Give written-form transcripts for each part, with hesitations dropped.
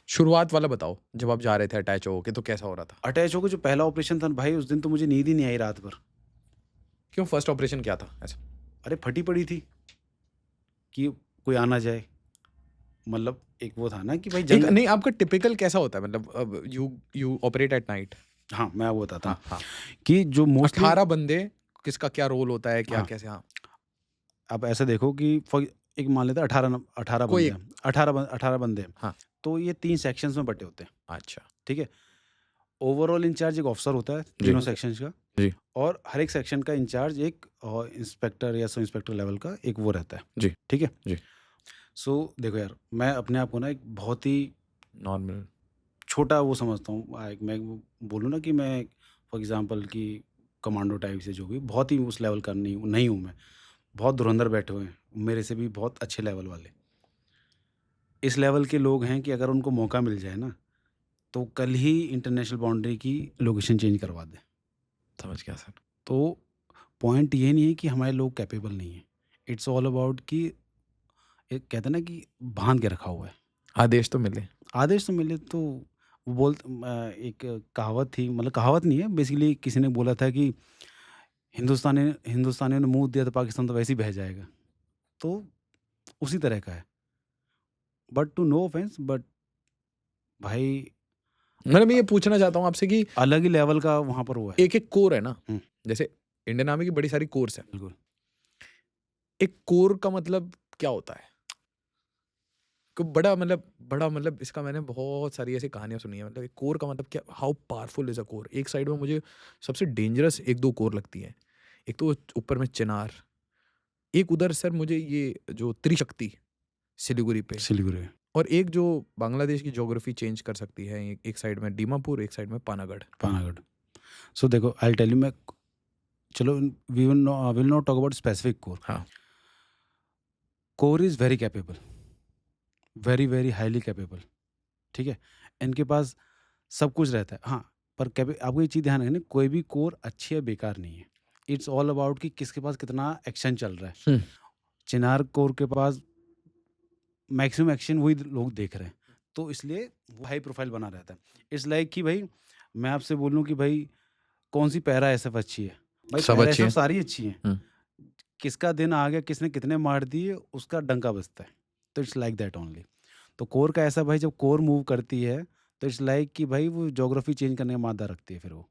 शुरुआत वाला बताओ, जब आप जा रहे थे अटैच होके तो कैसा हो रहा था? अटैच होके जो पहला ऑपरेशन था भाई, उस दिन तो मुझे नींद ही नहीं आई रात भर। क्यों, फर्स्ट ऑपरेशन क्या था ऐसा? अरे फटी पड़ी थी कि कोई आ ना जाए। मतलब एक वो था ना कि भाई एक जंग। नहीं, आपका टिपिकल कैसा होता है, मतलब अब you you operate at night? हाँ, मैं वो बताता हूँ हाँ, हाँ। कि जो मोस्टली 18 बंदे, किसका क्या रोल होता है, क्या हाँ, कैसे? हाँ, आप ऐसे देखो कि एक मान लेते हैं 18 कोई बंदे एक। हैं, 18 बंदे हैं। हाँ, तो ये 3 सेक्शंस में बँटे होते हैं, अच्छा। ठीक है? ओवरऑल इंचार्ज एक ऑफिसर होता है जी, तीनों सेक्शंस का, जी, और हर एक सेक्शन का इंचार्ज एक इंस्पेक्टर या सब इंस्पेक्टर लेवल का एक वो रहता है, जी, ठीक है? जी। सो देखो यार, मैं अपने आप को ना एक बहुत ही नॉर्मल। छोटा वो समझता हूँ। मैं वो बोलूँ ना कि मैं फॉर एग्ज़ाम्पल कि कमांडो टाइप से जो भी बहुत ही उस लेवल का नहीं हूँ मैं। बहुत धुरंधर बैठे हुए हैं, मेरे से भी बहुत अच्छे लेवल वाले। इस लेवल के लोग हैं कि अगर उनको मौका मिल जाए ना, तो कल ही इंटरनेशनल बाउंड्री की लोकेशन चेंज करवा दें। समझ गया सर। तो पॉइंट ये नहीं है कि हमारे लोग कैपेबल नहीं हैं। इट्स ऑल अबाउट कि एक कहते हैं ना कि बाँध के रखा हुआ है। आदेश तो मिले। आदेश तो मिले तो वो एक कहावत थी, मतलब कहावत नहीं है, बेसिकली किसी ने बोला था कि हिंदुस्तानियों ने मुँह दिया तो पाकिस्तान तो वैसे ही बह जाएगा। तो उसी तरह का है। But to no offense, but भाई मतलब मैं ये पूछना चाहता हूँ आपसे कि अलग ही लेवल का वहाँ पर वो है। एक-एक कोर है ना, हुँ, जैसे इंडियन आर्मी की बड़ी सारी कोर्स हैं। बिल्कुल। एक कोर का मतलब क्या होता है? को बड़ा मतलब इसका मैंने बहुत सारी ऐसी कहानियाँ सुनी हैं। मतलब एक कोर का मतलब क्या, how powerful is a core? एक साइड में मुझे सबसे डेंजरस 1-2 कोर लगती हैं। एक तो ऊपर में चिनार, एक उधर सर मुझे ये जो त्रिशक्ति सिलीगुड़ी पे, सिलीगुड़ी, और एक जो बांग्लादेश की ज्योग्राफी चेंज कर सकती है। एक एक साइड में दीमापुर, एक साइड में पानागढ़। पानागढ़। सो देखो, आई विल टेल यू। मैं चलो, we will not talk about specific core. हाँ, core is very capable, very, very highly capable, ठीक है? इनके पास सब कुछ रहता है। हाँ, पर कैपे आपको ये चीज़ ध्यान रखना, कोई भी कोर अच्छी या बेकार नहीं है। इट्स ऑल अबाउट कि किसके पास कितना एक्शन चल रहा है। हुँ, चिनार कोर के पास मैक्सिमम एक्शन वही लोग देख रहे हैं, तो इसलिए वो हाई प्रोफाइल बना रहता है। इट्स लाइक कि भाई मैं आपसे बोलूँ कि भाई कौन-सी पैरा एसएफ अच्छी है? भाई सब पैरा अच्छे एसएफ हैं। सारी अच्छी हैं। हुँ, किसका दिन आ गया, किसने कितने मार दिए, उसका डंका बजता है। तो इट्स लाइक दैट ओनली। तो कोर का ऐसा भाई, जब कोर मूव करती है, तो इट्स लाइक कि भाई वो ज्योग्राफी चेंज करने का मादा रखती है फिर वो।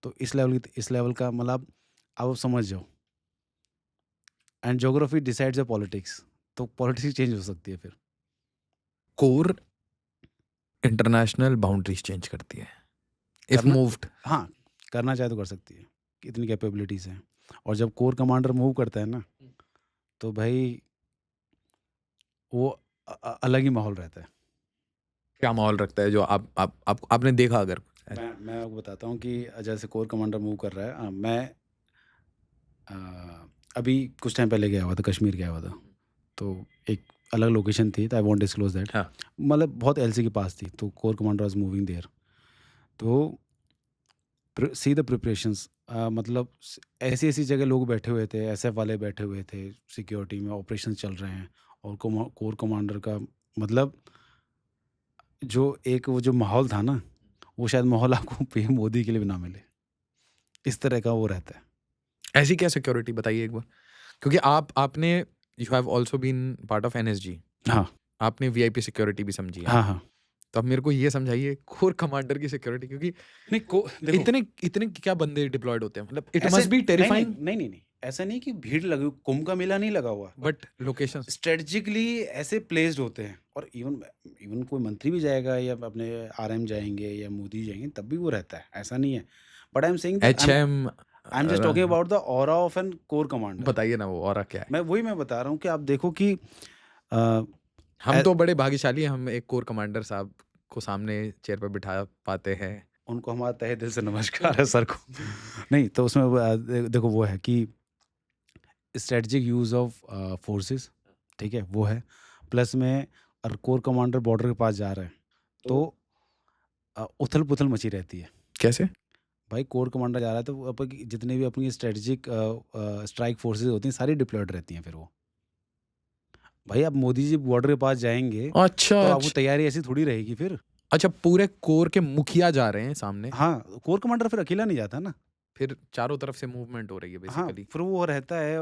तो इस लेवल का मतलब आप समझ जाओ। And geography decides the politics. तो पॉलिटिक्स चेंज हो सकती है फिर। कोर इंटरनेशनल बाउंड्रीज़ चेंज करती है, इफ करना मूव्ड। हाँ, करना चाहे तो कर सकती है। इतनी कैपेबिलिटीज़ हैं। और जब कोर कमांडर मूव करता है ना, तो भाई वो अलग ही माहौल रहता है। क्या माहौल रखता है जो आपने देखा अगर? मैं आपको बताता हूँ कि जैसे कोर कमांडर मूव कर रहा है, मैं अ, अभी कुछ टाइम पहले गया हुआ था, कश्मीर गया हुआ था। तो एक अलग लोकेशन थी, तो आई वोंट डिस्क्लोज़ दैट। हाँ, मतलब बहुत एलसी के पास थी, तो core commander was moving there. तो सी द प्रिपरेशंस, मतलब ऐसी-ऐसी जगह लोग बैठे हुए थे, एसएफ वाले बैठे हुए थे, सिक्योरिटी में ऑपरेशन चल रहे हैं, और कोर कमांडर का मतलब जो एक वो जो माहौल था ना, वो शायद माहौल आपको पीएम मोदी के लिए भी ना मिले। इस तरह का वो रहता है। ऐसी क्या सिक्योरिटी बताइए एक बार? क्योंकि आपने you have also been part of NSG, हाँ, आपने वीआईपी सिक्योरिटी भी समझी है। हाँ, हाँ। तो अब मेरे को ये समझाइए कोर कमांडर की सिक्योरिटी, क्योंकि नहीं को देखो, इतने इतने क्या बंदे डिप्लॉयड होते हैं, मतलब इट ऐसे मस्ट बी नहीं, नहीं, टेरिफाइंग। नहीं, नहीं, नहीं, ऐसा नहीं कि भीड़ लगी, कुंभ का मेला नहीं लगा हुआ। But locations. स्ट्रेटेजिकली ऐसे प्लेस्ड होते हैं, और इवन इवन कोई मंत्री भी जाएगा या अपने आरएम जाएँगे या मोदी जाएँगे, तब भी वो रहता है, ऐसा नहीं है। But I am saying that hmm. I am just talking about the aura of an core commander. बताइए ना वो ऑरा क्या है? मैं बता रहा हूँ कि आप देखो कि अ, हम ए तो बड़े भाग्यशाली हैं, हम एक कोर कमांडर साहब को सामने चेयर पे बिठा पाते हैं। उनको हमारा तहे दिल से नमस्कार है सर को। नहीं, तो उसमें देखो वो है कि स्ट्रेटजिक यूज़ ऑफ फोर्सेस, ठीक है? वो है। प्लस में और कोर कमांडर बॉर्डर के पास जा रहा है, तो उथल-पुथल मची रहती है। कैसे? भाई कोर कमांडर जा रहा है, तो वो जितने भी अपनी स्ट्रेटजिक स्ट्राइक फोर्सेस होती हैं, सारी डिप्लॉयड रहती हैं फिर वो। भाई आप मोदी जी बॉर्डर के पास जाएंगे अच्छा तो आपको तैयारी ऐसी थोड़ी रहेगी फिर। अच्छा, पूरे कोर के मुखिया जा रहे हैं सामने, हाँ, कोर कमांडर फिर अकेला नहीं जाता ना। फिर चारों तरफ से मूवमेंट हो रही है हाँ, बेसिकली। फिर वो रहता है।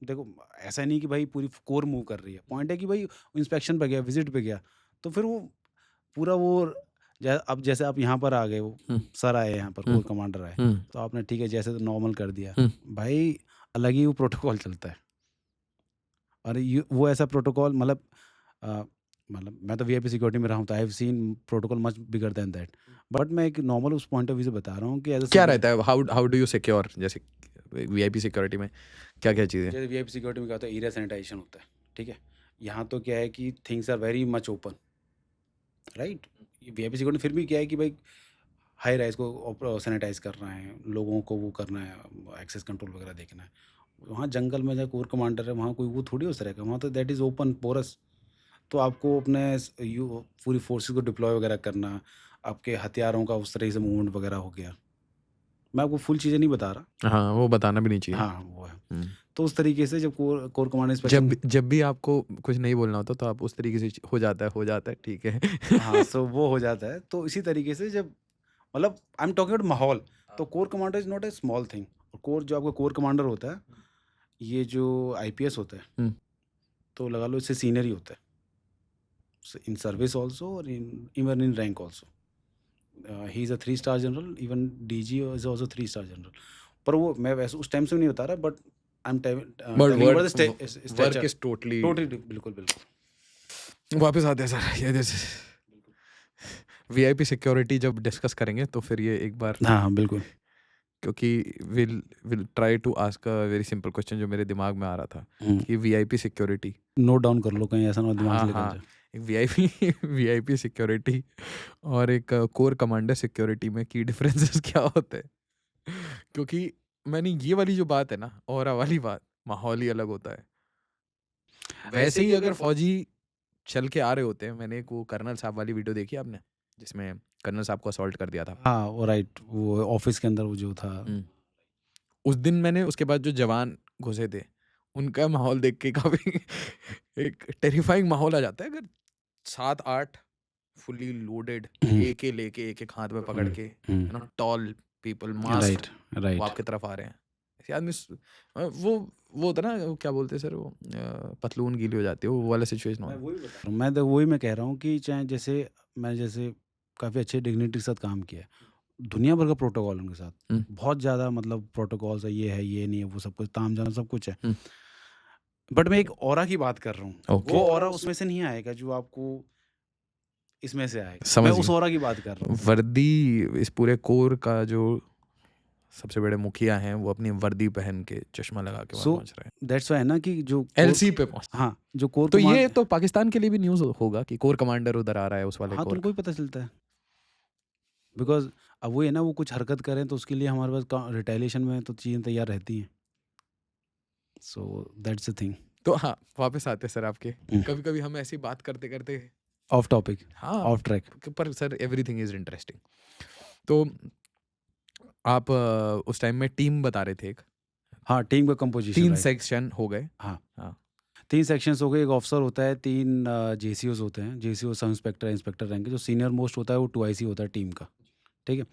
देखो, ऐसा नहीं कि भाई पूरी कोर मूव कर रही है। पॉइंट है कि भाई इंस्पेक्शन पे गया, विजिट पे गया, तो फिर वो पूरा वो अब जैसे आप यहाँ पर आ गए, वो हम्म, सर आए यहाँ पर, हम्म, कोर कमांडर आए, हम्म, तो आपने ठीक है जैसे तो नॉर्मल कर दिया। हम्म, भाई अलग ही वो प्रोटोकॉल चलता है। और वो ऐसा प्रोटोकॉल अ, मतलब मैं तो वीआईपी सिक्योरिटी में रहा हूँ, तो आई have scene protocol much bigger than that. But मैं एक नॉर्मल उस पॉइंट ऑफ व्यू से बता रहा हूँ कि एज अ क्या सिविलियन, रहता है, how how do you secure, जैसे वीआईपी सिक्योरिटी में क्या क्या चीज़ें? जैसे वीआईपी सिक्योरिटी में क्या होता है, एरिया सैनिटाइजेशन होता है। ठीक है, यहाँ तो क्या है कि things are very much open, right. VIP security फिर भी क्या है कि भाई हाई राइज को सैनिटाइज करना है, लोगों को वो करना है, एक्सेस कंट्रोल वगैरह देखना है। वहाँ जंगल में जहाँ कोर कमांडर है, वहाँ कोई वो थोड़ी उस तरह का, वहाँ तो दैट इज़ ओपन पोरस। तो आपको अपने पूरी फोर्सेस को डिप्लॉय वगैरह करना, आपके हथियारों का उस तरह से मूवमेंट वगैरह हो गया। मैं आपको फुल चीज़ें नहीं बता रहा। हाँ, वो बताना भी नहीं चाहिए। हाँ, वो है। हम्म। तो उस तरीके से जब कोर कोर कमांडर इंस्पेक्शन, जब भी आपको कुछ नहीं बोलना होता तो आप उस तरीके से हो जाता है, ठीक है। हाँ, सो वो हो जाता है। तो इसी तरीके से जब मतलब आई एम टॉकिंग अबाउट माहौल, तो core commander is not a small thing. और कोर जो आपका कोर कमांडर होता है, ये जो आईपीएस होता है, हम्म, तो लगा लो इससे सीनियर ही होता है, इन सर्विस ऑल्सो और even in rank also. He is a 3 star general, even DG is also 3 star general. पर वो मैं वैसे उस टाइम से नहीं बता रहा, but I am but telling about the work stature. Is totally. Totally बिल्कुल, बिल्कुल। वापस आते हैं सर, ये वीआईपी सिक्योरिटी जब डिस्कस करेंगे तो फिर ये एक बार, हाँ, हाँ, बिल्कुल। क्योंकि will will try to ask a very simple question जो मेरे दिमाग में आ रहा था हुँ, कि वीआईपी सिक्योरिटी, नोट डाउन कर लो कहीं ऐसा ना हो दिमाग हाँ से निकल हाँ, जाए। एक वीआईपी वीआईपी सिक्योरिटी और एक कोर कमांडर सिक्योरिटी में की डिफरेंसेस क्या होते हैं? क्योंकि मैंने ये वाली जो बात है ना, ऑरा वाली बात, माहौल ही अलग होता है। वैसे ही अगर फौजी चल के आ रहे होते हैं, मैंने एक वो कर्नल साहब वाली वीडियो देखी आपने, जिसमें कर्नल साहब को असॉल्ट कर दिया था। हाँ, वो राइट, वो ऑफ़िस के अंदर वो जो था। हम्म। उस दिन मैंने उसके बाद जो जवान घुसे थे, उनका माहौल देख के काफी एक टेरिफाइंग माहौल आ जाता है। अगर 7-8 फुली लोडेड हुँ, एके लेके एक एक हाथ में पकड़ हुँ, के, hmm, you know, tall people mask, right, वो राइट। आपकी तरफ आ रहे हैं, ऐसे आदमी वो होता है ना, वो क्या बोलते हैं सर, वो पतलून गीली हो जाती है, वो वाला सिचुएशन मैं होता है। वही बता रहा हूँ, वही मैं कह रहा हूँ कि चाहे जैसे काफ़ी अच्छे डिग्निटी के साथ काम किया है। दुनिया भर का प्रोटोकॉल उनके साथ, हम्म, बहुत ज़्यादा मतलब प्रोटोकॉल्स है, ये नहीं है, वो सब कुछ तामझाम सब कुछ है। हम्म, बट मैं एक ऑरा की बात कर रहा हूँ, ओके, वो ऑरा उसमें से नहीं आएगा जो आपको इसमें से आएगा। मैं समझ उस गया। ऑरा की बात कर रहा हूँ। वर्दी, इस पूरे कोर का जो सबसे बड़े मुखिया हैं, वो अपनी वर्दी पहन के चश्मा लगा के वहां सो पहुंच रहे दैट्स व्हाई ना कि जो हैं, कोर, एलसी पे पहुंच। हाँ, जो कोर तो कमांड, ये तो पाकिस्तान के लिए भी न्यूज़ होगा कि कोर कमांडर उधर आ रहा है, उस वाले हाँ, कोर तुमको का। भी पता चलता है। बिकॉज़ अब वो है ना, वो कुछ हरकत करें तो उसके लिए हमारे पास रिटेलिएशन में तो चीज़ें तैयार रहती हैं। So that's the thing. तो हाँ, वापस आते हैं सर आपके। हुँ, कभी कभी हम ऐसी बात करते करते, ऑफ टॉपिक, हाँ, ऑफ ट्रैक। पर सर एवरीथिंग इज इंटरेस्टिंग। तो आप उस टाइम में टीम बता रहे थे एक, हाँ, टीम का कंपोज़िशन 3 राइट। सेक्शन हो गए। हाँ, हाँ, 3 सेक्शंस हो गए, 1 ऑफिसर होता है, 3 जेसीओज़ होते हैं। JCO sub inspector, inspector rank के, जो सीनियर मोस्ट होता है वो 2 आईसी होता है टीम का, ठीक है?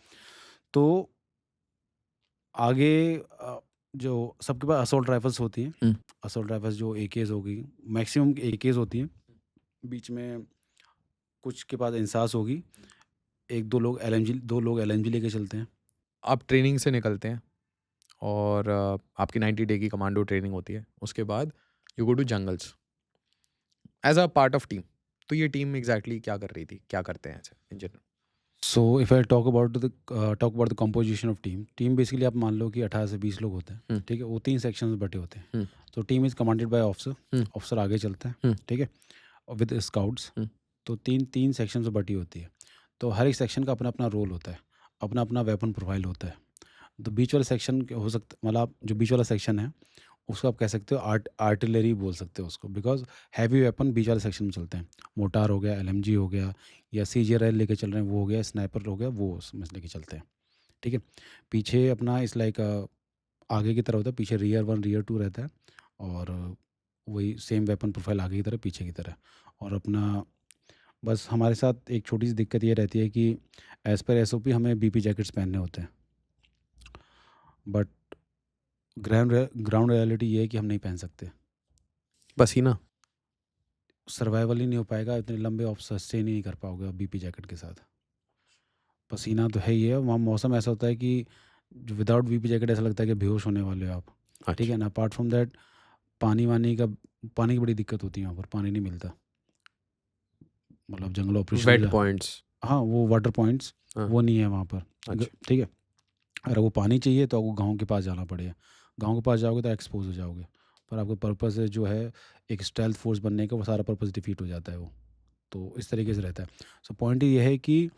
तो आगे जो सबके पास असॉल्ट राइफ़ल्स होती हैं, हम्म, असॉल्ट राइफ़ल्स जो एकेज़ हो गई, मैक्सिमम एकेज़ होती हैं, बीच में कुछ के पास इंसास होगी, 2 लोग एलएमजी लेके चलते हैं। आप ट्रेनिंग से निकलते हैं और आपकी 90 डे की कमांडो ट्रेनिंग होती है। उसके बाद you go to jungles as a part of team. तो ये टीम एग्जैक्टली क्या कर रही थी, क्या करते हैं ऐसे in general? So if I talk about the composition of team basically आप मान लो कि 18 से 20 लोग होते हैं, हम्म, ठीक है? वो 3 सेक्शंस में बँटे होते हैं। हम्म, तो team is commanded by officer, hmm, officer आगे चलता है, हम्म, ठीक है? और विद स्काउट्स, हम्म, तो 3 सेक्शंस में बँटी होती है। तो हर एक सेक्शन का अपना-अपना रोल होता है, अपना-अपना वेपन प्रोफाइल होता है। तो बीच वाला सेक्शन हो सकता मतलब आप जो बीच वाला सेक्शन है, उसको आप कह सकते हो आर्टिलरी बोल सकते हो उसको, बिकॉज़ हैवी वेपन बीच वाले सेक्शन में चलते हैं। मोर्टार हो गया, एलएमजी हो गया, या सीजीआरएल लेके चल रहे हैं वो हो गया, स्नाइपर हो गया, वो उसमें से लेके चलते हैं, ठीक है? पीछे अपना इस लाइक आगे की तरफ होता है, पीछे रियर 1 रियर 2 रहता है, और वही सेम वेपन प्रोफाइल आगे की तरह पीछे की तरह। और अपना बस हमारे साथ एक छोटी सी दिक्कत ये रहती है कि एज़ पर एसओपी हमें बीपी जैकेट्स पहनने होते हैं, बट ग्राउंड रियलिटी ये है कि हम नहीं पहन सकते। पसीना। सर्वाइवल ही नहीं हो पाएगा, इतने लंबे आप सस्टेन ही नहीं कर पाओगे आप बीपी जैकेट के साथ। पसीना तो है ही है, वहाँ मौसम ऐसा होता है कि विदाउट बीपी जैकेट ऐसा लगता है कि बेहोश होने वाले हो आप, ठीक अच्छा। है ना। अपार्ट फ्रॉम दैट पानी की बड़ी दिक्कत होती है वहाँ पर, पानी नहीं मिलता। मतलब जंगल ऑपरेशन वेट पॉइंट्स। हाँ, वो वाटर पॉइंट्स हाँ। वो नहीं है वहाँ पर। अच्छा। ठीक है, अगर वो पानी चाहिए तो आपको गाँव के पास जाना पड़ेगा। गाँव के पास जाओगे तो एक्सपोज हो जाओगे, पर आपका पर्पस है जो है एक स्टेल्थ फोर्स बनने का, वो सारा पर्पस डिफीट हो जाता है वो। तो इस तरीके से रहता है। सो पॉइंट ये है कि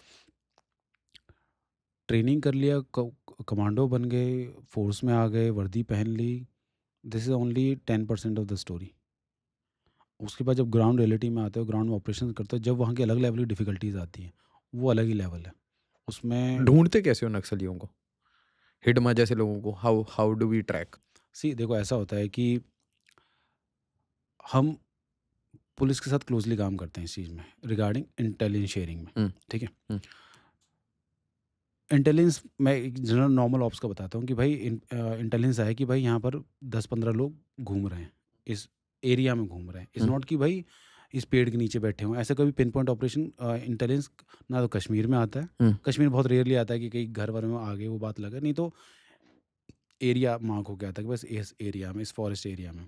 ट्रेनिंग कर लिया, कमांडो बन गए, फोर्स में आ गए, वर्दी पहन ली, this is only 10% of the story. उसके बाद जब ग्राउंड रियलिटी में आते हो, ग्राउंड में ऑपरेशन करते हो, जब वहाँ की अलग लेवल की डिफ़िकल्टीज़ आती हैं, वो अलग ही लेवल है। उसमें ढूंढते कैसे हो नक्सलियों को, हिडमा जैसे लोगों को? How how do we track? देखो ऐसा होता है कि हम पुलिस के साथ क्लोज़ली काम करते हैं इस चीज़ में, रिगार्डिंग इंटेलिजेंस शेयरिंग में, हम्म। ठीक है? हम्म। इंटेलिजेंस मैं एक जनरल नॉर्मल ऑप्स का बताता हूँ कि भाई इंटेलिजेंस है कि भाई यहाँ पर 10-15 लोग घूम रहे हैं, इस एरिया में घूम रहे हैं। इट्स नॉट कि भाई इस पेड़ के नीचे बैठे हों। ऐसा कभी पिन पॉइंट ऑपरेशन इंटेलिजेंस ना तो कश्मीर में आता है, हम्म। कश्मीर बहुत रेयरली आता है कि कहीं घर वर में आ गए, वो बात अलग है, नहीं तो एरिया मार्क हो गया था कि बस इस एरिया में, इस फॉरेस्ट एरिया में।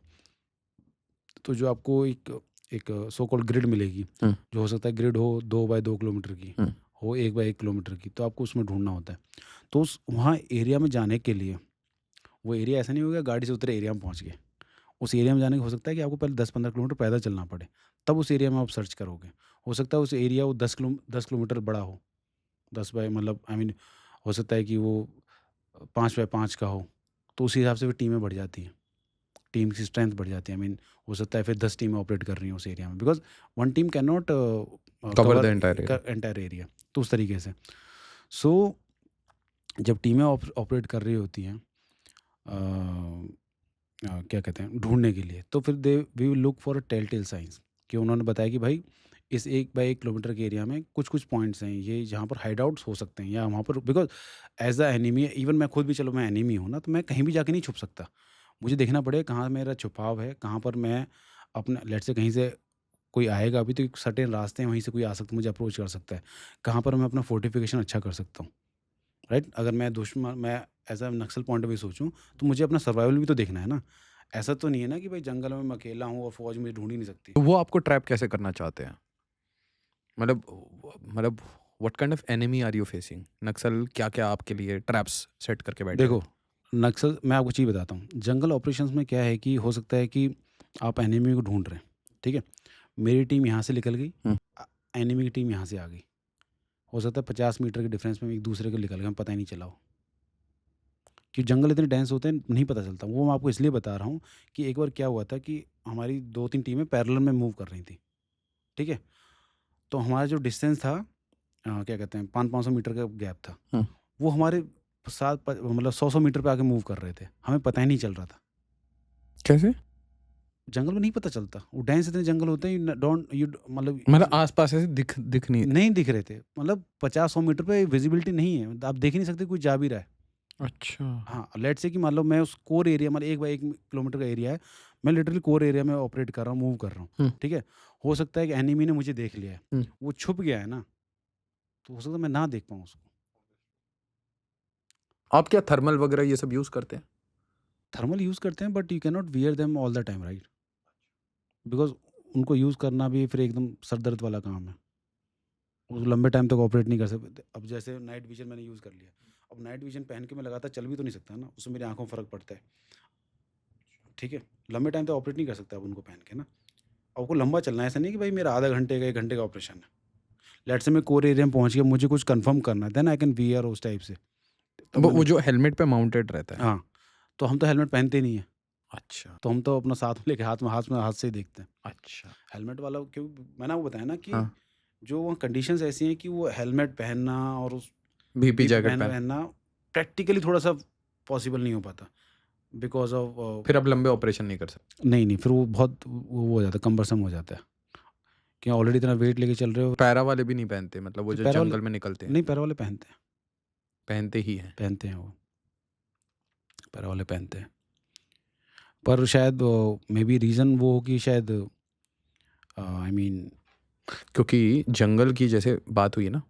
तो जो आपको एक एक सो कॉल्ड ग्रिड मिलेगी, हम्म। जो हो सकता है ग्रिड हो 2 बाय 2 किलोमीटर की, हम्म। हो 1 बाय 1 किलोमीटर की, तो आपको उसमें ढूँढना होता है। तो उस वहाँ एरिया में जाने के लिए, वो एरिया ऐसा नहीं होगा गाड़ी से उतरे एरिया में पहुँच गए। उस एरिया में जाने का हो सकता है कि आपको पहले 10-15 किलोमीटर पैदल चलना पड़े, तब उस एरिया में आप सर्च करोगे। हो सकता है उस एरिया वो 10 किलोमीटर बड़ा हो, 10 बाय मतलब आई मीन हो सकता है कि वो 5 बाय 5 का हो, तो उसी हिसाब से फिर टीमें बढ़ जाती हैं। टीम की स्ट्रेंथ बढ़ जाती है। आई मीन हो सकता है फिर 10 टीमें ऑपरेट कर रही हैं उस एरिया में, because one team can not cover the cover entire area. Entire area. तो उस तरीके से। सो जब टीमें ऑपरेट कर रही होती हैं क्या कहते हैं ढूँढने के लिए, तो फिर we will look for a tell signs, कि उन्होंने बताया कि भाई इस 1 बाय 1 किलोमीटर के एरिया में कुछ-कुछ पॉइंट्स हैं, ये जहाँ पर हाइड आउट्स हो सकते हैं, या वहाँ पर because as a enemy, even मैं खुद भी, चलो मैं एनिमी हूँ ना, तो मैं कहीं भी जाके नहीं छुप सकता। मुझे देखना पड़ेगा कहाँ मेरा छुपाव है, कहाँ पर मैं अपना लेट्स से कहीं से कोई आएगा अभी, तो एक सर्टेन रास्ते हैं, वहीं से कोई आ सकता है, मुझे अप्रोच कर सकता है। कहाँ पर मैं अपना फोर्टिफिकेशन अच्छा कर सकता हूँ, राइट? अगर मैं as a Naxal point of view सोचूँ, तो मुझे अपना सर्वाइवल भी तो देखना है ना। ऐसा तो नहीं है ना कि भाई जंगल में मैं अकेला हूँ और फ़ौज मुझे ढूँढ ही नहीं सकती। तो वो आपको ट्रैप कैसे करना चाहते हैं? मतलब what kind of enemy are you facing? Naxal क्या-क्या आपके लिए ट्रैप्स सेट करके बैठे हुए देखो, हैं? नक्सल मैं आपको चीज़ बताता हूँ। जंगल ऑपरेशंस में क्या है कि हो सकता है कि आप एनिमी को ढूँढ रहे हैं, ठीक है? मेरी टीम यहाँ से निकल गई, हुँ। एनिमी की टीम यहाँ से आ गई। हो सकता है 50 मीटर के डिफरेंस में एक दूसरे को निकल गए, हमें पता ही नहीं चला हो। कि जंगल इतने डेंस होते हैं, नहीं पता चलता। वो मैं आपको इसलिए बता रहा हूँ कि एक बार क्या हुआ था कि हमारी 2-3 टीमें पैरेलल में मूव कर रही थी, ठीक है? तो हमारा जो डिस्टेंस था क्या कहते हैं 500-500 मीटर का गैप था। हुँ। वो हमारे साथ मतलब 100-100 मीटर पे आके मूव कर रहे थे। हमें पता ही नहीं चल रहा था। कैसे? जंगल में नहीं पता चलता। वो डेंस इतने जंगल होते हैं, यू डोंट यू मतलब मतलब आस-पास ऐसे दिख नहीं। नहीं दिख रहे थे। मतलब 50-100 मीटर पे विज़िबिलिटी नहीं है। आप देख ही नहीं सकते कोई जा भी रहा है। अच्छा। हाँ, लेट्स से कि मान लो मैं उस कोर एरिया, मतलब 1 बाय 1 किलोमीटर का एरिया है। मैं लिटरली कोर एरिया में ऑपरेट कर रहा हूँ, मूव कर रहा हूँ। हुँ। ठीक है? हो सकता है कि एनिमी ने मुझे देख लिया है। हुँ। वो छुप गया है ना, तो हो सकता है मैं ना देख पाऊँ उसको। आप क्या थर्मल वगैरह ये सब यूज़ करते हैं? थर्मल यूज़ करते हैं, but you can not wear them all the time, right? Because उनको यूज़ करना भी फिर एकदम सर दर्द वाला काम है। वो लंबे टाइम तक ऑपरेट नहीं कर सकते। अब जैसे नाइट विज़न मैंने यूज़ कर लिया। अब नाइट विज़न पहन के मैं लगातार चल भी तो नहीं सकता ना, उससे मेरी आँखों में फ़र्क पड़ता है। ठीक है? लंबे टाइम तक ऑपरेट नहीं कर सकता आप उनको पहन के ना। आपको लंबा चलना है, ऐसा नहीं कि भाई मेरा आधा घंटे का 1 घंटे का ऑपरेशन है। लेट्स से मैं कोर एरिया में पहुँच गया, मुझे कुछ कन्फर्म करना है, देन आई कैन वियर उस टाइप से। तब वो मैंने जो हेलमेट पे माउंटेड रहता है। हाँ, तो हम तो हेलमेट पहनते ही नहीं हैं। अच्छा। तो हम तो अपना साथ में लेके हाथ से ही देखते हैं। अच्छा। हेलमेट वाला क्यों, मैंने आपको बताया ना कि हाँ। जो वहाँ कंडीशंस ऐसी हैं कि वो हेलमेट पहनना और उस बीपी बीपी जैकेट पहनना पहन। पहनना प्रैक्टिकली थोड़ा-सा पॉसिबल नहीं हो पाता। बिकॉज ऑफ फिर अब लंबे ऑपरेशन नहीं कर सकते। नहीं फिर वो बहुत वो हो जाता है, कम्बरसम हो जाता है कि ऑलरेडी इतना वेट लेके चल रहे हो। पैरा वाले भी नहीं पहनते, मतलब वो जो जो पैरा वाले जंगल में निकलते हैं नहीं, पैरा वाले पहनते ही हैं। पहनते हैं वो, पैरा वाले पहनते हैं। पर शायद मे बी रीज़न वो हो कि शायद आई मीन क्योंकि जंगल की जैसे बात हुई है ना,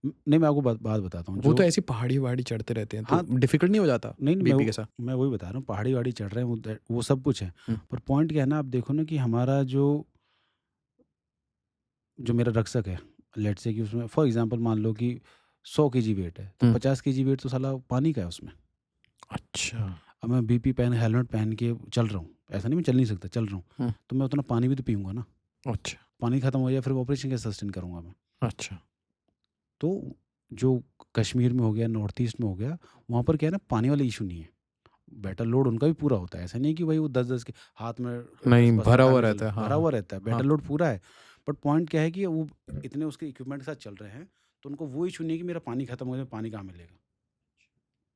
नहीं, मैं आपको बात बताता हूँ वो जो तो ऐसी पहाड़ी वहाड़ी चढ़ते रहते हैं, तो हाँ, डिफिकल्ट नहीं हो जाता नहीं बीपी के साथ? मैं वही बता रहा हूँ, पहाड़ी वाड़ी चढ़ रहे हैं वो सब कुछ है। हम्म, पर पॉइंट क्या है ना, आप देखो ना कि हमारा जो मेरा रक्षक है, लेट्स से कि उसमें फॉर एग्जांपल मान लो कि 100 केजी वेट है, तो 50 केजी वेट तो साला पानी का है उसमें। अच्छा। अब मैं बीपी पहन हेलमेट पहन के चल रहा हूँ, ऐसा नहीं मैं चल नहीं सकता, चल रहा हूँ, तो मैं उतना पानी भी तो पीऊँगा ना। अच्छा। पानी खत्म हो जाए फिर ऑपरेशन कैसे सस्टेन करूँगा मैं? अच्छा। तो जो कश्मीर में हो गया, नॉर्थ ईस्ट में हो गया, वहाँ पर क्या है ना, पानी वाला इशू नहीं है। बैटल लोड उनका भी पूरा होता है, ऐसा नहीं कि भाई वो 10-10 के हाथ में नहीं, 10 बस्ता भरा हुआ उठा के रहता है, हाँ भरा हाँ हुआ रहता है, हाँ। बैटल लोड पूरा है। बट पॉइंट क्या है कि वो इतने उसके इक्विपमेंट के साथ चल रहे हैं, तो उनको वो इशू नहीं है कि मेरा पानी खत्म हो जाए, पानी कहाँ मिलेगा?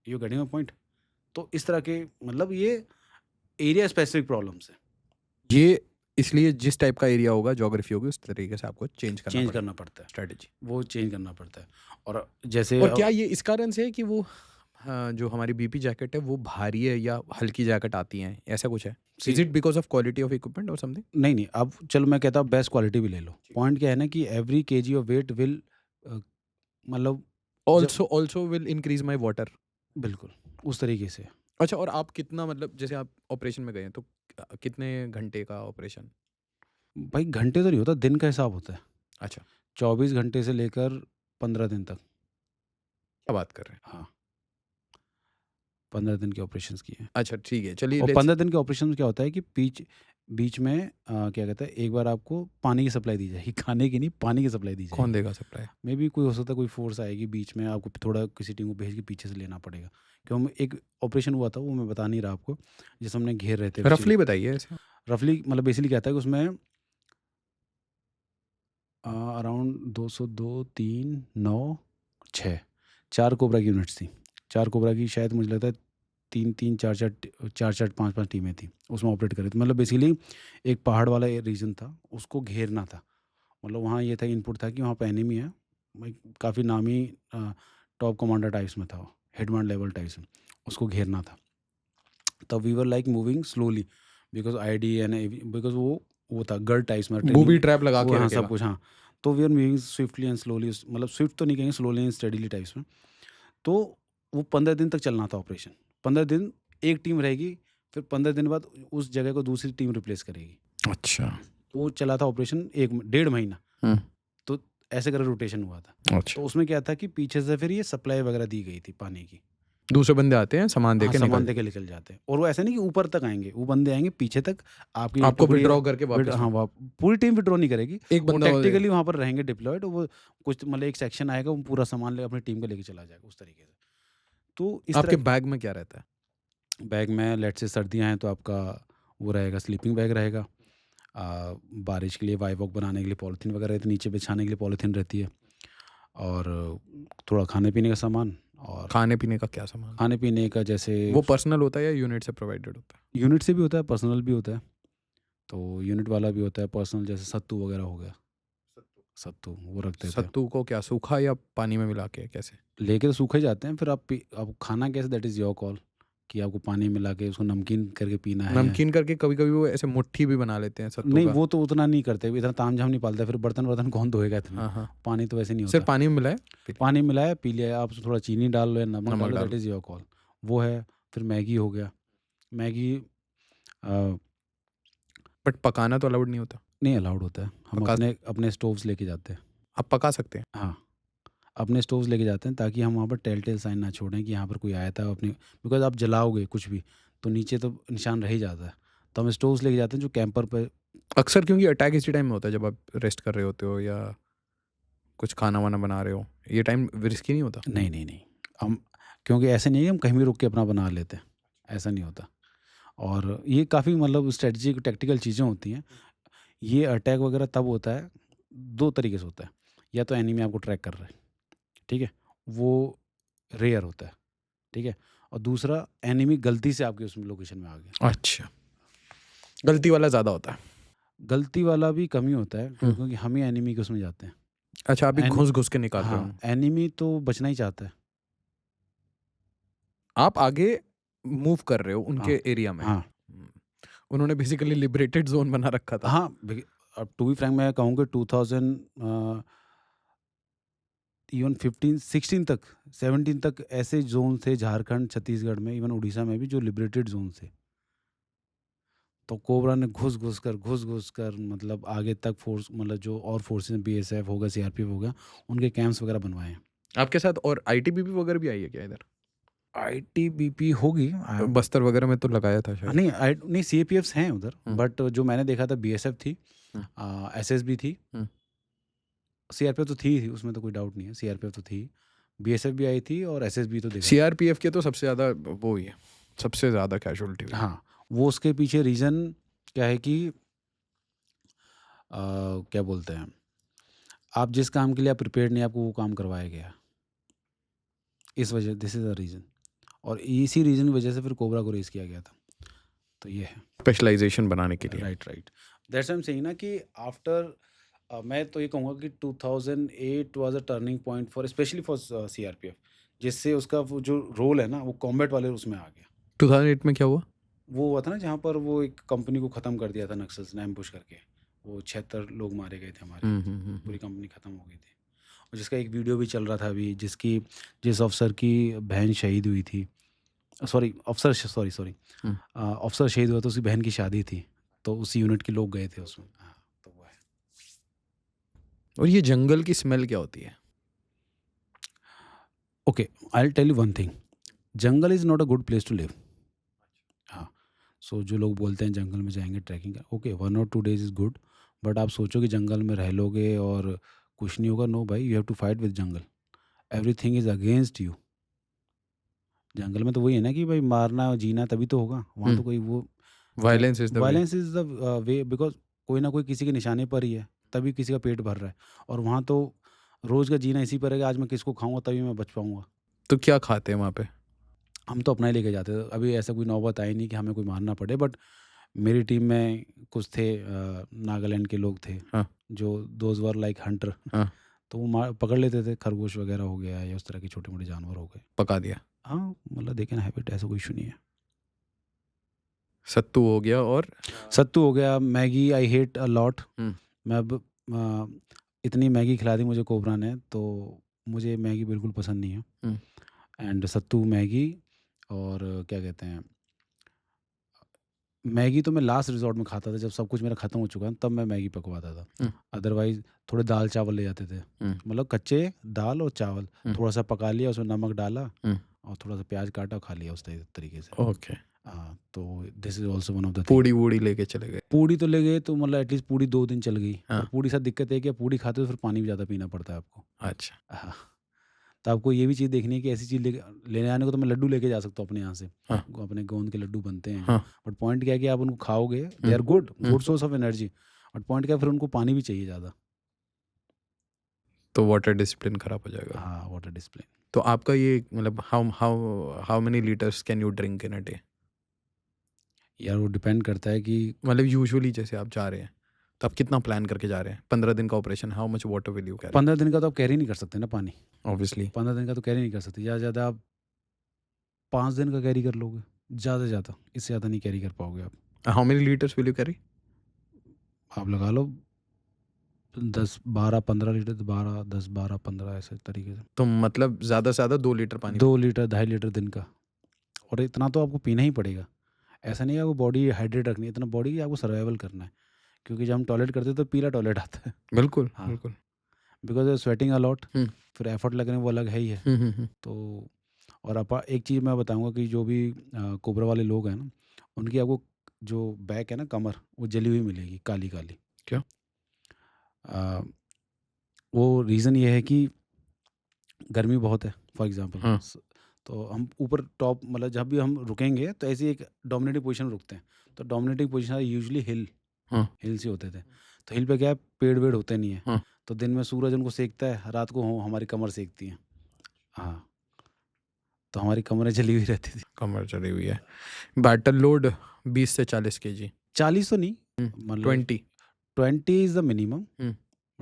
You getting my point? तो इस तरह के मतलब ये एरिया स्पेसिफिक प्रॉब्लम्स है, ये इसलिए जिस टाइप का एरिया होगा, ज्योग्राफी होगी, उस तरीके से आपको चेंज करना चेंज पड़ेगा करना पड़ता है, स्ट्रेटेजी। वो चेंज करना पड़ता है। और जैसे और क्या ये इस कारण से है कि वो हाँ, जो हमारी बीपी जैकेट है वो भारी है या हल्की जैकेट आती हैं, ऐसा कुछ है? Is see it because of quality of equipment और समथिंग? नहीं, अब चलो मैं कहता हूँ बेस्ट क्वालिटी भी ले लो। पॉइंट क्या है ना कि every KG of weight will मतलब जब also also will increase my water. बिल्कुल उस तरीके से। अच्छा, और आप कितना, मतलब जैसे आप ऑपरेशन में गए हैं तो कितने घंटे का ऑपरेशन? भाई घंटे तो नहीं होता, दिन का हिसाब होता है। अच्छा, 24 घंटे से लेकर 15 दिन तक। क्या बात कर रहे हैं? हाँ, 15 दिन के ऑपरेशंस किए हैं। अच्छा ठीक है, चलिए और लेट्स। 15 दिन के ऑपरेशन में क्या होता है कि बीच में क्या कहते हैं, एक बार आपको पानी की सप्लाई दी जाएगी, खाने की नहीं, पानी की सप्लाई दी कौन जाएगी। देगा सप्लाई? मे बी कोई हो सकता है, कोई फोर्स आएगी बीच में, आपको थोड़ा किसी टीम को भेज के पीछे से लेना पड़ेगा। क्यों एक ऑपरेशन हुआ था, वो मैं बता नहीं रहा आपको, जिसमें हमने घेर रहे थे रफली बताइए ऐसे। रफली मतलब बेसिकली क्या था कि उसमें अराउंड 202, 3, 9, 6 4 कोबरा की यूनिट्स थी। 4 कोबरा की शायद मुझे लगता है 3-3, 4-4, 5-5 टीमें थी, उसमें ऑपरेट कर रही थी। मतलब बेसिकली एक पहाड़ वाला रीजन था, उसको घेरना था। मतलब वहाँ ये था, इनपुट था कि वहाँ पे एनिमी है, भाई काफ़ी नामी टॉप कमांडर टाइप्स में था वो, हेडमैन लेवल टाइप्स में, उसको घेरना था। तब we were like moving slowly because IED and because वो था गर्ड टाइप्स में बूबी ट्रेनिंग, ट्रैप लगा वो के हाँ सब रखेगा। कुछ हाँ। तो we are moving swiftly and slowly, मतलब स्विफ्ट तो नहीं कहेंगे, स्लोली एंड स्टडीली टाइप्स में। तो वो 15 दिन तक चलना था ऑपरेशन। 15 दिन एक टीम रहेगी, फिर 15 दिन बाद उस जगह को दूसरी टीम रिप्लेस करेगी। अच्छा। तो वो चला था ऑपरेशन 1-1.5 महीना। हम्म, तो ऐसे कर रोटेशन हुआ था। अच्छा। तो उसमें क्या था कि पीछे से फिर ये सप्लाई वगैरह दी गई थी पानी की। दूसरे बंदे आते हैं, सामान दे हाँ, के सामान निकल दे के निकल जाते हैं, और वो ऐसा नहीं कि ऊपर तक आएँगे, वो बंदे आएँगे पीछे तक, आपकी आपको टुकड़ी विड्रॉ करके विड वापस हाँ, लो। वा पूरी टीम विड्रॉ नहीं करेगी। एक वो बंदा टैक्टिकली वहाँ पर रहेंगे डिप्लॉयड, वो कुछ मतलब एक सेक्शन आएगा, वो पूरा सामान ले अपनी टीम का लेके चला जाएगा, उस तरीके से। तो इस तरह आपके बैग में क्या रहता है? बैग में लेट्स से सर्दियाँ हैं तो आपका वो रहेगा, स्लीपिंग बैग रहेगा। बारिश के लिए वाईवॉक बनाने के लिए पॉलीथीन वगैरह रहती है, नीचे बिछाने के लिए पॉलीथीन रहती है, और थोड़ा खाने-पीने का सामान, और खाने पीने का क्या सामान? खाने-पीने का जैसे वो पर्सनल होता है या यूनिट से प्रोवाइडेड होता है? यूनिट से भी होता है, पर्सनल भी होता है। तो यूनिट वाला भी होता है, पर्सनल जैसे सत्तू वगैरह हो गया, सत्तू वो रखते थे। सत्तू को क्या सूखा या पानी में मिला के, कैसे? लेके तो सूखे जाते हैं, फिर आप खाना कैसे, दैट इज़ योर कॉल, कि आपको पानी मिला के उसको नमकीन करके पीना है। नमकीन करके कभी कभी वो ऐसे मुट्ठी भी बना लेते हैं सत्तू नहीं, का। वो तो उतना नहीं करते, इतना तामझाम नहीं पालते, फिर बर्तन-वर्तन कौन धोएगा इतना? हाँ हाँ। पानी तो वैसे नहीं सिर्फ होता। पानी में मिलाए पी लिया। पानी मिलाया, पी लिया, आप थोड़ा चीनी डाल लो या नमक नमक डालो, दैट डालो। Is your call. वो है, फिर मैगी हो गया। मैगी अ, बट पकाना तो अलाउड नहीं होता। नहीं अलाउड होता है, हम पका अपने अपने स्टोव्स लेके जाते हैं। आप पका सकते हैं? हाँ। अपने स्टोव्स लेके जाते हैं ताकि हम वहाँ पर टेल साइन ना छोड़ें कि यहाँ पर कोई आया था अपने, बिकॉज़ आप जलाओगे कुछ भी तो नीचे तो निशान रह ही जाता है। तो हम स्टोव्स लेके जाते हैं जो कैंपर पे। अक्सर क्योंकि अटैक इसी टाइम में होता है जब आप रेस्ट कर रहे होते हो या कुछ खाना वाना बना रहे हो, ये टाइम रिस्की नहीं होता? नहीं, हम क्योंकि ऐसे नहीं है, हम कहीं भी रुक के अपना बना लेते हैं, ऐसा नहीं होता। और ये काफ़ी मतलब स्ट्रेटजिक टैक्टिकल चीज़ें होती हैं। ये अटैक वगैरह तब होता है, 2 तरीके से होता है। या तो एनिमी आपको ट्रैक कर रहा है, ठीक है? वो रेयर होता है, ठीक है? और दूसरा एनिमी गलती से आपके उसमें लोकेशन में आ गया। अच्छा, गलती वाला ज़्यादा होता है। गलती वाला भी कम ही होता है हुँ। क्योंकि हम ही एनिमी के उसमें जाते हैं। अच्छा, आप भी एन घुस-घुस के निकाल रहे हो हाँ, उनको। एनिमी तो बचना ही चाहता है। आप आगे मूव कर रहे हो हाँ, उनके एरिया में। हाँ। उन्होंने बेसिकली लिबरेटेड ज़ोन बना रखा था। हाँ, अब टू बी फ्रैंक मैं कहूँ कि 2000 इवन 15-16 तक 17 तक ऐसे ज़ोन थे झारखंड, छत्तीसगढ़ में, इवन उड़ीसा में भी जो लिबरेटेड ज़ोन थे। तो कोबरा ने घुस-घुस कर मतलब आगे तक फ़ोर्स मतलब जो और फ़ोर्सेस बीएसएफ हो गया, सीआरपीएफ हो गया, उनके कैंप्स वगैरह बनवाए हैं। आपके साथ और आईटीबीपी वगैरह भी आई है क्या इधर? आईटीबीपी होगी बस्तर वगैरह में तो लगाया था शायद। नहीं सीएपीएफ्स हैं उधर, हुँ। बट जो मैंने देखा था बीएसएफ थी, हुँ। एसएसबी थी, हुँ। सीआरपीएफ तो थी, उसमें तो कोई डाउट नहीं है, सीआरपीएफ तो थी, बीएसएफ भी आई थी और एसएसबी तो देखा था। सीआरपीएफ के तो सबसे ज़्यादा वो ही है, सबसे ज़्यादा कैजुअल्टी हुई। हाँ, वो उसके पीछे रीज़न क्या है कि क्या बोलते हैं, आप जिस काम के लिए आप प्रिपेयर्ड नहीं, आपको वो काम करवाया गया। इस वजह दिस इज़ द रीज़न, और इसी रीज़न की वजह से फिर कोबरा को रेज़ किया गया था। तो ये है। स्पेशलाइज़ेशन बनाने के लिए। Right. That's I am saying ना कि आफ्टर मैं तो ये कहूँगा कि 2008 was a turning point for specially for CRPF, जिससे उसका वो जो रोल है ना, वो कॉम्बैट वाले उसमें आ गया। 2008 में क्या हुआ? वो हुआ था ना जहाँ पर वो एक कंपनी को ख़त्म कर दिया था नक्सल्स ने एम्बुश करके। वो 76 लोग मारे गए थे हमारे, पूरी कंपनी ख़त्म हो गई थी। और जिसका एक वीडियो भी चल रहा था अभी, जिस अफ़सर की बहन शहीद हुई थी, सॉरी हुँ। अफ़सर शहीद हुआ तो उसकी बहन की शादी थी, तो उसी यूनिट के लोग गए थे उसमें। हाँ, तो वो है। और ये जंगल की स्मेल क्या होती है? Okay, I will tell you one thing, jungle is not a good place to live. हाँ, सो जो लोग बोलते हैं जंगल में जाएँगे ट्रैकिंग का, ओके 1 और 2 डेज़ इज़ गुड, बट आप सोचो कि जंगल में रह लोगे और कुछ नहीं होगा, नो भाई, you have to fight with jungle, everything is against you. जंगल में तो वही है ना कि भाई मारना और जीना तभी तो होगा, वहाँ तो कोई वो violence is the way. Violence is the way, because कोई ना कोई किसी के निशाने पर ही है, तभी किसी का पेट भर रहा है, और वहाँ तो रोज़ का जीना इसी पर है कि आज मैं किसको खाऊँगा तभी मैं बच पाऊँगा। तो क्या खाते हैं वहाँ पे? हम तो अपना ही लेके जाते थे, अभी ऐसा कोई नौबत आई नहीं कि हमें कोई मारना पड़े, बट मेरी टीम में कुछ थे नागालैंड के लोग थे, हाँ। जो दोज़ वर लाइक हंटर, हाँ। तो वो मार पकड़ लेते थे, खरगोश वगैरह हो गया या उस तरह के छोटे-मोटे जानवर हो गए। पका दिया। हाँ, मतलब दे कैन हैव इट, ऐसा कोई इश्यू नहीं है। सत्तू हो गया और सत्तू हो गया, Maggi I hate a lot. Hmm. मैं अब इतनी मैगी खिला दी मुझे कोबरा ने, तो मुझे मैगी बिल्कुल पसंद नहीं है। हुँ। एंड सत्तू, मैगी, और क्या कहते हैं, मैगी तो मैं लास्ट रिज़ॉर्ट में खाता था, जब सब कुछ मेरा ख़त्म हो चुका है तब मैं मैगी पकवाता था। हुँ। अदरवाइज़ थोड़े दाल-चावल ले जाते थे। हुँ। मतलब कच्चे दाल और चावल, हुँ। थोड़ा-सा पका लिया, उसमें नमक डाला हुँ। और थोड़ा-सा प्याज़ काटा और खा लिया उस तरीके से। ओके। हाँ, तो this is also one of the thing. पूड़ी-वूड़ी लेके चले गए। पूड़ी तो ले गए तो मतलब एटलीस्ट पूड़ी 2 दिन चल गई, हाँ। पर पूड़ी के साथ दिक्कत है कि पूड़ी खाते हो तो फिर पानी भी ज़्यादा पीना पड़ता है आपको। अच्छा। हाँ, तो आपको ये भी चीज़ देखनी है कि ऐसी चीज़ लेने आने को तो मैं लड्डू लेके जा सकता हूँ अपने यहाँ से। हाँ। अपने गोंद के लड्डू बनते हैं जो, हाँ। बट पॉइंट क्या है कि आप उनको खाओगे, they are good hmm. Good source of energy, but point क्या है फिर उनको पानी भी चाहिए ज़्यादा। तो वाटर डिसिप्लिन खराब हो जाएगा। हाँ, वाटर डिसिप्लिन। तो आपका ये मतलब how how how many litres can you drink in a day? यार वो डिपेंड करता है कि मतलब यूजुअली जैसे आप जा रहे हैं, तो आप कितना प्लान करके जा रहे हैं? 15 दिन का operation, how much water will you carry? 15 दिन का तो आप कैरी नहीं कर सकते ना पानी। ऑब्वियसली। 15 दिन का तो कैरी नहीं कर सकते, ज़्यादा से ज़्यादा आप 5 दिन का कैरी कर लोगे, ज़्यादा से ज़्यादा, इससे ज़्यादा नहीं कैरी कर पाओगे आप। How many litres will you carry? आप लगा लो 10, 12, 15 लीटर, 12, 10, 12, 15 ऐसे तरीके से। तो मतलब ज़्यादा से ज़्यादा 2 लीटर पानी 2 लीटर, 2.5 लीटर दिन का, और इतना तो आपको पीना ही पड़ेगा। ऐसा नहीं है आपको बॉडी हाइड्रेट रखनी है, इतना बॉडी आपको सर्वाइवल करना है। क्योंकि जब हम टॉयलेट करते हैं तो पीला टॉयलेट आता है। बिल्कुल, हाँ, बिल्कुल। बिकॉज़ स्वेटिंग अ लॉट, हुँ। फिर एफर्ट लगने वो अलग है ही है। हुँ, हुँ, हुँ। तो और एक चीज़ मैं बताऊँगा कि जो भी कोबरा वाले लोग हैं ना, उनकी आपको जो बैक है ना, कमर, वो जली हुई मिलेगी, काली-काली। क्यों? अ, वो रीज़न ये है कि गर्मी बहुत है फॉर एग्ज़ाम्पल, हाँ। तो हम ऊपर टॉप मतलब जब भी हम रुकेंगे तो ऐसी एक डोमिनेटिंग पोजीशन में रुकते हैं। तो डोमिनेटिंग पोजीशन यूजुअली हाँ। हिल्स ही होते थे। तो हिल पे क्या है, पेड़-वेड़ होते नहीं है। हाँ। तो दिन में सूरज उनको सेकता है, रात को हमारी कमर सेकती है। हाँ, तो हमारी कमरें जली हुई रहती थी। कमर चली हुई है। बैटल लोड 20 से 40 केजी। 40 तो नहीं, हम्म, मतलब 20 20 is the minimum, hmm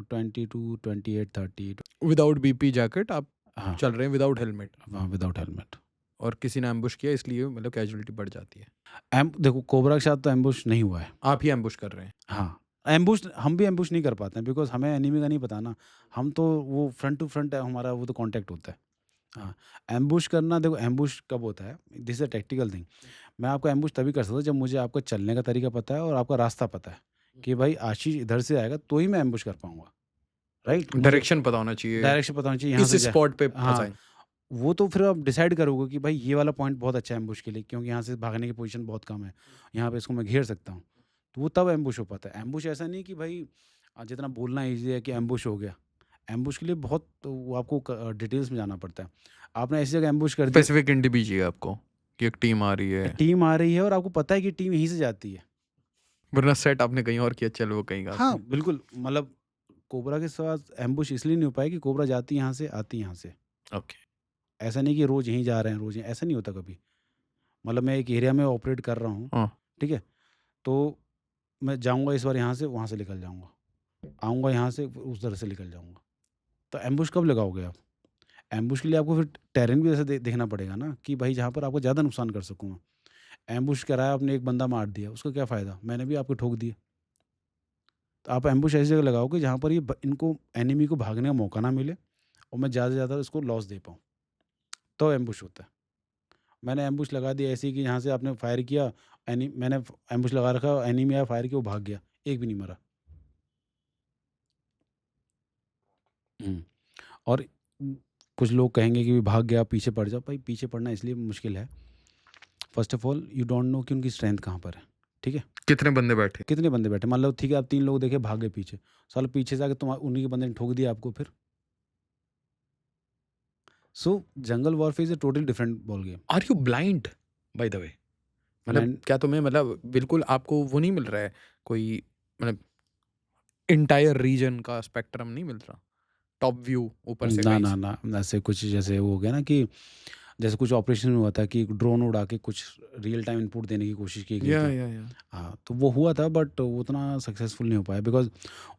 20 to 28, 30। Without BP jacket आप हाँ, चल रहे हैं विदाउट हेलमेट, हाँ, विदाउट हेलमेट। और किसी ने एम्बुश किया इसलिए मतलब कैजुअलिटी बढ़ जाती है। देखो कोबरा के साथ तो एम्बुश नहीं हुआ है। आप ही एम्बुश कर रहे हैं। हाँ, एम्बुश हम भी एम्बुश नहीं कर पाते हैं बिकॉज़ हमें एनिमी का नहीं पता ना। हम तो वो फ्रंट टू फ्रंट है हमारा, वो तो कॉन्टैक्ट होता है। हाँ, एम्बुश करना, देखो एम्बुश कब होता है, this is a tactical thing. मैं आपको एम्बुश तभी कर सकता हूँ जब मुझे आपका चलने का तरीका पता है और आपका रास्ता पता है कि भाई आशीष इधर से आएगा तो ही मैं एम्बुश कर पाऊँगा, राइट? मुझे डायरेक्शन पता होना चाहिए, डायरेक्शन पता होना चाहिए यहाँ इस से जा। स्पॉट पे हाँ, फंसाएं। वो तो फिर आप डिसाइड करोगे कि भाई ये वाला पॉइंट बहुत अच्छा है एम्बुश के लिए, क्योंकि यहाँ से भागने की पोजीशन बहुत कम है। यहाँ पे इसको मैं घेर सकता हूँ। तो वो तब एम्बुश हो पाता है। एम्बुश ऐसा नहीं कि भाई जितना बोलना ईज़ी है कि एम्बुश हो गया। एम्बुश के लिए बहुत वो आपको डिटेल्स में जाना पड़ता है। आपने ऐसी जगह एम्बुश कर दी, स्पेसिफिक इंडी भी चाहिए आपको कि एक टीम आ रही है, टीम आ रही है और आपको पता है कि टीम यहीं से जाती है। वरना सेट आपने कहीं और किया, चलो वो कहीं का। हाँ, बिल्कुल, मतलब कोबरा के साथ एम्बुश इसलिए नहीं हो पाया कि कोबरा जाती यहाँ से, आती यहाँ से। ओके। ऐसा नहीं कि रोज़ यहीं जा रहे हैं, रोज़ यहीं, ऐसा नहीं होता कभी। मतलब मैं एक एरिया में ऑपरेट कर रहा हूँ, हाँ, ठीक है? तो मैं जाऊँगा इस बार यहाँ से, वहाँ से निकल जाऊँगा। आऊँगा यहाँ से, उस तरह से निकल जाऊँगा। तो एम्बुश कब लगाओगे आप? एम्बुश के लिए आपको फिर टेरेन भी ऐसा देखना पड़ेगा ना कि भाई जहाँ पर आपको ज़्यादा नुकसान कर सकूँ मैं। एम्बुश कराया, आपने एक बंदा मार दिया, उसका क्या फ़ायदा? मैंने भी आपको ठोक दिया। तो आप एम्बुश ऐसी जगह लगाओ कि जहाँ पर इनको एनिमी को भागने का मौका ना मिले और मैं ज़्यादा से ज़्यादा इसको लॉस दे पाऊँ, तो एम्बुश होता है। मैंने एम्बुश लगा दिया ऐसे ही कि यहाँ से आपने फायर किया, मैंने एम्बुश लगा रखा, एनिमी आया, फायर किया, वो भाग गया, एक भी नहीं मरा। और कुछ लोग कहेंगे कि भाग गया, पीछे पड़ जाओ। भाई पीछे पड़ना इसलिए मुश्किल है, first of all you don't know कि उनकी स्ट्रेंथ कहाँ पर है, ठीक है? कितने बंदे बैठे? कितने बंदे बैठे, मान लो ठीक है आप 3 लोग देखे, भाग गए पीछे, साला पीछे से आके तुम उन्हीं के बंदे ने ठोक दिया आपको फिर। So jungle warfare is a totally different ball game. Are you blind by the way? मतलब ब्लाइंड क्या तुम्हें मतलब बिल्कुल आपको वो नहीं मिल रहा है, कोई मतलब इंटायर रीजन का स्पेक्ट्रम नहीं मिल रहा, टॉप व्यू ऊपर से ना, कहीं ना, से? ना, ऐसे कुछ जैसे वो हो गया ना कि जैसे कुछ ऑपरेशन में हुआ था कि ड्रोन उड़ा के कुछ रियल टाइम इनपुट देने की कोशिश की गई थी। या हाँ, तो वो हुआ था बट वो उतना सक्सेसफुल नहीं हो पाया बिकॉज़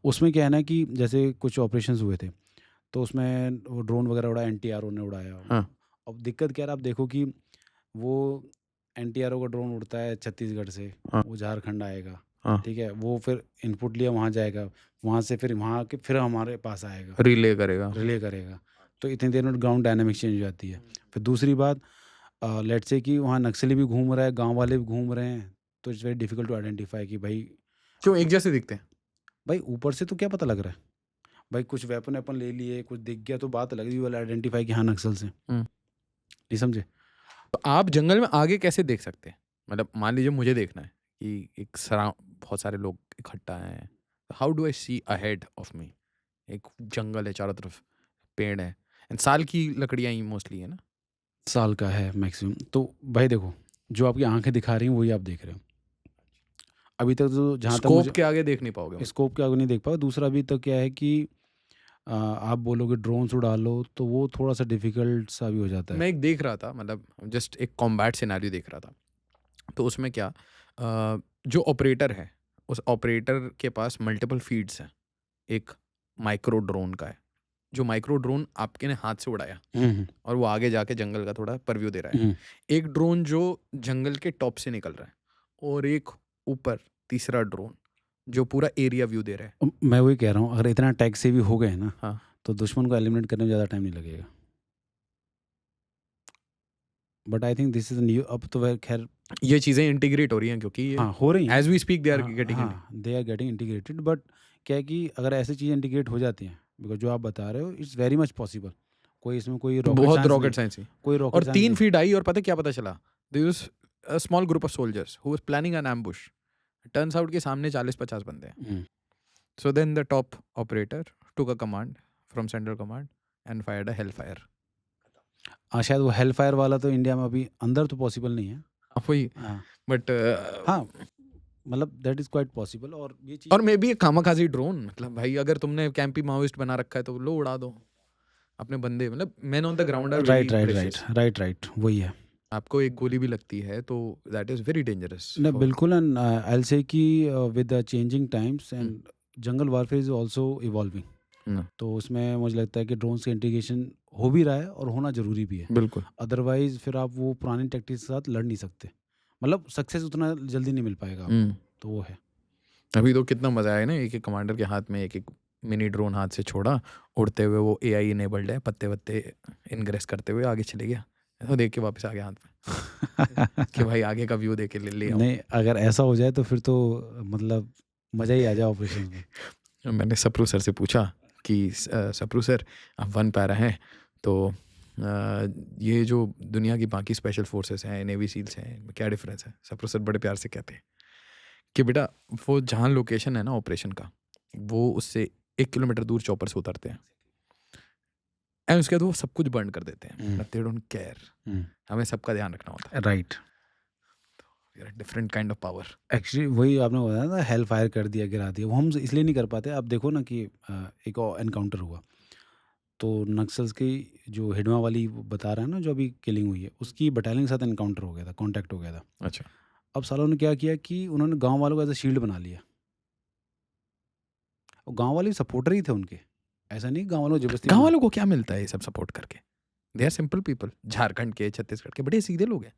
उसमें क्या है ना कि जैसे कुछ ऑपरेशंस हुए थे, तो उसमें वो ड्रोन वगैरह उड़ाया, एनटीआरओ ने उड़ाया। हाँ, अब दिक्कत क्या है, आप देखो कि वो एनटीआरओ का ड्रोन उड़ता है छत्तीसगढ़ से, हाँ, वो झारखंड आएगा, हाँ, ठीक है? वो फिर इनपुट लिया वहाँ जाएगा, वहाँ से फिर वहाँ आके फिर हमारे पास आएगा, रिले करेगा। रिले करेगा। तो इतनी देर में ग्राउंड डायनामिक्स चेंज हो जाती है। फिर दूसरी बात, लेट्स से कि वहाँ नक्सली भी घूम रहा है, गाँव वाले भी घूम रहे हैं, तो it's very difficult to identify कि भाई क्यों एक जैसे दिखते हैं? भाई ऊपर से तो क्या पता लग रहा है? भाई कुछ वेपन ले लिए, कुछ दिख गया तो बात अलग है, यू विल आइडेंटिफाई कि हाँ नक्सल्स हैं। हम्म। नहीं समझे? तो आप जंगल में आगे कैसे देख सकते हैं? मतलब मान लीजिए मुझे देखना है कि एक सरा बहुत सारे लोग इकट्ठा हैं, how do I see ahead of me? एक जंगल है, चारों तरफ पेड़ है, एंड साल की लकड़ियाँ ही मोस्टली है ना। साल का है मैक्सिमम। तो भाई देखो, जो आपकी आँखें दिखा रही हैं वही आप देख रहे हो। अभी तक तो जहाँ तक स्कोप मुझे के आगे देख नहीं पाओगे मतलब। स्कोप के आगे नहीं देख पाओगे। दूसरा अभी तक क्या है कि आप बोलोगे ड्रोन से उड़ा लो तो वो थोड़ा-सा डिफ़िकल्ट सा भी हो जाता है। मैं एक देख रहा था, मतलब जस्ट एक कॉम्बैट सिनेरियो देख रहा था, तो उसमें क्या जो ऑपरेटर है, उस ऑपरेटर के पास मल्टीपल फीड्स हैं। एक माइक्रो ड्रोन का है, जो माइक्रो ड्रोन आपके ने हाथ से उड़ाया हुँ, हुँ, और वो आगे जाके जंगल का थोड़ा परव्यू दे रहा है। हुँ। एक ड्रोन जो जंगल के टॉप से निकल रहा है, और एक ऊपर तीसरा ड्रोन जो पूरा एरिया व्यू दे रहा है। मैं वही कह रहा हूँ, अगर इतना टेक सेवी हो गए ना, हाँ, तो दुश्मन को एलिमिनेट करने में ज़्यादा टाइम नहीं लगेगा। But I think this is new, अब तो वह खैर ये चीज़ें इंटीग्रेट हो रही हैं क्योंकि ये हाँ, हो रही हैं। As we speak they are हाँ, गेटिंग। हाँ, they are getting integrated but क्या है कि अगर ऐसी चीज़ें इंटीग्रेट हो जाती हैं, बिकॉज़ जो आप बता रहे हो इट्स वेरी मच पॉसिबल। कोई इसमें कोई रॉकेट बहुत साइंस नहीं, रॉकेट साइंस ही। कोई और रॉकेट साइंस 3 नहीं। फीट आई, और पता है क्या पता चला? There was a small group of soldiers who was planning an ambush. Turns out के सामने 40-50 बंदे हैं। Hmm. So then the top operator took a command from central command and fired a hell fire. शायद वो hello fire वाला तो India में अभी अंदर तो पॉसिबल नहीं है। वही, हाँ, बट हाँ, मतलब दैट इज़ क्वाइट पॉसिबल और ये और चीज़ें मे बी एक खामाखाजी ड्रोन, मतलब भाई अगर तुमने कैंपी माओइस्ट बना रखा है तो लो उड़ा दो। अपने बंदे मतलब man on the ground are right very right right precious. Right right वही है। आपको एक गोली भी लगती है तो दैट इज वेरी डेंजरस ना फॉर। बिल्कुल, एंड आई विल से कि with the changing times and jungle warfare is also evolving. तो उसमें मुझे लगता है कि ड्रोन्स का इंटीग्रेशन हो भी रहा है और होना ज़रूरी भी है। बिल्कुल। अदरवाइज़ फिर आप वो पुरानी टैक्टिक्स के साथ लड़ नहीं सकते, मतलब सक्सेस उतना जल्दी नहीं मिल पाएगा आपको। तो वो है। अभी तो कितना मजा आया ना, एक एक कमांडर के हाथ में एक एक मिनी ड्रोन हाथ से छोड़ा, उड़ते हुए वो एआई इनेबल्ड है, पत्ते वत्ते इनग्रेस करते हुए आगे चले गया, तो देख के वापस आ गया हाथ में कि भाई आगे का व्यू देख के ले आओ। नहीं, अगर ऐसा हो जाए तो फिर तो मतलब मज़ा ही आ जाए ऑपरेशन में। मैंने सप्रू सर से पूछा कि सप्रू सर आप वन पैरा हैं तो ये जो दुनिया की बाकी स्पेशल फोर्सेस हैं, नेवी सील्स हैं, इनमें क्या डिफरेंस है? सप्रू सर बड़े प्यार से कहते हैं कि बेटा वो जहाँ लोकेशन है ना ऑपरेशन का, वो उससे 1 किलोमीटर दूर चॉपर से उतरते हैं एंड उसके बाद वो सब कुछ बर्न कर देते हैं, दे डोंट केयर। हमें सबका ध्यान रखना होता है। Right. Different kind of power. Actually वही आपने बताया ना, हेल फायर कर दिया, गिरा दिया, वो हम इसलिए नहीं कर पाते। आप देखो ना कि एक और एनकाउंटर हुआ तो नक्सल्स की जो हिडवा वाली वो बता रहा है ना, जो अभी किलिंग हुई है, उसकी बटालियन के साथ एनकाउंटर हो गया था, कांटेक्ट हो गया था। अच्छा। अब सालों ने क्या किया कि उन्होंने गांव वालों को एज अ शील्ड बना लिया, और गांव वाले सपोर्टर ही थे उनके, ऐसा नहीं गांव वालों को जबरदस्ती गाँव बना। वालों को क्या मिलता है ये सब सपोर्ट करके? They are simple people. Jharkhand के, छत्तीसगढ़ के बड़े सीधे लोग हैं।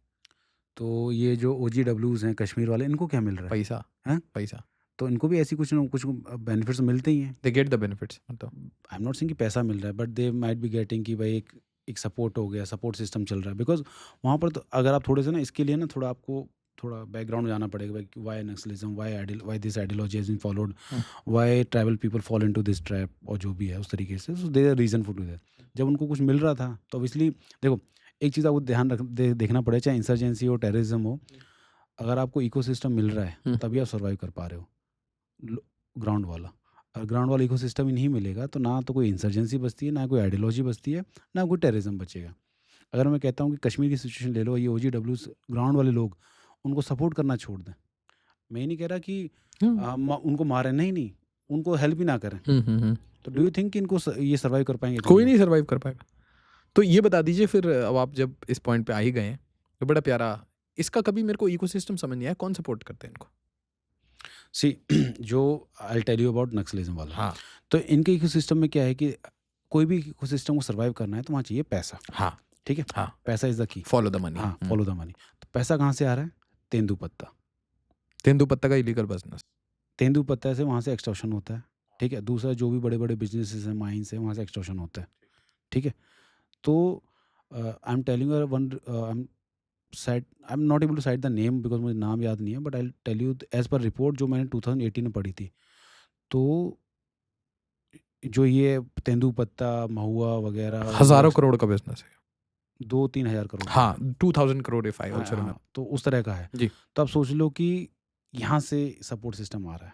तो ये जो OGWs हैं कश्मीर वाले, इनको क्या मिल रहा है? पैसा। हैं? पैसा। तो इनको भी ऐसी कुछ ना कुछ बेनिफिट्स मिलते ही हैं। दे गेट द बेनिफिट्स मतलब। आई एम नॉट सेइंग कि पैसा मिल रहा है, but they might be getting कि भाई एक सपोर्ट हो गया, सपोर्ट सिस्टम चल रहा है। बिकॉज वहाँ पर तो अगर आप थोड़े से ना इसके लिए ना थोड़ा आपको थोड़ा बैकग्राउंड जाना पड़ेगा, भाई why Naxalism, why this ideology has been followed, why tribal people fall into this trap, और जो भी है उस तरीके से। So their reason for do that. जब उनको कुछ मिल रहा था तो ऑब्वियसली देखो, एक चीज़ आपको ध्यान देखना पड़ेगा, चाहे इंसर्जेंसी हो, टेररिज्म हो, अगर आपको इकोसिस्टम मिल रहा है तभी आप सर्वाइव कर पा रहे हो, ग्राउंड वाला। और ग्राउंड वाला इकोसिस्टम ही नहीं मिलेगा तो ना तो कोई इंसर्जेंसी बचती है, ना कोई आइडियोलॉजी बचती है, ना कोई टेररिज्म बचेगा। अगर मैं कहता हूँ कि कश्मीर की सिचुएशन ले लो, ये OGWs ग्राउंड वाले लोग उनको सपोर्ट करना छोड़ दें। मैं ये नहीं कह रहा कि उनको मारें, नहीं, उनको हेल्प ही ना करें। तो डू यू थिंक कि इनको ये सर्वाइव कर पाएंगे? कोई नहीं सर्वाइव कर पाएगा। तो ये बता दीजिए फिर, अब आप जब इस पॉइंट पे आ ही गए हैं तो बड़ा प्यारा, इसका कभी मेरे को इकोसिस्टम समझ नहीं आया, कौन सपोर्ट करते हैं इनको? सी जो I tell you about Naxalism वाला, हाँ तो इनके इकोसिस्टम में क्या है कि कोई भी इकोसिस्टम को सर्वाइव करना है तो वहाँ चाहिए पैसा। हाँ ठीक है, हाँ। पैसा is the key. Follow the money. हाँ, फॉलो द मनी। तो पैसा कहाँ से आ रहा है? तेंदुपत्ता। तेंदुपत्ता का इलीगल बिजनेस। तेंदुपत्ता से वहाँ से एक्सटॉर्शन होता है। ठीक है, दूसरा जो भी बड़े बड़े बिजनेसेस हैं, माइंस हैं, वहाँ से एक्सटॉर्शन होता है। ठीक है, तो I am telling you one, I am not able to cite the name because मुझे नाम याद नहीं है, but I tell you as per report जो मैंने 2018 में पढ़ी थी। तो जो ये तेंदुपत्ता, महुआ वगैरह, हजारों करोड़ का बिजनेस है। 2-3 हज़ार करोड़। हाँ, 2000 करोड़ इफ आई हाँ, आल्सो रिमेंबर। हाँ, तो उस तरह का है जी। तो आप सोच लो कि यहाँ से सपोर्ट सिस्टम आ रहा है,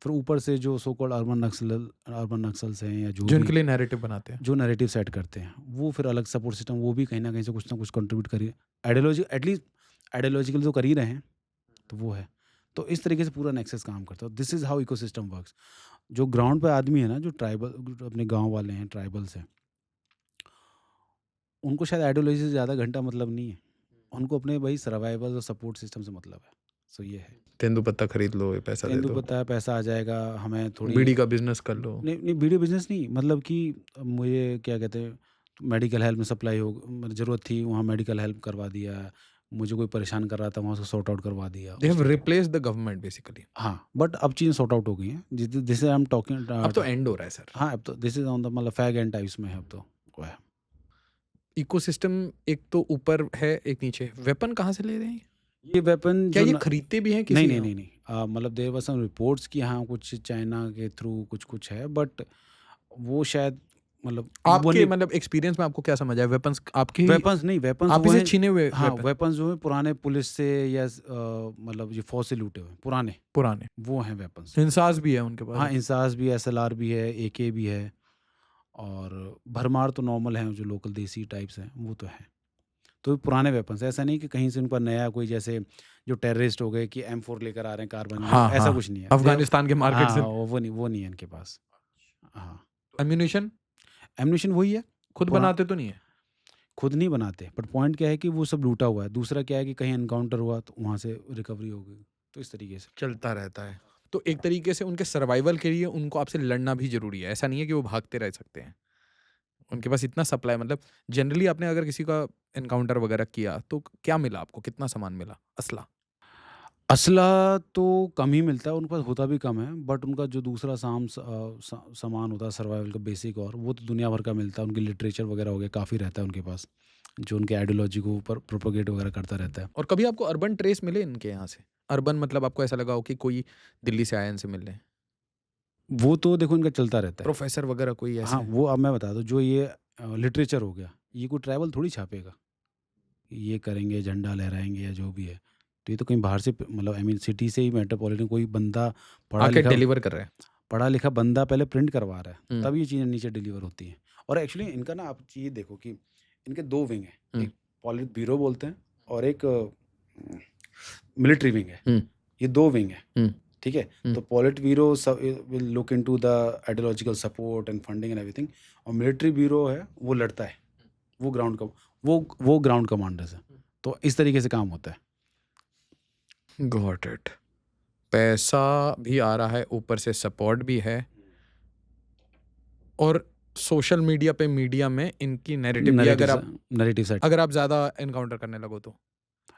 फिर ऊपर से जो सो कॉल्ड अर्बन नक्सल्स हैं या जो जो भी इनके लिए नैरेटिव बनाते हैं। जो नैरेटिव सेट करते हैं, वो फिर अलग सपोर्ट सिस्टम, वो भी कहीं ना कहीं से कुछ ना कुछ कंट्रीब्यूट करिए, आइडियोलॉजी एटलीस्ट आइडियोलॉजिकल तो कर ही रहे हैं। तो वो है, तो इस तरीके से पूरा नेक्सस काम करता है। This is how ecosystem works. जो ग्राउंड पे आदमी है ना, जो ट्राइबल अपने गांव वाले हैं, ट्राइबल्स हैं, उनको शायद आइडियोलॉजी से ज़्यादा घंटा मतलब नहीं है, उनको अपने भाई सर्वाइवल और सपोर्ट सिस्टम से मतलब है। सो ये है, तेंदुपत्ता खरीद लो, ये पैसा दे दो, तेंदुपत्ता है, पैसा आ जाएगा, हमें थोड़ी बीड़ी का बिजनेस कर लो। नहीं नहीं, वीडियो बिजनेस नहीं, मतलब कि मुझे क्या कहते हैं, मेडिकल हेल्प में सप्लाई हो, मतलब ज़रूरत थी वहाँ मेडिकल हेल्प करवा दिया, मुझे कोई परेशान कर रहा था वहाँ से सॉर्ट आउट करवा दिया। They have replaced the government basically. हाँ, बट अब चीज़ें सॉर्ट आउट हो गई हैं, दिस आई एम टॉकिंग। अब तो एंड हो रहा है सर। हाँ, अब तो दिस इज ऑन द मतलब फैग एंड टाइप्स में है अब तो। वो है इकोसिस्टम एक तो ऊपर है, एक नीचे। वेपन कहाँ से ले रहे हैं? ये वेपन क्या जो ये खरीदते भी हैं किसी? नहीं नहीं नहीं नहीं, मतलब देयर वर सम रिपोर्ट्स कि हाँ कुछ चाइना के थ्रू कुछ है, बट वो शायद मतलब आपके मतलब एक्सपीरियंस में आपको क्या समझ आया? वेपन्स आपके वेपन्स नहीं, वेपन्स आप इसे छीने हुए? हाँ, वेपन्स जो है पुराने पुलिस से या मतलब ये फौज से लूटे हुए पुराने वो हैं वेपन्स। इंसास भी है उनके पास? हाँ, इंसास भी है, SLR भी है, AK भी है, और भरमार तो नॉर्मल है, जो लोकल देसी टाइप्स हैं वो तो है। तो पुराने वेपन्स, ऐसा नहीं कि कहीं से उनका नया कोई, जैसे जो टेररिस्ट हो गए कि M4 लेकर आ रहे हैं कार्बन, हाँ, ऐसा हाँ, कुछ नहीं है। अफगानिस्तान के मार्केट हाँ, से। वो नहीं है इनके पास। हाँ, एम्यूनिशन एम्यूनिशन वही है खुद पुरा बनाते तो नहीं है? खुद नहीं बनाते, बट पॉइंट क्या है कि वो सब लूटा हुआ है। दूसरा क्या है कि कहीं एनकाउंटर हुआ तो वहाँ से रिकवरी हो गई। तो इस तरीके से। चलता रहता है। तो एक तरीके से उनके सर्वाइवल के लिए उनको आपसे लड़ना भी ज़रूरी है। ऐसा नहीं है कि वो भागते रह सकते हैं। उनके पास इतना सप्लाई मतलब जनरली आपने अगर किसी का एनकाउंटर वगैरह किया तो क्या मिला आपको? कितना सामान मिला? असला? असला तो कम ही मिलता है, उनके पास होता भी कम है, बट उनका जो दूसरा सामान होता है सर्वाइवल का बेसिक, और वो तो दुनिया भर का मिलता है। उनकी लिटरेचर वगैरह हो गया, काफ़ी रहता है उनके पास, जो उनके आइडियोलॉजी को ऊपर प्रोपोगेट वगैरह करता रहता है। और कभी आपको अर्बन ट्रेस मिले इनके यहाँ से? अर्बन मतलब आपको ऐसा लगा हो कि कोई दिल्ली से आया इनसे मिलने? वो तो देखो इनका चलता रहता है। प्रोफ़ेसर वगैरह कोई हाँ, ऐसे? वो अब मैं बता दूँ, जो ये लिटरेचर हो गया, ये कोई ट्रैवल थोड़ी छापेगा। ये करेंगे, झंडा लहराएँगे या जो भी है। तो ये तो कहीं बाहर से मतलब आई मीन सिटी से ही मेट्रोपॉलिटन कोई बंदा पढ़ा आके लिखा डिलीवर कर रहे हैं। पढ़ा लिखा बंदा पहले प्रिंट करवा रहा है, हुँ, तब ये चीज़ें नीचे डिलीवर होती हैं। और एक्चुअली इनका ना आप ये देखो कि इनके 2 विंग हैं, हुँ, एक पॉलिट ब्यूरो बोलते हैं और एक मिलिट्री विंग है। हुँ, ये 2 विंग हैं, हुँ, ठीक है? हुँ। तो polit bureau will look into the ideological support and funding and everything, और मिलिट्री ब्यूरो है, वो लड़ता है। वो ग्राउंड का वो ग्राउंड कमांडर्स हैं। तो इस तरीके से काम होता है। Got it. पैसा भी आ रहा है, ऊपर से सपोर्ट भी है और सोशल मीडिया पे मीडिया में इनकी नैरेटिव भी नैरेटिव नैरेटिव सेट। अगर आप ज़्यादा एनकाउंटर करने लगो तो,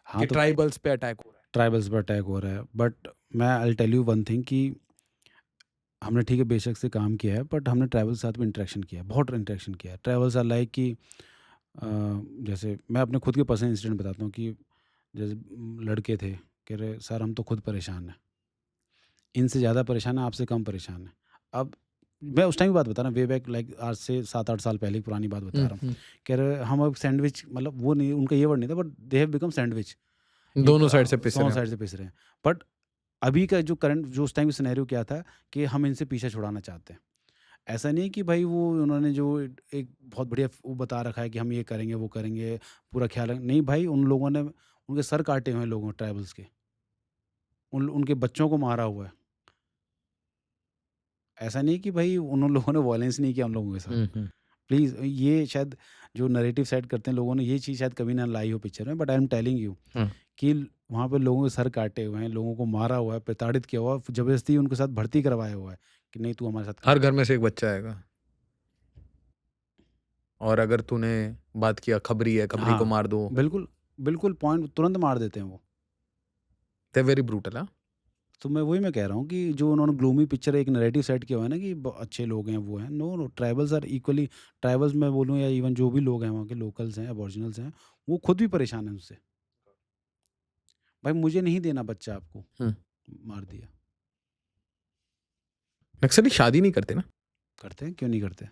हाँ, कि तो ट्राइबल्स पे अटैक हो रहा है। ट्राइबल्स पर अटैक हो रहा है, बट मैं I will tell you one thing कि हमने ठीक है बेशक से काम किया है, बट हमने ट्राइबल के साथ भी इंटरेक्शन किया है, बहुत इंटरेक्शन किया है। ट्राइबल्स आर लाइक कि जैसे मैं अपने खुद के पर्सनल इंसिडेंट बताता हूँ कि जैसे लड़के थे, कह रहे सर हम तो खुद परेशान हैं, इनसे ज़्यादा परेशान है, आपसे कम परेशान है। अब मैं उस टाइम की बात बता रहा हूँ, वे बैक लाइक आज से 7-8 साल पहले की पुरानी बात बता हुँ, रहा हूँ। हुँ। कह रहे हम अब सैंडविच, मतलब वो नहीं, उनका ये वर्ड नहीं था, but they have become sandwich. दोनों साइड से पिस रहे दोनों हैं। साइड से पिस रहे हैं। बट अभी का जो करंट, जो उस टाइम सिनेरियो क्या था कि हम इनसे पीछे छुड़ाना चाहते हैं। ऐसा नहीं कि भाई वो उन्होंने जो एक बहुत बढ़िया वो बता रखा है कि हम ये करेंगे, वो करेंगे, पूरा ख्याल नहीं भाई, उन लोगों ने उनके सर काटे हुए हैं लोगों ट्राइबल्स के। उनके बच्चों को मारा हुआ है। ऐसा नहीं कि भाई उन लोगों ने वॉयलेंस नहीं किया हम लोगों के साथ। हुँ, हुँ। प्लीज़, ये शायद जो नैरेटिव सेट करते हैं लोगों ने, ये चीज़ शायद कभी ना लाई हो पिक्चर में, but I am telling you hmm. कि वहाँ पे लोगों के सर काटे हुए हैं, लोगों को मारा हुआ है, प्रताड़ित किया हुआ है, ज़बरदस्ती उनके साथ भर्ती करवाया हुआ है कि नहीं तू हमारे साथ काम हर कर। घर में से एक बच्चा आएगा और अगर तूने बात किया खबरी है, खबरी को हाँ, मार दो। बिल्कुल, बिल्कुल पॉइंट तुरंत मार देते हैं वो। दे आर वेरी ब्रूटल हाँ? तो मैं वही मैं कह रहा हूँ कि जो उन्होंने ग्लूमी पिक्चर एक नैरेटिव सेट किया हुआ है ना कि अच्छे लोग हैं, वो हैं, no no, tribals are equally, tribals मैं बोलूँ या इवन जो भी लोग हैं वहाँ के लोकल्स हैं, अबॉरिजिनल्स हैं, वो खुद भी परेशान हैं उससे। भाई मुझे नहीं देना बच्चा आपको, हुँ। मार दिया। नक्सली शादी नहीं करते ना? करते हैं, क्यों नहीं करते?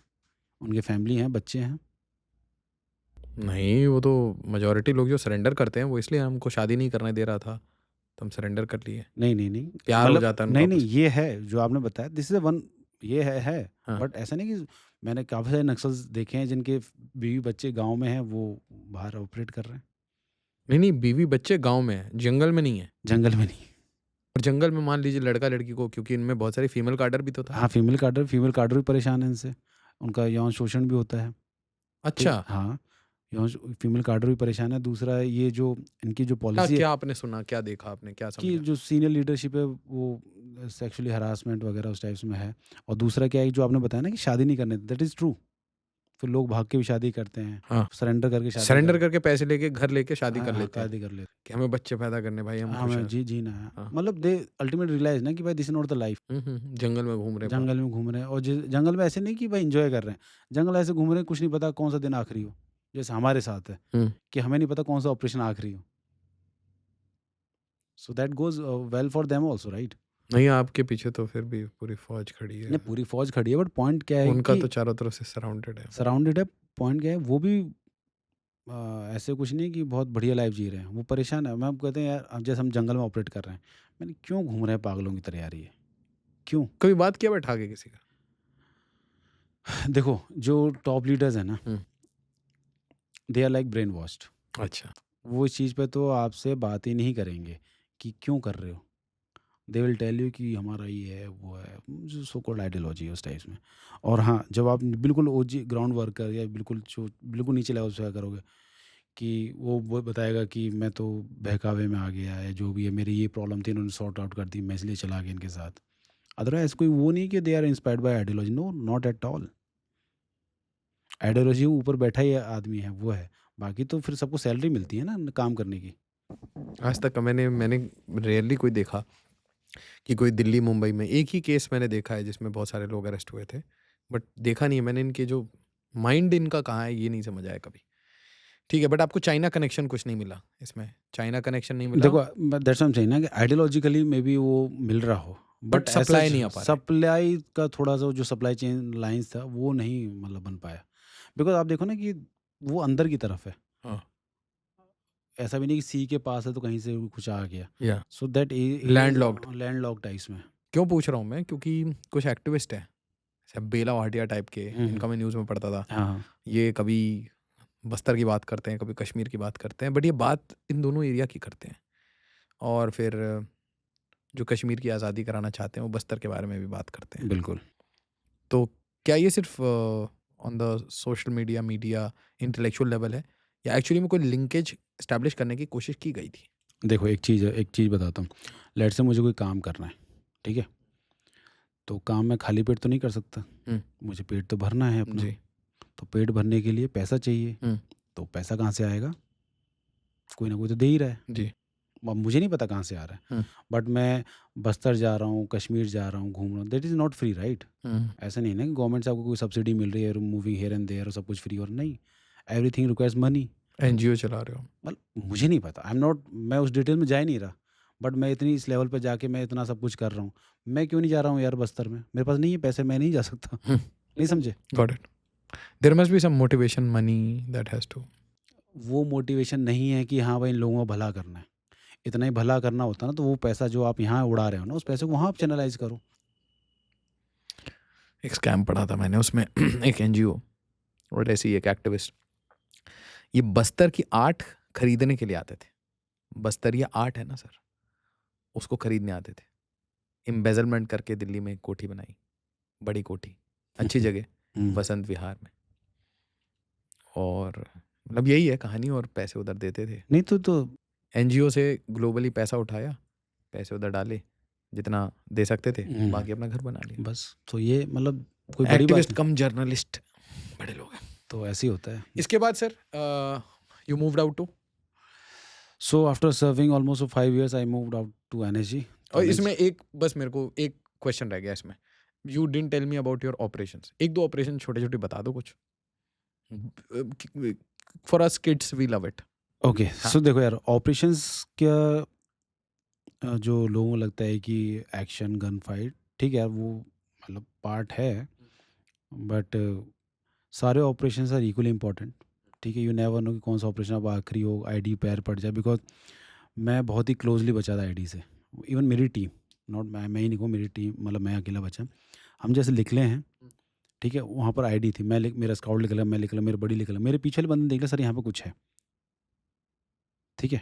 उनकी फैमिली हैं, बच्चे हैं। नहीं, वो तो मेजॉरिटी लोग जो सरेंडर करते हैं वो इसलिए हमको शादी नहीं करने दे रहा था, तो हम सरेंडर कर लिए। नहीं, नहीं, नहीं, प्यार हो मतलब जाता है उनका नहीं, नहीं, आपस में। ये है जो आपने बताया, दिस इज़ अ वन, ये है, हाँ। बट ऐसा नहीं कि मैंने काफ़ी सारे नक्सल्स देखे हैं जिनके बीवी बच्चे गाँव में हैं, वो बाहर ऑपरेट कर रहे हैं, नहीं, नहीं, बीवी बच्चे गाँव में हैं, जंगल में नहीं है। जंगल में नहीं। और जंगल में मान लीजिए लड़का-लड़की को क्योंकि इनमें बहुत सारी फीमेल कार्डर भी तो था। हाँ, फीमेल कार्डर भी परेशान है इनसे, उनका यौन शोषण भी होता है। अच्छा, हाँ, फीमेल कार्डर भी परेशान है। दूसरा ये जो इनकी जो क्या पॉलिसी है क्या आपने सुना? क्या देखा आपने? क्या कि समझा? जो सीनियर लीडरशिप है वो सेक्सुअली हरासमेंट वगैरह उस टाइप्स में है। और दूसरा क्या है जो आपने बताया ना कि शादी नहीं करने, दैट इज़ ट्रू। फिर लोग भाग के भी शादी करते हैं, हाँ, सरेंडर करके शादी सरेंडर कर, करके पैसे लेके घर लेके शादी हाँ, कर हाँ, लेते हैं शादी कर लेते कि हमें बच्चे पैदा करने भाई हम हैं। खुश हमें हैं। जीना है। हाँ। मतलब दे अल्टीमेट रियलाइज़ ना कि भाई this is not the life. जंगल में घूम रहे हैं जंगल में घूम रहे हैं, और जंगल में ऐसे नहीं कि भाई एन्जॉय कर रहे हैं। जंगल ऐसे घूम रहे हैं, कुछ नहीं पता कौन सा दिन आखिरी हो। जैसे हमारे साथ है हुँ। कि हमें नहीं पता कौन सा ऑपरेशन आखिरी हो। So that goes well for them also, right? नहीं, आपके पीछे तो फिर भी पूरी फ़ौज खड़ी नहीं, है। पूरी फ़ौज खड़ी है, बट पॉइंट क्या है उनका कि तो चारों तरफ से सराउंडेड है। सराउंडेड है। पॉइंट क्या है, वो भी ऐसे कुछ नहीं कि बहुत बढ़िया लाइफ़ जी रहे हैं। वो परेशान है। मैं आपको कहते हैं यार, अब जैसे हम जंगल में ऑपरेट कर रहे हैं। मैंने क्यों घूम रहे हैं पागलों की तरह यार ये? क्यों? कभी बात किया बैठा के किसी का? देखो, जो टॉप लीडर्स हैं ना, hmm. They are like brain washed. अच्छा। वो इस चीज़ पे तो आपसे बात ही नहीं करेंगे कि क्यों कर रहे हो? दे विल टेल यू कि हमारा ये है वो है, जो सो कॉल्ड आइडियोलॉजी है उस टाइप्स में। और हाँ, जब आप बिल्कुल ओजी ग्राउंड वर्कर या बिल्कुल जो बिल्कुल नीचे लेवल से करोगे कि वो बताएगा कि मैं तो बहकावे में आ गया है, जो भी है मेरी ये प्रॉब्लम थी इन्होंने सॉर्ट आउट कर दी, मैं इसलिए चला गया इनके साथ। अदरवाइज कोई वो नहीं कि they are inspired by ideology, no not at all. Ideology ऊपर बैठा ही आदमी है वो है, बाकी तो फिर सबको सैलरी मिलती है ना काम करने की। आज तक मैंने रेयरली कोई देखा कि कोई दिल्ली मुंबई में, एक ही केस मैंने देखा है जिसमें बहुत सारे लोग अरेस्ट हुए थे, बट देखा नहीं है मैंने इनके जो माइंड इनका कहाँ है ये नहीं समझ आया कभी। ठीक है, बट आपको चाइना कनेक्शन कुछ नहीं मिला इसमें, चाइना कनेक्शन नहीं मिला, देखो that's what I am saying ना कि आइडियोलॉजिकली मे बी वो मिल रहा हो, बट बट सप्लाई नहीं आ पा रहा है। सप्लाई का थोड़ा सा जो सप्लाई चेन लाइंस था वो नहीं मतलब बन पाया। बिकॉज आप देखो ना कि वो अंदर की तरफ है, हाँ, ऐसा भी नहीं कि सी के पास है तो कहीं से भी कुछ आ गया। या so that landlocked. Land types में। क्यों पूछ रहा हूँ मैं, क्योंकि कुछ एक्टिविस्ट है जैसे बेला भाटिया टाइप के, हम्म, इनका मैं न्यूज़ में पढ़ता था, हाँ ये कभी बस्तर की बात करते हैं, कभी कश्मीर की बात करते हैं, बट ये बात इन दोनों एरिया की करते हैं। और फिर जो कश्मीर की आज़ादी कराना चाहते हैं वो बस्तर के बारे में भी बात करते हैं। बिल्कुल। तो क्या ये सिर्फ on the social media media intellectual level है, या एक्चुअली में कोई लिंकेज इस्टेब्लिश करने की कोशिश की गई थी? देखो एक चीज़ बताता हूँ। लेट से मुझे कोई काम करना है, ठीक है, तो काम मैं खाली पेट तो नहीं कर सकता, हम्म, मुझे पेट तो भरना है अपना। जी। तो पेट भरने के लिए पैसा चाहिए, हम्म, तो पैसा कहाँ से आएगा? कोई ना कोई तो दे ही रहा है। जी। अब मुझे नहीं पता कहाँ से आ रहा है, हम्म, बट मैं बस्तर जा रहा हूँ, कश्मीर जा रहा हूँ, घूम रहा हूँ, that is not free, right? Hmm, ऐसा नहीं है ना कि गवर्नमेंट से आपको कोई सब्सिडी मिल रही है, मूविंग हियर एंड देयर और सब कुछ फ्री, और नहीं, एवरीथिंग रिक्वायर्स मनी। एनजीओ चला रहे हो? मतलब मुझे नहीं पता, आई एम नॉट, मैं उस डिटेल में जा ही नहीं रहा, बट मैं इतनी इस लेवल पे जाके मैं इतना सब कुछ कर रहा हूँ, मैं क्यों नहीं जा रहा हूँ यार बस्तर में? मेरे पास नहीं है पैसे, मैं नहीं जा सकता। नहीं समझे? Got it. There must be some motivation money that has to. वो मोटिवेशन नहीं है कि हाँ भाई इन लोगों का भला करना है। इतना ही भला करना होता ना तो वो पैसा जो आप यहाँ उड़ा रहे हो ना, उस पैसे को वहाँ आप चैनलाइज करो। एक स्कैम पढ़ा था मैंने उसमें एक एनजीओ और ऐसे ही एक एक्टिविस्ट, ये बस्तर की आर्ट खरीदने के लिए आते थे। बस्तरिया आर्ट है ना सर, उसको खरीदने आते थे। एम्बेजलमेंट करके दिल्ली में एक कोठी बनाई, बड़ी कोठी, अच्छी जगह, हम्म, वसंत विहार में। और मतलब यही है कहानी, और पैसे उधर देते थे। नहीं तो एनजीओ से ग्लोबली पैसा उठाया, पैसे उधर डाले जितना दे सकते थे, बाकी अपना घर बना लिया। बस तो ये मतलब कोई बड़ी बात एक्टिविस्ट नहीं, कम जर्नलिस्ट बड़े लोग हैं। तो ऐसे ही होता है। इसके बाद sir you moved out to, so after serving almost 5 years I moved out to NSG. और इसमें एक बस मेरे को एक क्वेश्चन रह गया इसमें, you didn't tell me about your operations. एक दो ऑपरेशन छोटे छोटे बता दो कुछ, for us kids we love it. Okay, so देखो यार, ऑपरेशंस क्या जो लोगों को लगता है कि एक्शन गन फाइट, ठीक है यार, वो मतलब पार्ट है, बट सारे ऑपरेशंस आर इक्वली इंपॉर्टेंट। ठीक है, यू नेवर नो कि कौन सा ऑपरेशन अब आखिरी हो, आईडी पैर पड़ जाए। बिकॉज मैं बहुत ही क्लोजली बचा था आईडी से, इवन मेरी टीम, नॉट मैं ही नहीं कहूँ, मेरी टीम, मतलब मैं अकेला बचा। हम जैसे निकले हैं, ठीक है, वहाँ पर आईडी थी, मेरा स्काउट निकला, मैं निकला, मेरे बड़ी निकला, मेरे पीछे वाले बंदे देख लिया सर यहाँ पे कुछ है, ठीक है,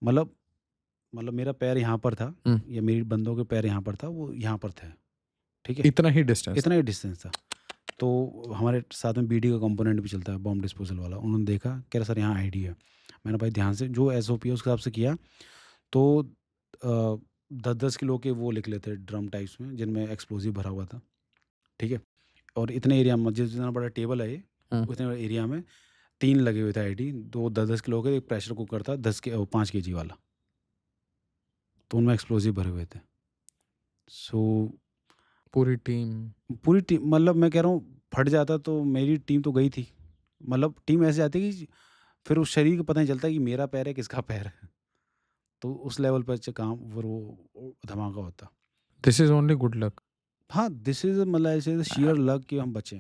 मतलब मेरा पैर यहाँ पर था, या मेरी बंदों के पैर यहाँ पर था, वो यहाँ पर थे, ठीक है, इतना ही डिस्टेंस? इतना ही डिस्टेंस था। तो हमारे साथ में बीडी का कंपोनेंट भी चलता है, बॉम्ब डिस्पोजल वाला, उन्होंने देखा, कह रहा सर यहाँ आईडी है। मैंने भाई ध्यान से जो एसओपी है उसके हिसाब से किया, तो 10-10 किलो के वो लिख लेते ड्रम टाइप्स में जिनमें एक्सप्लोजिव भरा हुआ था, ठीक है, और इतने एरिया में जितना बड़ा टेबल है ये, उतने बड़े एरिया में 3 लगे हुए थे आईडी, 2 10-10 किलो के, एक प्रेशर कुकर था 5 kg वाला, तो उनमें एक्सप्लोजिव भरे हुए थे। सो पूरी टीम? पूरी टीम, मतलब मैं कह रहा हूँ फट जाता तो मेरी टीम तो गई थी, मतलब टीम ऐसे जाती है कि फिर उस शरीर को पता नहीं चलता कि मेरा पैर है किसका पैर है, तो उस लेवल पर काम फिर वो धमाका होता। This is only good luck. हाँ, दिस इज मतलब ऐसे शेयर लक कि हम बचें,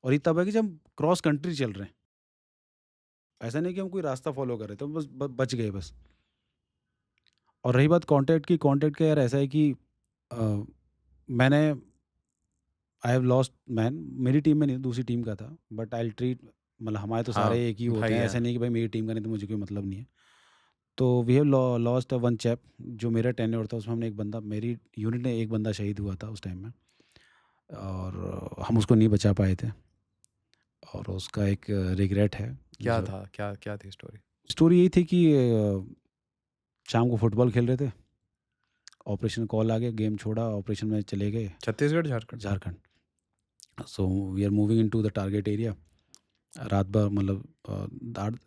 और ये तब है कि जब हम क्रॉस कंट्री चल रहे हैं, ऐसा नहीं कि हम कोई रास्ता फॉलो कर रहे थे, बस बच गए बस। और रही बात कांटेक्ट की, कांटेक्ट का यार ऐसा है कि मैंने आई हैव लॉस्ट मैन, मेरी टीम में नहीं, दूसरी टीम का था, बट आई ट्रीट, मतलब हमारे तो सारे एक ही होते भाई हैं, है। ऐसा नहीं कि भाई मेरी टीम का नहीं तो मुझे कोई मतलब नहीं है। तो we have lost one chap जो मेरा टेन्योर था उसमें हमने एक बंदा मेरी यूनिट ने एक बंदा शहीद हुआ था उस टाइम में और हम उसको नहीं बचा पाए थे और उसका एक रिग्रेट है क्या जो था, क्या थी स्टोरी? स्टोरी यही थी कि शाम को फुटबॉल खेल रहे थे ऑपरेशन कॉल आ गया गेम छोड़ा ऑपरेशन में चले गए Chhattisgarh, Jharkhand? Jharkhand so we are moving into the target area रात भर मतलब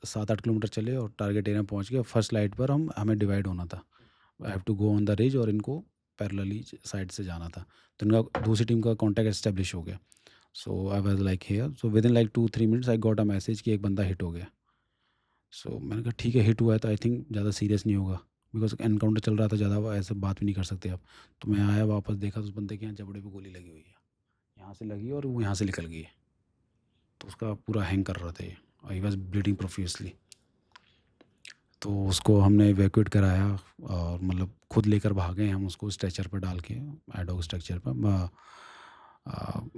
7-8 किलोमीटर चले और टारगेट एरिया में पहुंच गए फर्स्ट लाइट पर हमें डिवाइड होना था I have to go on the ridge और इनको पैरेलली साइड से जाना था तो इनका दूसरी टीम का कॉन्टैक्ट एस्टेब्लिश हो गया so I was like here so within like 2-3 minutes I got a message कि एक बंदा हिट हो गया सो मैंने कहा ठीक है हिट हुआ है तो आई थिंक ज़्यादा सीरियस नहीं होगा बिकॉज एनकाउंटर चल रहा था ज़्यादा ऐसे बात भी नहीं कर सकते आप तो मैं आया वापस देखा तो उस बंदे के यहाँ जबड़े पे गोली लगी हुई है यहाँ से लगी और वो यहाँ से निकल गई है तो उसका पूरा हैंग कर रहा था ये आई वॉज ब्लीडिंग प्रोफ्यूसली तो उसको हमने इवैक्यूएट कराया और मतलब खुद लेकर भागे हम उसको स्ट्रेचर पर डाल के एडोग स्ट्रक्चर पर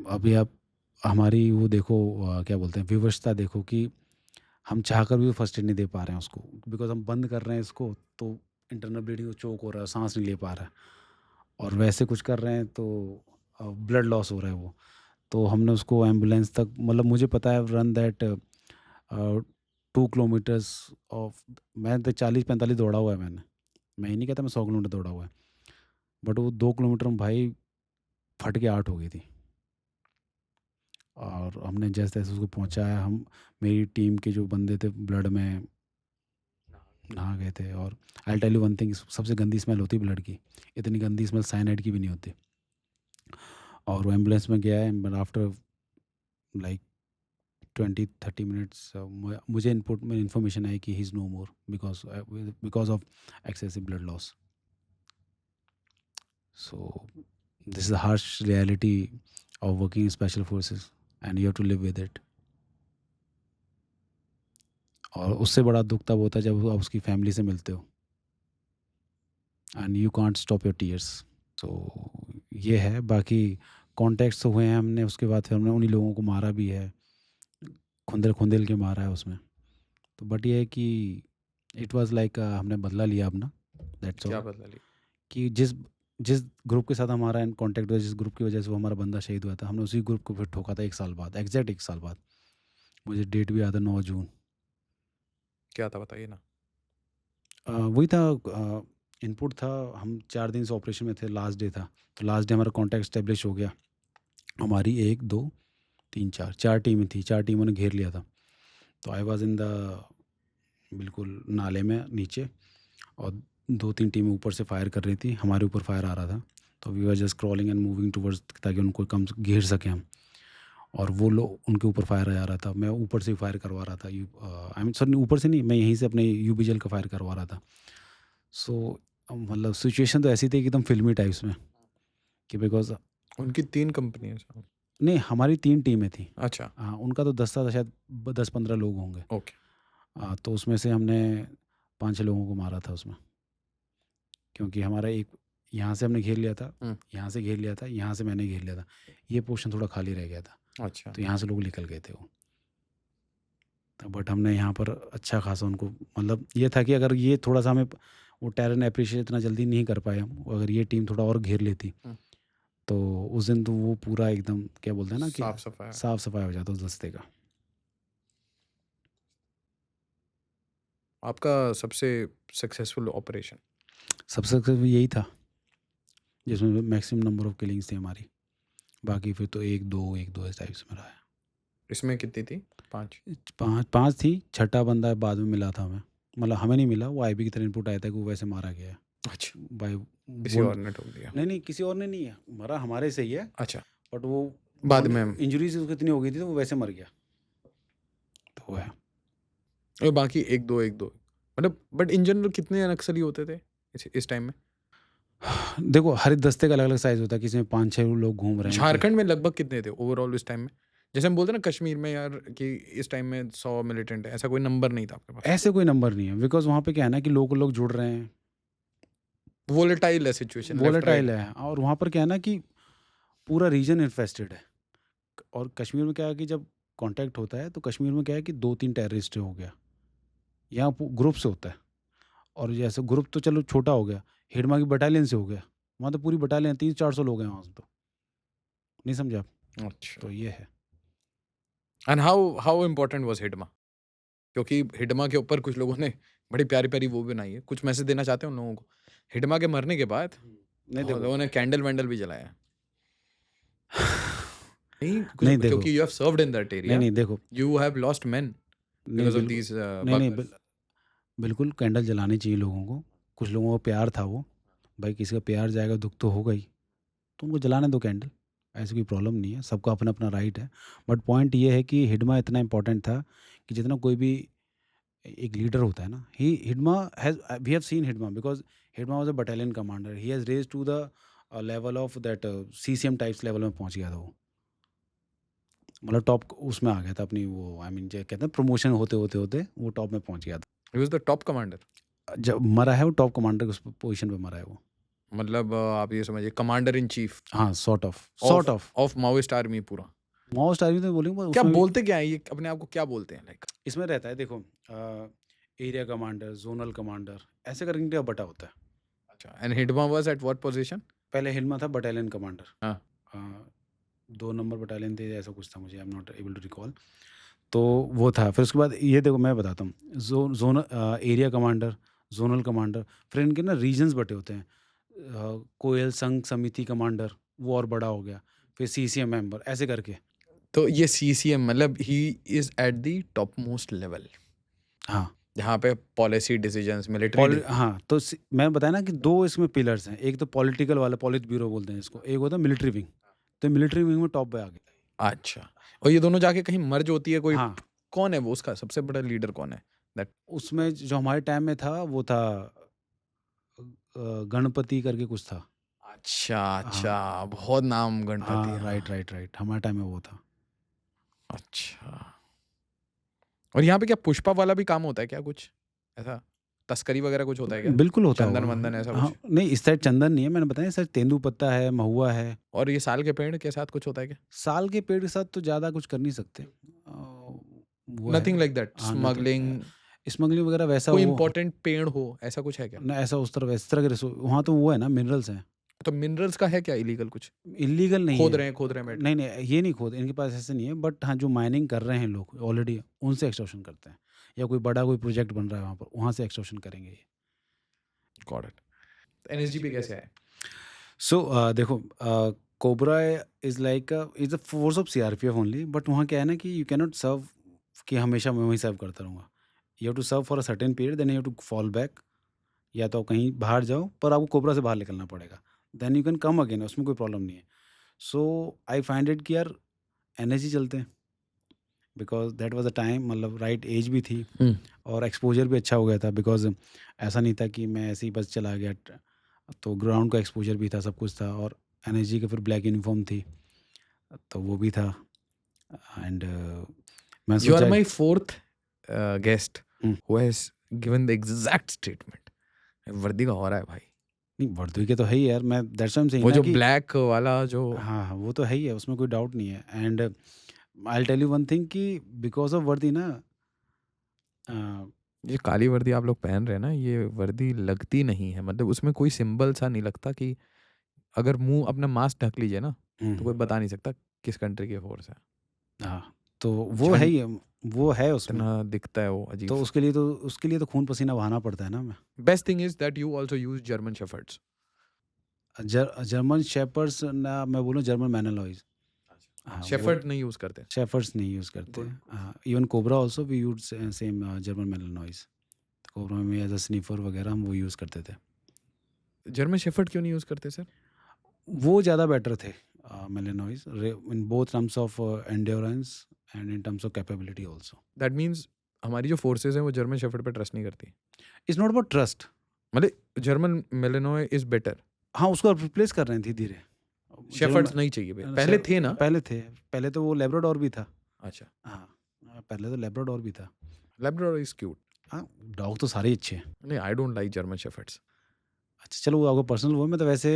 अभी आप हमारी वो देखो क्या बोलते हैं विवशता देखो कि हम चाह कर भी फर्स्ट एड नहीं दे पा रहे हैं उसको बिकॉज हम बंद कर रहे हैं इसको तो इंटरनल ब्लीडिंग चोक हो रहा है सांस नहीं ले पा रहा है और वैसे कुछ कर रहे हैं तो ब्लड लॉस हो रहा है वो तो हमने उसको एम्बुलेंस तक मतलब मुझे पता है रन दैट 2 किलोमीटर्स ऑफ मैं तो 40-45 दौड़ा हुआ है मैं ही नहीं कहता मैं 100 किलोमीटर दौड़ा हुआ है बट वो 2 किलोमीटर में भाई फट के 8 हो गई थी और हमने जैसे तैसे उसको पहुंचाया हम मेरी टीम के जो बंदे थे ब्लड में नहा गए थे और I tell you one thing सबसे गंदी स्मेल होती ब्लड की इतनी गंदी स्मेल साइनाइड की भी नहीं होती और वो एम्बुलेंस में गया है बट आफ्टर लाइक 20-30 मिनट्स मुझे इनपुट में इन्फॉर्मेशन आई कि he is no more because of excessive blood loss so this is the harsh reality of working in special forces and you have to live with it और उससे बड़ा दुख तब होता है जब आप उसकी फैमिली से मिलते हो and you can't stop your tears तो ये है बाकी कॉन्टैक्ट्स तो हुए हैं हमने उसके बाद फिर हमने उन्हीं लोगों को मारा भी है खुंदल खुंदल के मारा है उसमें तो बट ये है कि इट वाज लाइक हमने बदला लिया अपना दैट्स क्या ऑल बदला ली? कि जिस जिस ग्रुप के साथ हमारा कॉन्टैक्ट हुआ जिस ग्रुप की वजह से वो हमारा बंदा शहीद हुआ था हमने उसी ग्रुप को फिर ठोका था 1 साल बाद एग्जैक्ट 1 साल बाद मुझे डेट भी याद है 9 जून क्या था बताइए ना। वही था इनपुट था हम 4 दिन से ऑपरेशन में थे लास्ट डे था तो लास्ट डे हमारा कॉन्टैक्ट स्टेब्लिश हो गया हमारी 1, 2, 3, 4 4 टीमें थी 4 टीमों ने घेर लिया था तो आई वॉज इन द बिल्कुल नाले में नीचे और 2-3 टीमें ऊपर से फायर कर रही थी हमारे ऊपर फायर आ रहा था तो we were just crawling and moving towards ताकि उनको कम घेर सकें हम और वो लोग उनके ऊपर फायर आ रहा था मैं ऊपर से फायर करवा रहा था आई मीन सॉरी ऊपर से नहीं मैं यहीं से अपने यूबीजेल का फायर करवा रहा था सो मतलब सिचुएशन तो ऐसी थी कि एकदम फिल्मी टाइप्स में कि बिकॉज उनकी 3 कंपनियाँ हैं। नहीं हमारी 3 टीमें थी अच्छा, हाँ उनका तो 10 था शायद 10-15 लोग होंगे ओके। तो उसमें से हमने 5-6 लोगों को मारा था उसमें क्योंकि हमारा एक यहाँ से हमने घेर लिया था यहाँ से घेर लिया था यहाँ से मैंने घेर लिया था ये पोर्शन थोड़ा खाली रह गया था अच्छा, तो यहाँ से लोग निकल गए थे वो तो बट हमने यहाँ पर अच्छा खासा उनको मतलब ये था कि अगर ये थोड़ा सा हमें वो टेरन अप्रिशिएट इतना जल्दी नहीं कर पाए हम अगर ये टीम थोड़ा और घेर लेती तो उस दिन तो वो पूरा एकदम क्या बोलते हैं ना कि साफ सफाई हो जाता उस दस्ते का। आपका सबसे सक्सेसफुल ऑपरेशन? सबसे सक्सेसफुल यही था जिसमें मैक्सिमम नंबर ऑफ किलिंग्स थी हमारी बाकी फिर तो 1-2 इस टाइप से मेरा है। इसमें कितनी थी? 5? 5 थी छठा बंदा बाद में मिला था हमें मतलब हमें नहीं मिला वो आईबी की तरह इनपुट आया था कि वो वैसे मारा गया है अच्छा, भाई किसी और ने ठोक दिया? नहीं किसी और ने नहीं है मरा हमारे से ही है अच्छा, बट वो बाद में इंजरीज उसको इतनी हो गई थी तो वो वैसे मर गया तो वो है और बाकी 1-2 मतलब बट इन जनरल कितने नक्सली होते थे इस टाइम में? देखो हर एक दस्ते का अलग अलग साइज होता है किसी में 5-6 लोग घूम रहे हैं झारखंड में लगभग कितने थे ओवरऑल इस टाइम में? जैसे हम बोलते हैं ना कश्मीर में यार कि इस टाइम में 100 मिलिटेंट है, ऐसा कोई नंबर नहीं था आपके पास? ऐसे कोई नंबर नहीं है बिकॉज वहाँ पे क्या है ना कि लोग जुड़ रहे हैं वोलेटाइल है सिचुएशन, वोलेटाइल है और वहाँ पर क्या है ना कि पूरा रीजन इन्फेस्टेड है और कश्मीर में क्या है कि जब कांटेक्ट होता है तो कश्मीर में क्या है कि 2-3 टेररिस्ट हो गया यहाँ ग्रुप से होता है और जैसे ग्रुप तो चलो छोटा हो गया, हिडमा की बटालियन से हो गया, वहाँ तो पूरी बटालियन 300-400 लोग हैं वहाँ से, तो नहीं समझे आप? अच्छा। तो ये है। And how important was Hidma? क्योंकि हिडमा के ऊपर कुछ लोगों ने बड़ी प्यारी-प्यारी वो बनाई है। कुछ मैसेज देना चाहते हैं उन लोगों को? हिडमा के मरने के बाद नहीं बहुत देखो लोगों ने कैंडल-वैंडल भी जलाया। नहीं, कुछ नहीं देखो क्योंकि you have served in that नहीं, एरिया, नहीं देखो यू हैव लॉस्ट मेन नहीं बिकॉज़ ऑफ बिल्कुल दीज़ नहीं, नहीं बगर्स। बिल्कुल कैंडल जलानी चाहिए लोगों को। कुछ लोगों का प्यार था वो, भाई किसी का प्यार जाएगा दुःख तो होगा ही, तो उनको जलाने दो कैंडल, ऐसी कोई प्रॉब्लम नहीं है, सबका अपना-अपना राइट है। बट पॉइंट ये है कि हिडमा इतना इम्पोर्टेंट था कि जितना कोई भी एक लीडर होता है ना, he Hidma has we have seen Hidma because Hidma was a battalion commander, he has raised to the level of that CCM types level में पहुँच गया था वो। मतलब टॉप उसमें आ गया था अपनी वो आई मीन जो कहते हैं प्रमोशन होते वो टॉप में पहुँच गया था। He was the top commander. जब मरा है वो टॉप कमांडर की उस पोज़ीशन पे मरा है वो। मतलब आप ये समझिए कमांडर इन चीफ हाँ, sort of of. Of Maoist army पूरा। माओइस्ट आर्मी तो बोलेंगे पर क्या उसमें भी बोलते क्या हैं ये, अपने आप को क्या बोलते हैं लाइक? इसमें रहता है देखो एरिया कमांडर, ज़ोनल कमांडर ऐसे करके इनका बँटा होता है। अच्छा, and Hidma was at what position? पहले हिलमा था बटालियन कमांडर। हाँ। 2 नंबर बटालियन थे ऐसा कुछ था, मुझे I am not able to recall. तो वो था, फिर उसके बाद ये देखो मैं बताता हूँ, एरिया कमांडर, ज़ोनल कमांडर, फिर इनके ना रीजन्स बटे होते हैं। कोयल संघ समिति कमांडर, वो और बड़ा हो गया, फिर सीसीएम मेंबर ऐसे करके। तो ये सीसीएम मतलब he is at the top most level, हाँ, जहाँ पे पॉलिसी डिसीजंस, मिलिट्री हाँ, तो मैं बताया ना कि 2 इसमें पिलर्स हैं, एक तो पॉलिटिकल वाला, पॉलिट ब्यूरो बोलते हैं इसको, एक होता है मिलिट्री विंग, तो मिलिट्री विंग में टॉप पे आ गया। अच्छा, और ये दोनों जाके कहीं मर्ज होती है कोई? हाँ, कौन है वो, उसका सबसे बड़ा लीडर कौन है? दैट उसमें जो हमारे टाइम में था वो था गणपति करके कुछ था। अच्छा, हाँ, अच्छा, बहुत नाम गणपति, हाँ, हाँ। राइट, हमारे टाइम में वो था। अच्छा, और यहाँ पे क्या पुष्पा वाला भी काम होता है क्या कुछ? ऐसा तस्करी वगैरह कुछ होता है क्या? बिल्कुल होता होगा। चंदन-वंदन ऐसा हाँ, कुछ? नहीं इस साइड चंदन नहीं है, मैंने बताया इस साइड तेंदुपत्ता है, महुआ है। और ये साल के पेड़ के साथ कुछ होता है क्या? साल के पेड़ के साथ तो ज़्यादा कुछ कर नहीं सकते। वो है नथिंग लाइक दैट, हाँ, स्मगलिंग, स्मगलिंग वगैरह वैसा कोई वो इम्पोर्टेंट पेड़ हो, ऐसा कुछ है क्या? ना ऐसा उस तरफ इस तरह के वहाँ तो वो है ना मिनरल्स हैं। तो मिनरल्स का है क्या इलीगल कुछ? इल्लीगल नहीं खोद है। रहे हैं, खोद रहे हैं बैठ के। नहीं, ये नहीं खोद इनके पास ऐसे नहीं है, बट हाँ, जो माइनिंग कर रहे हैं लोग ऑलरेडी उनसे एक्सटॉर्शन करते हैं, या कोई बड़ा कोई प्रोजेक्ट बन रहा है वहाँ पर, वहाँ से एक्सटॉर्शन करेंगे ये। Got it. एनएसजी पे कैसे आए? सो देखो cobra is like is a force of CRPF only, but वहाँ क्या है ना कि यू कैन नॉट सर्व कि हमेशा मैं वहीं सर्व करता रहूँगा। You have to serve for a certain period, then you have to fall back, या तो आप कहीं बाहर जाओ पर आपको कोबरा से बाहर निकलना पड़ेगा, then you can come again, उसमें कोई प्रॉब्लम नहीं है। सो आई फाइंड इट कि यार एनएसजी चलते हैं, because that was a time, मतलब राइट एज भी थी और एक्सपोजर भी अच्छा हो गया था, बिकॉज ऐसा नहीं था कि मैं ऐसे ही बस चला गया, तो ग्राउंड का एक्सपोजर भी था, सब कुछ था, और एनएसजी की फिर ब्लैक यूनिफॉर्म थी, तो वो भी था। एंड मैं You are सोचा my fourth guest hmm, who has given the exact statement. वर्दी का हो रहा है भाई। नहीं वर्दी के तो है ही यार, मैं दैट्स व्हाई एम सेइंग वो ना जो कि ब्लैक वाला जो हाँ, वो तो है ही है, उसमें कोई डाउट नहीं है। And I will tell you one thing कि बिकॉज ऑफ वर्दी ना ये काली वर्दी आप लोग पहन रहे हैं ना, ये वर्दी लगती नहीं है, मतलब उसमें कोई सिंबल सा नहीं लगता कि अगर मुंह अपना मास्क ढक लीजिए ना तो कोई बता नहीं सकता किस कंट्री की फोर्स है। हाँ, तो वो है झंड ही, वो है उसमें, इतना दिखता है वो अजीब तो सा। उसके लिए तो खून पसीना बहाना पड़ता है ना हमें। Best thing is that you also use German shepherd's. German shepherds ना, मैं बोलूँ जर्मन मैनलॉइज। हाँ, वो शेफर्ड नहीं यूज करते। शेफर्ड्स नहीं यूज़ करते गुड। हैं। हाँ, even cobra also we use same German malinois. Cobra में एज अ स्नीफर वगैरह हम वो यूज़ करते थे। जर्मन शेफर्ड क्यों नहीं यूज करते सर? वो ज़्यादा बेटर थे malinois in both terms of endurance and in terms of capability also. That means हमारी जो फोर्सेस हैं वो जर्मन शेफर्ड पे ट्रस्ट नहीं करती। It's not about trust. मतलब जर्मन मेलेनोय इज बेटर। हाँ, उसको रिप्लेस कर रहे हैं धीरे धीरे। शेफर्ड्स नहीं चाहिए भाई, पहले थे ना। पहले तो वो लेब्राडोर भी था। अच्छा, हाँ, पहले तो लेब्राडोर भी था। Labrador is cute. हाँ, डॉग तो सारे ही अच्छे हैं। नहीं, I don't like German shepherd's. अच्छा चलो, वो आपका पर्सनल वो है, मैं तो वैसे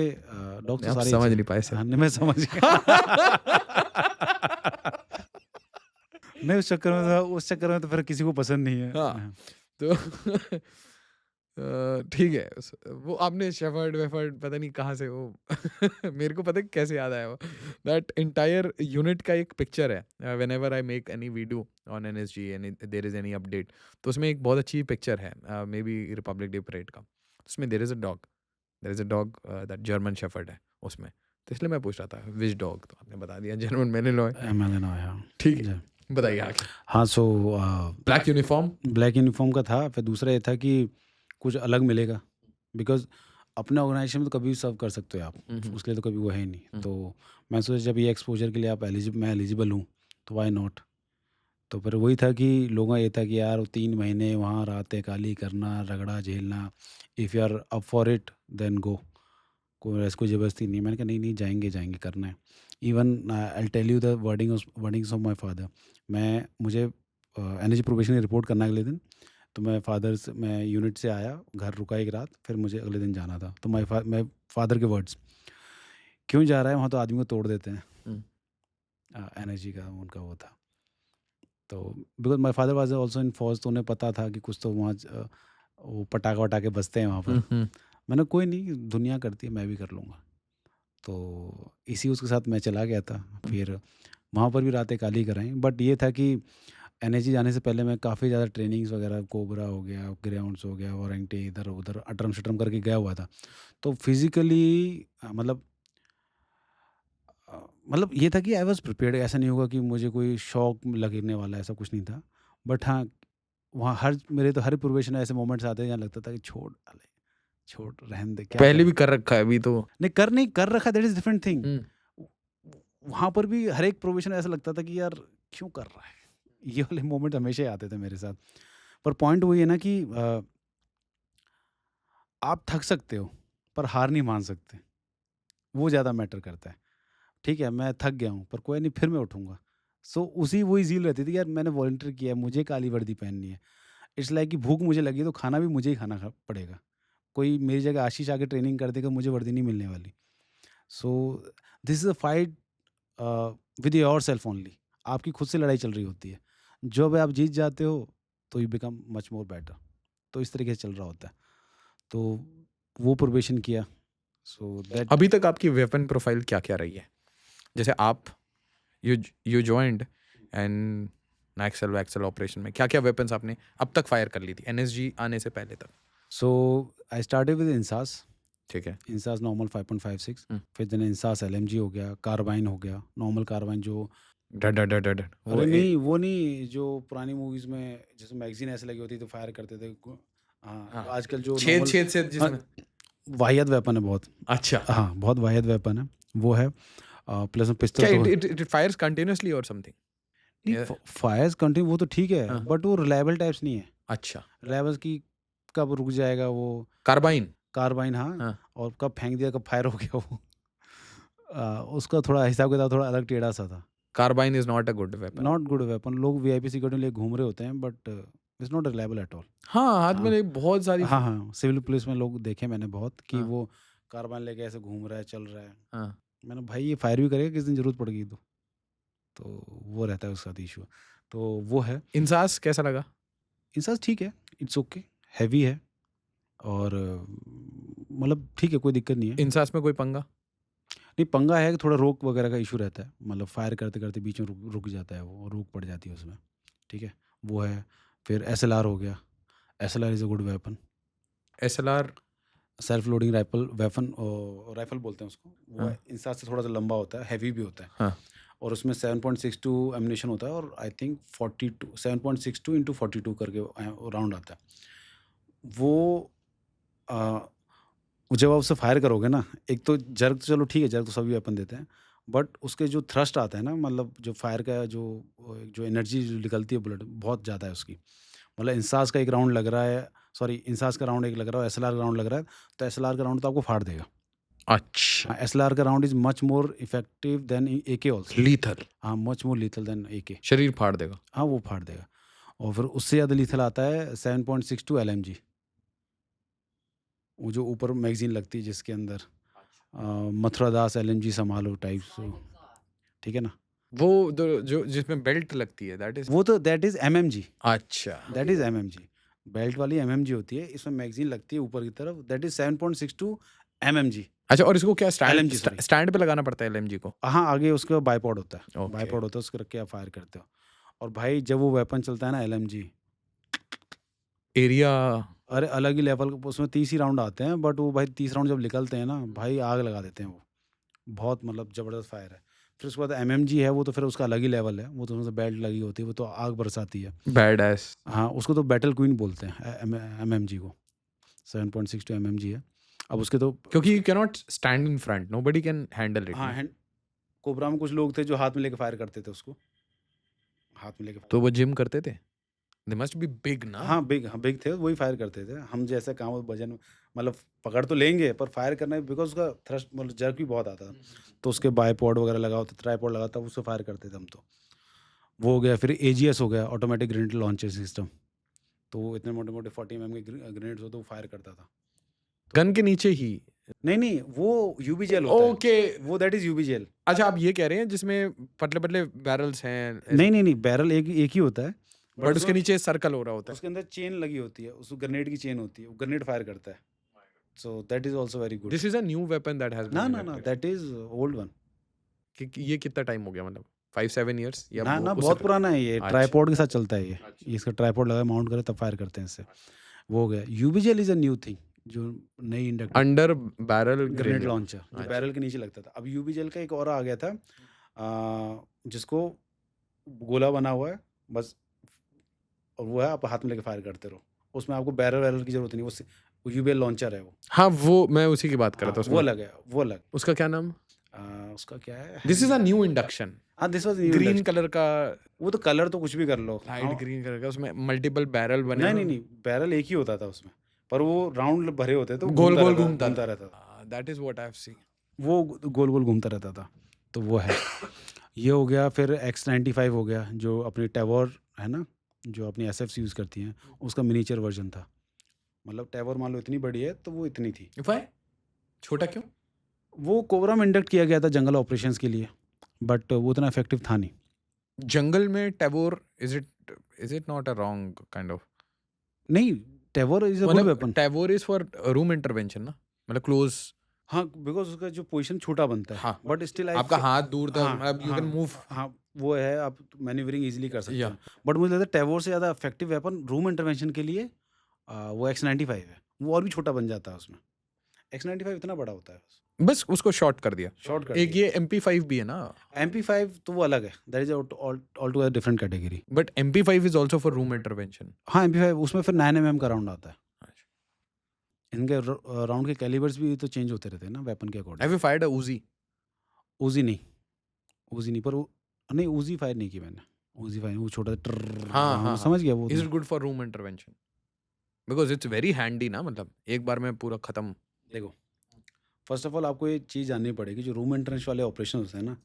डॉग तो आप सारे ही समझ अच्छे नहीं पाए हैं। सर। हाँ, नहीं मैं समझ गया। नहीं उस चक्कर में तो फिर किसी को पसंद नहीं है। हाँ। तो ठीक है वो आपने शेफर्ड वेफर्ड पता नहीं कहाँ से वो मेरे को पता है कैसे याद आया वो दैट इंटायर यूनिट का एक पिक्चर है whenever I make any video on NSG any there is any update तो उसमें एक बहुत अच्छी पिक्चर है maybe Republic Day parade का उसमें there is a dog that German shepherd है उसमें तो इसलिए मैं पूछ रहा था विच डॉग तो आपने बता दिया जर्मन मैंने लो है एमएलएन आया। ठीक है जी। बताइए आगे हाँ, so black uniform black uniform का था। फिर दूसरा ये था कि कुछ अलग मिलेगा, बिकॉज़ अपने ऑर्गेनाइजेशन में तो कभी भी सर्व कर सकते हो आप, उसके लिए तो कभी वो है ही नहीं। तो मैं सोचा जब ये एक्सपोज़र के लिए आप मैं एलिजिबल हूँ, तो व्हाई नॉट? तो फिर वही था कि लोगों का ये था कि यार वो 3 महीने वहाँ रातें काली करना, रगड़ा झेलना, if you are up for it then go. कोई ऐसी कोई ज़बरदस्ती नहीं है। मैंने कहा नहीं, नहीं जाएँगे, जाएँगे, करना है। Even I will tell you the wordings of my father. मुझे एनर्जी प्रोबेशन की रिपोर्ट करना है अगले दिन। तो मैं यूनिट से आया, घर रुका एक रात, फिर मुझे अगले दिन जाना था। तो मैं फादर के वर्ड्स, क्यों जा रहा है वहाँ, तो आदमी को तोड़ देते हैं। एनर्जी का उनका वो था। तो because my father was also in फ़ौज, तो उन्हें पता था कि कुछ तो वहाँ वो पटाखे-वटाखे बजते हैं वहाँ पर। मैंने कोई नहीं, दुनिया करती है, मैं भी कर लूँगा। तो इसी उसके साथ मैं चला गया था। फिर वहाँ पर भी रातें काली कराईं। बट ये था कि एनएसजी जाने से पहले मैं काफ़ी ज़्यादा ट्रेनिंग्स वगैरह, कोबरा हो गया, ग्राउंड्स हो गया, वारंटी इधर-उधर अटरम-शटरम करके गया हुआ था। तो फिज़िकली मतलब ये था कि आई वाज़ प्रिपेयर्ड। ऐसा नहीं होगा कि मुझे कोई शॉक लगने वाला है, ऐसा कुछ नहीं था। बट हाँ, वहाँ मेरे तो हर प्रोबेशन में ऐसे मोमेंट्स आते हैं जहाँ लगता था कि छोड़ डाले, छोड़ रहने दे, क्या पहले करें? भी कर रखा है अभी तो नहीं कर रखा, दैट इज़ डिफरेंट थिंग। हम्म, वहाँ पर भी हर एक प्रोबेशन ऐसा लगता था कि यार क्यों कर रहा है? ये वाले मोमेंट हमेशा ही आते थे मेरे साथ। पर पॉइंट वही है ना कि आप थक सकते हो, पर हार नहीं मान सकते। वो ज़्यादा मैटर करता है। ठीक है, मैं थक गया हूँ, पर कोई नहीं, फिर मैं उठूँगा। सो उसी वही ज़ील रहती थी, यार मैंने वॉलंटियर किया है, मुझे काली वर्दी पहननी है। इट्स लाइक कि भूख मुझे लगी है, तो खाना भी मुझे ही खाना पड़ेगा। कोई मेरी जगह आशीष आके ट्रेनिंग कर देगा, मुझे वर्दी नहीं मिलने वाली। सो this is a fight with yourself only. आपकी खुद से लड़ाई चल रही होती है। जब आप जीत जाते हो, तो you become much more better. तो इस तरीके से चल रहा होता है। तो वो प्रोबेशन किया। सो दैट अभी तक आपकी वेपन प्रोफाइल क्या क्या रही है जैसे आप यू जॉइंड एंड नैक्सल वैक्सल ऑपरेशन में क्या क्या वेपन्स आपने अब तक फायर कर ली थी एनएसजी आने से पहले तक सो आई स्टार्टेड विद इंसास। ठीक है इंसास नॉर्मल 5.56। हम्म, फिर देन इंसास एलएमजी हो गया, कार्बाइन हो गया, नॉर्मल कार्बाइन जो डड डड डड डड वो अरे नहीं, वो नहीं, जो पुरानी मूवीज़ में जैसे मैगज़ीन ऐसे लगी होती, तो फायर करते थे। हाँ, हाँ आजकल जो छेद नॉर्मल छेद से हाँ, जिसमें वाहियात वेपन है बहुत। अच्छा हाँ, बहुत वाहियात वेपन है, वो है। प्लस में पिस्टल क्या तो इट फायर्स कंटिन्यूअसली और नहीं, समथिंग फायर्स कंटिन्यू, वो तो ठीक है, हाँ बट वो रिलायबल टाइप्स नहीं है। अच्छा रिलायबल की कब रुक जाएगा वो, कार्बाइन कार्बाइन, हाँ, हाँ और कब फेंक दिया, कब फायर हो गया वो। उसका थोड़ा हिसाब-किताब थोड़ा अलग टेढ़ा-सा था। Carbine is not a good weapon not good weapon. लोग वीआईपी सिक्योरिटी लिए घूम रहे होते हैं, but it's not reliable at all. हाँ हाथ में हाँ, एक बहुत सारी हाँ, हाँ, सिविल पुलिस में लोग देखे मैंने बहुत कि हाँ वो कार्बाइन लेके ऐसे घूम रहा है, चल रहा है। हाँ मैंने भाई ये फायर भी करेगा किस दिन ज़रूरत पड़ेगी तो। तो वो रहता है उसके साथ इश्यू। तो वो है। इंसास कैसा लगा इंसास ठीक है, इट्स ओके, हैवी है और मतलब ठीक है, कोई दिक्कत नहीं है। इंसास में कोई पंगा नहीं, पंगा है कि थोड़ा रोक वगैरह का इश्यू रहता है, मतलब फायर करते-करते बीच में रुक जाता है वो, रोक पड़ जाती है उसमें, ठीक है? वो है। फिर एसएलआर हो गया, SLR is a good weapon. SLR self loading rifle बोलते हैं उसको। वो हाँ इंसास से थोड़ा-सा लंबा होता है, हैवी भी होता है हाँ और उसमें 7.62 एम्यूनेशन होता है और आई थिंक 42 7.62 इंटू 42 करके राउंड आता है। वो अ, जब आप उससे फायर करोगे ना, एक तो जर्क तो चलो ठीक है, जर्क तो सभी वेपन देते हैं, बट उसके जो थ्रस्ट आता है ना, मतलब जो फायर का जो एनर्जी जो निकलती है बुलेट, बहुत ज़्यादा है उसकी। मतलब इंसास का एक राउंड लग रहा है, सॉरी, इंसास का राउंड एक लग रहा है, एसएलआर का राउंड लग रहा है, तो एसएलआर का राउंड तो आपको फाड़ देगा। अच्छा हाँ, एसएलआर का round is much more effective than AK also. Lethal हाँ, much more lethal than AK. शरीर फाड़ देगा हाँ, वो फाड़ देगा। और फिर उससे ज़्यादा लीथल आता है 7.62 एलएमजी, वो जो ऊपर मैगज़ीन लगती है जिसके अंदर मथुरा दास एलएमजी संभालो टाइप्स, ठीक है ना? वो जो जिसमें बेल्ट लगती है दैट इज वो तो दैट इज़ एमएमजी, अच्छा दैट इज़ एमएमजी। बेल्ट वाली एमएमजी होती है, इसमें मैगजीन लगती है ऊपर की तरफ, दैट इज 7.62 एमएमजी अच्छा, और इसको क्या स्टैंड एलएमजी सॉरी। स्टैंड पे लगाना पड़ता है एलएमजी को? हाँ, आगे उसका बाइपॉड होता है, ओके। बाइपॉड होता है, उसको रख के आप फायर करते हो। और भाई जब वो वेपन चलता है ना एलएमजी, एरिया अरे अलग ही लेवल का, उसमें 30 ही राउंड आते हैं, बट वो भाई 30 राउंड जब निकलते हैं ना भाई, आग लगा देते हैं वो, बहुत मतलब ज़बरदस्त फायर है। फिर उसके बाद एमएमजी है, वो तो फिर उसका अलग ही लेवल है, वो तो उसमें बेल्ट लगी होती है, वो तो आग बरसाती है। Bad S. हाँ, उसको तो बैटल क्वीन बोलते हैं एमएमजी को, 7.62 एमएमजी है। अब उसके तो क्योंकि you can not stand in front, nobody can handle it. हाँ, कोबरा में कुछ लोग थे जो हाथ में लेके फायर करते थे उसको, हाथ में लेके तो वो जिम करते थे? दे मस्ट बी बिग ना? हाँ बिग थे, वही फायर करते थे। हम जैसे काम वजन मतलब पकड़ तो लेंगे, पर फायर करना है बिकॉज उसका थ्रस्ट मतलब जर्क भी बहुत आता था, तो उसके बाइपॉड वगैरह लगा होता, ट्राइपॉड लगा था, उससे फायर करते थे हम। तो वो हो गया। फिर एजीएस हो गया, ऑटोमेटिक ग्रेनेड लॉन्चर सिस्टम, तो वो इतने मोटे मोटे 40 mm के ग्रेनेड्स होते, वो फायर करता था। गन के नीचे ही? नहीं, वो यूबीजेल होता है, ओके। वो दैट इज यूबीजेल। अच्छा, आप ये कह रहे हैं जिसमें पतले पतले बैरल्स हैं? नहीं, बैरल एक ही होता है, बट उसके नीचे सर्कल हो रहा होता है। उसके अंदर चेन लगी होती है, उस ग्रेनेड की चेन होती है, वो ग्रेनेड फायर करता है। So that is also very good. This is a new weapon that has ना, दैट इज ओल्ड वन। ये कितना टाइम हो गया, मतलब 5-7 इयर्स या ना, उससे बहुत पहले? पुराना है ये, अच्छा। ट्राइपॉड के साथ चलता है ये। इसका ट्राइपॉड लगा माउंट करे तब फायर करते हैं इससे। वो हो गया। यूबीजेल इज अ न्यू थिंग, जो नई induct under barrel grenade launcher, जो अच्छा। बैरल के नीचे लगता था। अब यूबीजेल का एक और आ गया था, जिसको गोला बना हुआ है बस, और वो है आप हाथ में लेके फायर करते रहो, उसमें आपको बैरल की जरूरत नहीं, वो यूबीएल लॉन्चर है वो। हाँ, वो मैं उसी की बात कर रहा था। हाँ, उसमें वो अलग है, वो अलग। उसका क्या नाम? उसका क्या है? This is a new induction. हाँ, दिस वाज ग्रीन कलर का, वो तो कलर तो कुछ भी कर लो। लाइट ग्रीन कलर का, उसमें मल्टीपल बैरल बने। नहीं, बैरल एक ही होता था उसमें, पर वो राउंड भरे होते तो गोल गोल घूमता घूमता रहता था। That is what I have scene. वो गोल गोल घूमता रहता था, तो वो है। ये हो गया। फिर X95 हो गया, जो अपनी टेवर है ना, जो अपनी एसएफ्स यूज़ करती हैं, उसका मिनीचर वर्जन था। मतलब टेवर मान लो इतनी बड़ी है, तो वो इतनी थी। व्हाई छोटा क्यों? वो कोबरा में इंडक्ट किया गया था जंगल ऑपरेशंस के लिए, बट वो उतना इफेक्टिव था नहीं। जंगल में Tavor, is it not a wrong kind of? नहीं, टेवर इज अ गुड मतलब weapon. Tavor is for room intervention ना, मतलब क्लोज। हाँ, बिकॉज उसका जो पोजीशन छोटा बनता है। हाँ, बट स्टिल आपका हाथ दूर तक, हाँ, मतलब यू कैन मूव। हाँ, वो है, आप मैन्यूवरिंग इजीली कर सकते या हो। बट मुझे लगता है टेवर से ज़्यादा इफेक्टिव वेपन रूम इंटरवेंशन के लिए वो X95 है। वो और भी छोटा बन जाता है उसमें। X95 इतना बड़ा होता है बस। बस उसको शॉर्ट कर दिया। शॉर्ट कर एक दिया। ये MP5 भी है ना? MP5 तो वो अलग है, that is all together different category. But MP5 is also for room intervention. हाँ, MP5 उसमें फिर 9 mm का राउंड आता है। इनके राउंड के कैलिबर्स भी तो चेंज होते रहते हैं ना वेपन के अकॉर्डिंग। हैव यू फायर्ड अ उजी? उजी नहीं, पर नहीं, उजी फायर नहीं की मैंने। उजी फायर वो छोटा हाँ, समझ गया वो। Is it good for room intervention? Because it's very handy ना, मतलब एक बार में पूरा खत्म। देखो, फर्स्ट ऑफ ऑल आपको ये चीज़ जाननी पड़ेगी, जो रूम इंटरवेंशन वाले ऑपरेशन होते हैं ना,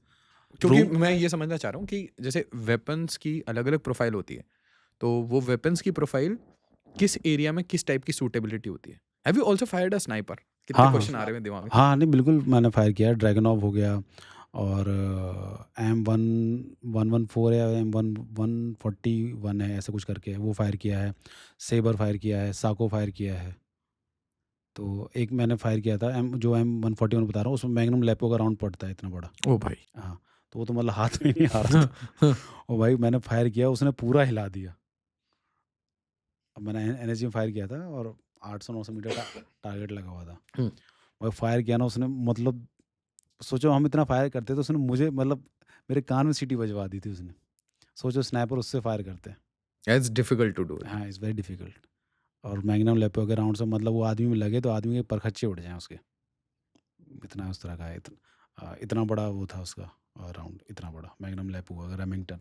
क्योंकि मैं ये समझना चाह रहा हूँ कि जैसे वेपन्स की अलग अलग प्रोफाइल होती है, तो वो वेपन्स की प्रोफाइल किस एरिया में किस टाइप की सूटेबिलिटी होती है। Have you also fired a sniper? कितने हाँ, क्वेश्चन आ रहे हैं दिमाग में। हाँ, नहीं बिल्कुल मैंने फायर किया है। ड्रैगनॉव हो गया, और M114 है, M1141 है, ऐसा कुछ करके है, वो फायर किया है। सेबर फायर किया है, साको फायर किया है। तो एक मैंने फायर किया था जो M141 बता रहा हूँ, उसमें मैग्नम लेपो का राउंड पड़ता है इतना बड़ा। ओ भाई। हाँ, तो वो तो मतलब हाथ में नहीं आ रहा था। और भाई मैंने फायर किया, उसने पूरा हिला दिया। अब मैंने NSG में फायर किया था, और 800-900 मीटर का टारगेट लगा हुआ था। और फायर किया ना उसने, मतलब सोचो हम इतना फायर करते तो उसने मुझे, मतलब मेरे कान में सीटी बजवा दी थी उसने। सोचो स्नाइपर उससे फायर करते हैं। It's difficult to do. हाँ, इट्स वेरी डिफिकल्ट। और मैग्नम लेपो के राउंड से मतलब वो आदमी में लगे तो आदमी के परखच्चे उड़ जाएं उसके, इतना उस तरह का है। इतना बड़ा वो था उसका राउंड, इतना बड़ा मैग्नम लेपो का रेमिंगटन।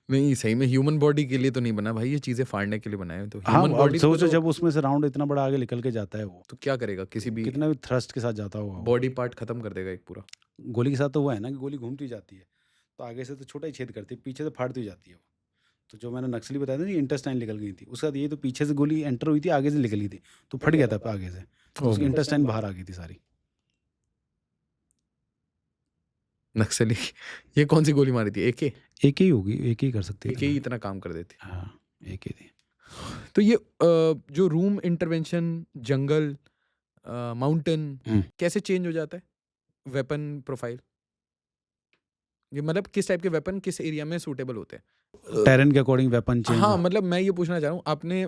नहीं, सही में ह्यूमन बॉडी के लिए तो नहीं बना भाई, ये चीजें फाड़ने के लिए बना है। तो हाँ, ह्यूमन बॉडी सोचो जब उसमें से राउंड इतना बड़ा आगे निकल के जाता है, वो तो क्या करेगा, किसी भी कितना भी थ्रस्ट के साथ जाता होगा, बॉडी पार्ट खत्म कर देगा एक पूरा। गोली के साथ तो हुआ है ना कि गोली घूमती जाती है, तो आगे से तो छोटा ही छेद करती है, पीछे से फाड़ती जाती है वो। तो जो मैंने नक्सली बताया था ना, इंटेस्टाइन निकल गई थी, उसका ये तो पीछे से गोली एंटर हुई थी, आगे से निकल गई थी, तो फट गया था आगे से, तो उसकी इंटेस्टाइन बाहर आ गई थी सारी। नक्सली ये कौन सी गोली मारी थी? एके? एक ही होगी, एक ही कर सकती है एके ही इतना। इतना काम कर देती। हाँ, एक ही थी। तो ये जो रूम इंटरवेंशन, जंगल, माउंटेन हुँ। कैसे चेंज हो जाता है वेपन प्रोफाइल? ये मतलब किस टाइप के वेपन किस एरिया में सूटेबल होते हैं? टेरेन के अकॉर्डिंग वेपन चेंज। हाँ, मतलब मैं ये पूछना चाह रहा हूँ, आपने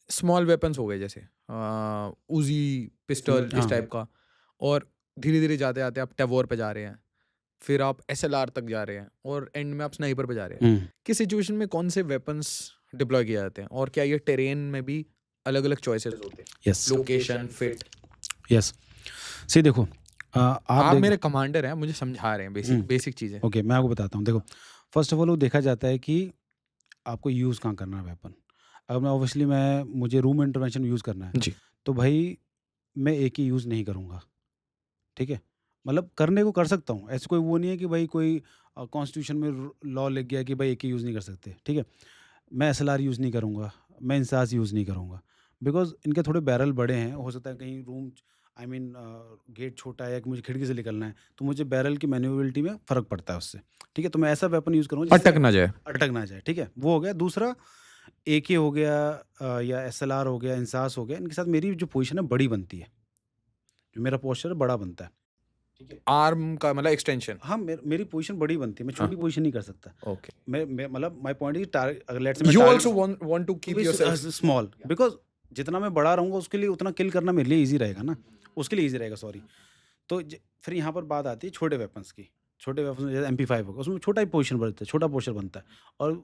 स्मॉल वेपन्स हो गए जैसे उज़ी, पिस्टल इस हाँ। टाइप का, और धीरे-धीरे जाते-जाते आप टैवोर पे जा रहे हैं, फिर आप एसएलआर तक जा रहे हैं और एंड में आप स्नाइपर पे जा रहे हैं। हुँ। किस सिचुएशन में कौन से वेपन्स डिप्लॉय किए जाते हैं और क्या ये टेरेन में भी अलग-अलग चॉइसेस होते हैं? Yes, location, fit? यस। सी देखो, आप आप देख मेरे कमांडर हैं, मुझे समझा रहे हैं बेसिक हुँ, बेसिक चीज़ें। ओके, मैं आपको बताता हूँ। देखो, फर्स्ट ऑफ ऑल वो देखा जाता है कि आपको यूज़ कहाँ करना है वेपन। अब मैं ऑब्वियसली मुझे रूम इंटरवेंशन यूज़ करना है, जी। तो भाई मैं एक ही यूज़ नहीं करूँगा, ठीक है? मतलब करने को कर सकता हूँ, ऐसा कोई वो नहीं है कि भाई कोई कॉन्स्टिट्यूशन में लॉ लिख गया कि भाई एक ही यूज़ नहीं कर सकते, ठीक है? मैं एसएलआर यूज़ नहीं करूँगा, मैं इंसास यूज़ नहीं करूँगा, बिकॉज़ इनके थोड़े बैरल बड़े हैं, हो सकता है कहीं रूम आई मीन गेट छोटा है कि मुझे खिड़की से निकलना है, तो मुझे बैरल की मैन्युअलिटी में फ़र्क पड़ता है उससे, ठीक है? तो मैं ऐसा वेपन यूज़ करूँगा जिससे अटक ना जाए। अटक ना जाए, ठीक है? वो हो गया। दूसरा एके हो गया या एसएलआर हो गया, इंसास हो गया, इनके साथ मेरी जो पोज़ीशन है बड़ी बनती है, जो मेरा पोस्चर है बड़ा बनता है, ठीक है? आर्म का मतलब एक्सटेंशन। हाँ, मेरी पोज़ीशन बड़ी बनती है, मैं हाँ, छोटी पोज़ीशन नहीं कर सकता। ओके। मैं मतलब माय पॉइंट इज़ अगर लेट्स से मैं you target also want to keep be yourself small, because जितना मैं बड़ा रहूँगा उसके लिए उतना किल करना मेरे लिए ईज़ी रहेगा ना, उसके लिए ईज़ी रहेगा, सॉरी। तो फिर यहाँ पर बात आती है छोटे वेपन्स की। छोटे वेपन्स में जैसे एमपी5 होगा, उसमें छोटा ही पोज़ीशन बनता है, छोटा पोस्चर बनता है और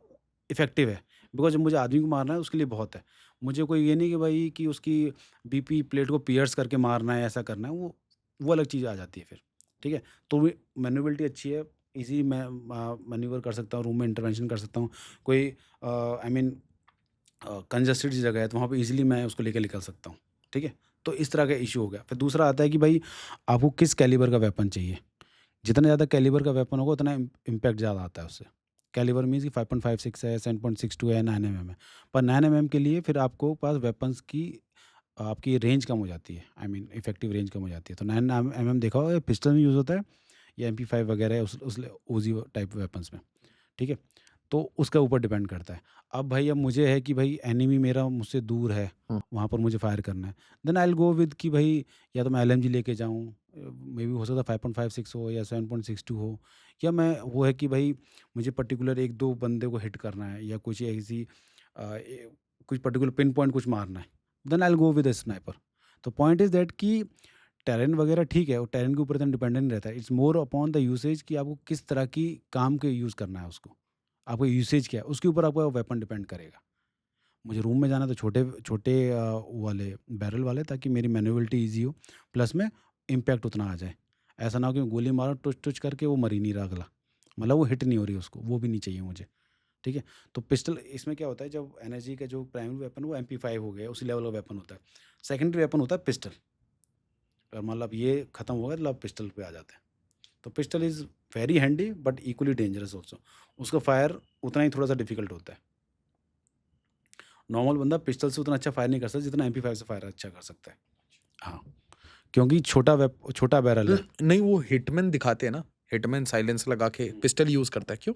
इफ़ेक्टिव है, बिकॉज़ जब मुझे आदमी को मारना है उसके लिए बहुत है। मुझे कोई ये नहीं कि भाई कि उसकी बीपी प्लेट को पियर्स करके मारना है, ऐसा करना है, वो अलग चीज़ आ जाती है फिर, ठीक है? तो वे मैन्युअबिलिटी अच्छी है, ईज़ी मैं मैन्यूवर कर सकता हूँ, रूम में इंटरवेंशन कर सकता हूँ। कोई आई मीन कंजस्टेड जगह है तो वहाँ पे ईज़िली मैं उसको लेके निकल सकता हूँ, ठीक है? तो इस तरह का इश्यू हो गया। फिर दूसरा आता है कि भाई आपको किस कैलिबर का वेपन चाहिए। जितना ज़्यादा कैलिबर का वेपन होगा उतना इम्पैक्ट ज़्यादा आता है उससे। कैलिबर मीन्स कि 5.56 है, 7.62 है, 9 एमएम है। पर 9 एमएम के लिए फिर आपको पास वेपन्स की आपकी रेंज कम हो जाती है। आई मीन इफेक्टिव रेंज कम हो जाती है। तो 9 एमएम देखा होगा पिस्टल में यूज़ होता है या एमपी5 वगैरह उस उज़ी टाइप वेपन्स में, ठीक है? तो उसके ऊपर डिपेंड करता है। अब मुझे है कि भाई एनिमी मेरा मुझसे दूर है, हुँ। वहाँ पर मुझे फायर करना है। Then I will go with कि भाई या तो मैं एलएमजी लेके जाऊँ, मे बी हो सकता है 5.56 हो या 7.62 हो, या मैं वो है कि भाई मुझे पर्टिकुलर 1-2 बंदे को हिट करना है या कुछ ऐसी कुछ पर्टिकुलर पिन पॉइंट कुछ मारना है। Then I will go with a sniper. तो पॉइंट इज़ दैट कि टेरेन वगैरह ठीक है, वो टेरेन के ऊपर इतना डिपेंडेंट नहीं रहता है। It's more upon the usage कि आपको किस तरह की काम के यूज़ करना है उसको। आपका यूसेज क्या है, उसके ऊपर आपका वेपन डिपेंड करेगा। मुझे रूम में जाना तो छोटे छोटे वो वाले बैरल वाले, ताकि मेरी मैन्युअबिलिटी ईज़ी हो, प्लस में इम्पैक्ट उतना आ जाए। ऐसा ना हो कि मैं गोली मारूँ टुच-टुच करके वो मर ही नहीं रहा अगला। मतलब वो हिट नहीं हो रही उसको, वो भी नहीं चाहिए मुझे, ठीक है? तो पिस्टल इसमें क्या होता है, जब एनर्जी का जो प्राइमरी वेपन वो एमपी5 हो गया, उसी लेवल का वेपन होता है। सेकेंडरी वेपन होता है पिस्टल। और मतलब ये खत्म हो गया तो आप पिस्टल पे आ जाते हैं। तो pistol is very handy but equally dangerous also. उसका फायर उतना ही थोड़ा-सा डिफ़िकल्ट होता है। नॉर्मल बंदा पिस्टल से उतना अच्छा फायर नहीं कर सकता जितना एमपी5 से फायर अच्छा कर सकता है। हाँ, क्योंकि छोटा बैरल है। नहीं, वो हिटमैन दिखाते हैं ना, हिटमैन साइलेंस लगा के पिस्टल यूज़ करता है, क्यों?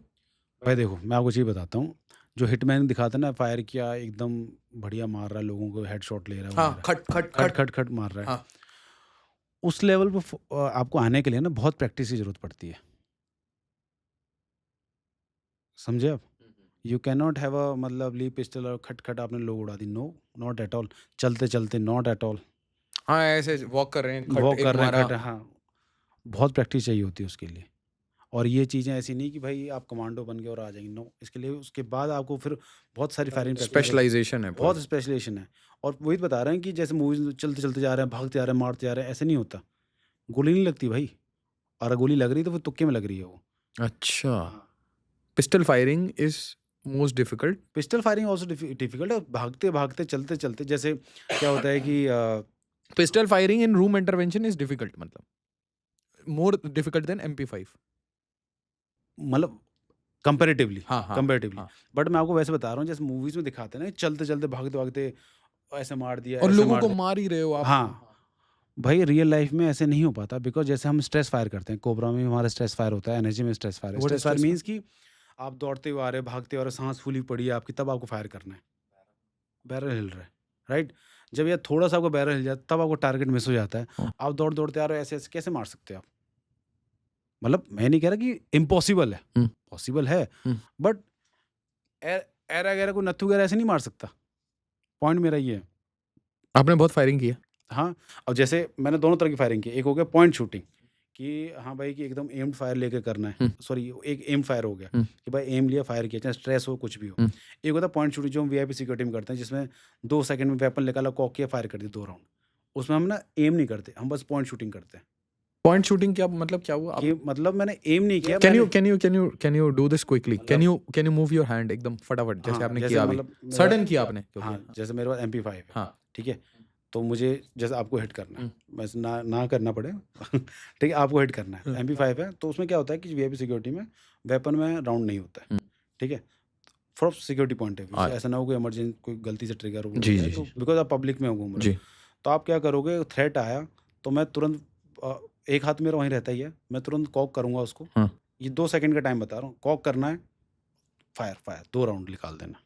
भाई देखो, मैं आपको चीज़ बताता हूँ, जो हिटमैन दिखाता है ना, फायर किया एकदम बढ़िया मार रहा है लोगों को, हेडशॉट ले रहा है हाँ, वगैरह, खट, खट, खट, खट। खट, खट मार रहा है। हाँ। उस लेवल पे आपको आने के लिए ना बहुत प्रैक्टिस की ज़रूरत पड़ती है। समझे आप? You can not have a मतलब ली पिस्टल और खट-खट आपने लोग उड़ा दी। No, not at all. चलते-चलते नॉट एट ऑल। हाँ, ऐसे वॉक कर रहे हैं, खट वॉक एक कर रहे हैं, मारा। खट, हाँ, बहुत प्रैक्टिस चाहिए होती है उसके लिए। और ये चीज़ें ऐसी नहीं कि भाई आप कमांडो बन गए और आ जाएँगे, नो। इसके लिए उसके बाद आपको फिर बहुत सारी फायरिंग प्रैक्टिस करनी, स्पेशलाइज़ेशन है पूरी। बहुत स्पेशलाइज़ेशन है। और वही तो बता रहे हैं कि जैसे मूवीज़ में चलते-चलते जा रहे हैं, भागते जा रहे हैं, मारते जा रहे हैं, ऐसे नहीं होता। गोली नहीं लगती भाई, और अगर गोली लग रही है तो वो तुक्के में लग रही है वो। अच्छा, हाँ। Pistol firing is most difficult. Pistol firing also difficult है, भागते-भागते, चलते-चलते, जैसे क्या होता है कि pistol firing in room intervention is difficult, मतलब मोर डिफिकल्ट देन एमपी5। मतलब कंपैरेटिवली, हाँ, हाँ, कंपैरेटिवली। हाँ। बट मैं आपको वैसे बता रहा हूँ जैसे मूवीज़ में दिखाते हैं ना, चलते-चलते, भागते-भागते ऐसे मार दिया, और ऐसे लोगों मार को दिया। मार ही रहे हो आप। हाँ, भाई रियल लाइफ में ऐसे नहीं हो पाता, बिकॉज जैसे हम स्ट्रेस फायर करते हैं, कोबरा में हमारा स्ट्रेस फायर होता है, एनर्जी में स्ट्रेस फायर है। What is stress fire stress fire? Means कि आप दौड़ते हुए आ रहे हो, भागते हुए आ रहे हो, सांस फूली पड़ी है आपकी, तब आपको फायर करना है, बैरल हिल रहा है, राइट? जब ये थोड़ा सा आपको बैरल हिल जाता है, तब आपको टारगेट मिस हो जाता है। हाँ। आप दौड़ते आ रहे हो, ऐसे ऐसे कैसे मार सकते हो आप? मतलब मैं नहीं कह रहा कि इम्पॉसिबल है, हम्म। पॉसिबल है, हम्म। बट एरा गैरा को नथु गैरा ऐसे नहीं मार सकता। पॉइंट मेरा ये है। आपने बहुत फायरिंग की है। हाँ, अब जैसे मैंने दोनों तरह की फायरिंग की। एक हो गया पॉइंट शूटिंग कि हाँ भाई कि एकदम एम्ड फायर लेके करना है, सॉरी एक एम फायर हो गया कि भाई एम लिया, फायर किया, चाहे स्ट्रेस हो कुछ भी हो। एक होता है पॉइंट शूटिंग जो हम वीआईपी सिक्योरिटी में करते हैं, जिसमें 2 सेकंड में वेपन निकाला, कॉक किया, फायर कर दिया 2 राउंड। उसमें हम ना एम नहीं करते, हम बस पॉइंट शूटिंग करते हैं। पॉइंट शूटिंग क्या मतलब, क्या हुआ? कि मतलब मैंने एम नहीं किया। Can you do this quickly? Can you move your hand एकदम फटाफट, जैसे आपने किया अभी? सडन किया आपने? हाँ, जैसे मेरे पास MP5 है, हाँ, ठीक है, तो मुझे जैसे आपको हिट करना है, वैसे ना करना पड़े ठीक है, आपको हिट करना है, MP5 है, तो उसमें क्या होता है कि वीआईपी सिक्योरिटी में वेपन में राउंड नहीं होता है, ठीक है, for security point of view से। ऐसा ना हो कोई इमरजेंसी, कोई गलती से ट्रिगर हो जी, जाए, जी, तो जी। बिकॉज आप पब्लिक में घूम रहे हो, तो आप क्या करोगे, थ्रेट आया तो मैं तुरंत एक हाथ मेरा वहीं रहता ही है, मैं तुरंत कॉक करूंगा उसको। हाँ। ये 2 सेकंड का टाइम बता रहा हूँ, कॉक करना है, फायर 2 राउंड निकाल देना।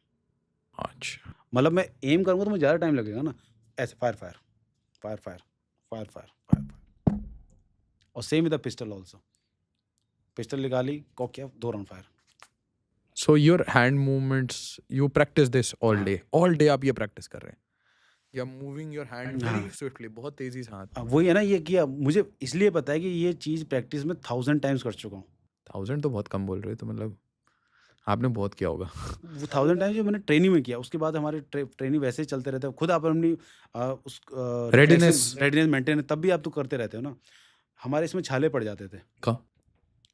अच्छा, मतलब मैं एम करूंगा तो मुझे ज़्यादा टाइम लगेगा ना, ऐसे फायर और same with the pistol also, pistol निकाली, कॉक किया, 2 round fire. So your hand movements, you practice this all day आप ये प्रैक्टिस कर रहे हैं? या moving your hand very swiftly, बहुत तेजी से हाथ? वही है ना, ये किया मुझे इसलिए पता है कि ये चीज़ प्रैक्टिस में 1000 टाइम्स कर चुका हूँ। 1000 तो बहुत कम बोल रहे हो, तो मतलब आपने बहुत किया होगा। वो 1000 टाइम्स जो मैंने ट्रेनिंग में किया, उसके बाद हमारे ट्रेनिंग वैसे ही चलते रहते हैं। खुद आप अपनी Readiness. रेडीनेस मेंटेन, तब भी आप तो करते रहते हो ना। हमारे इसमें छाले पड़ जाते थे, कहाँ?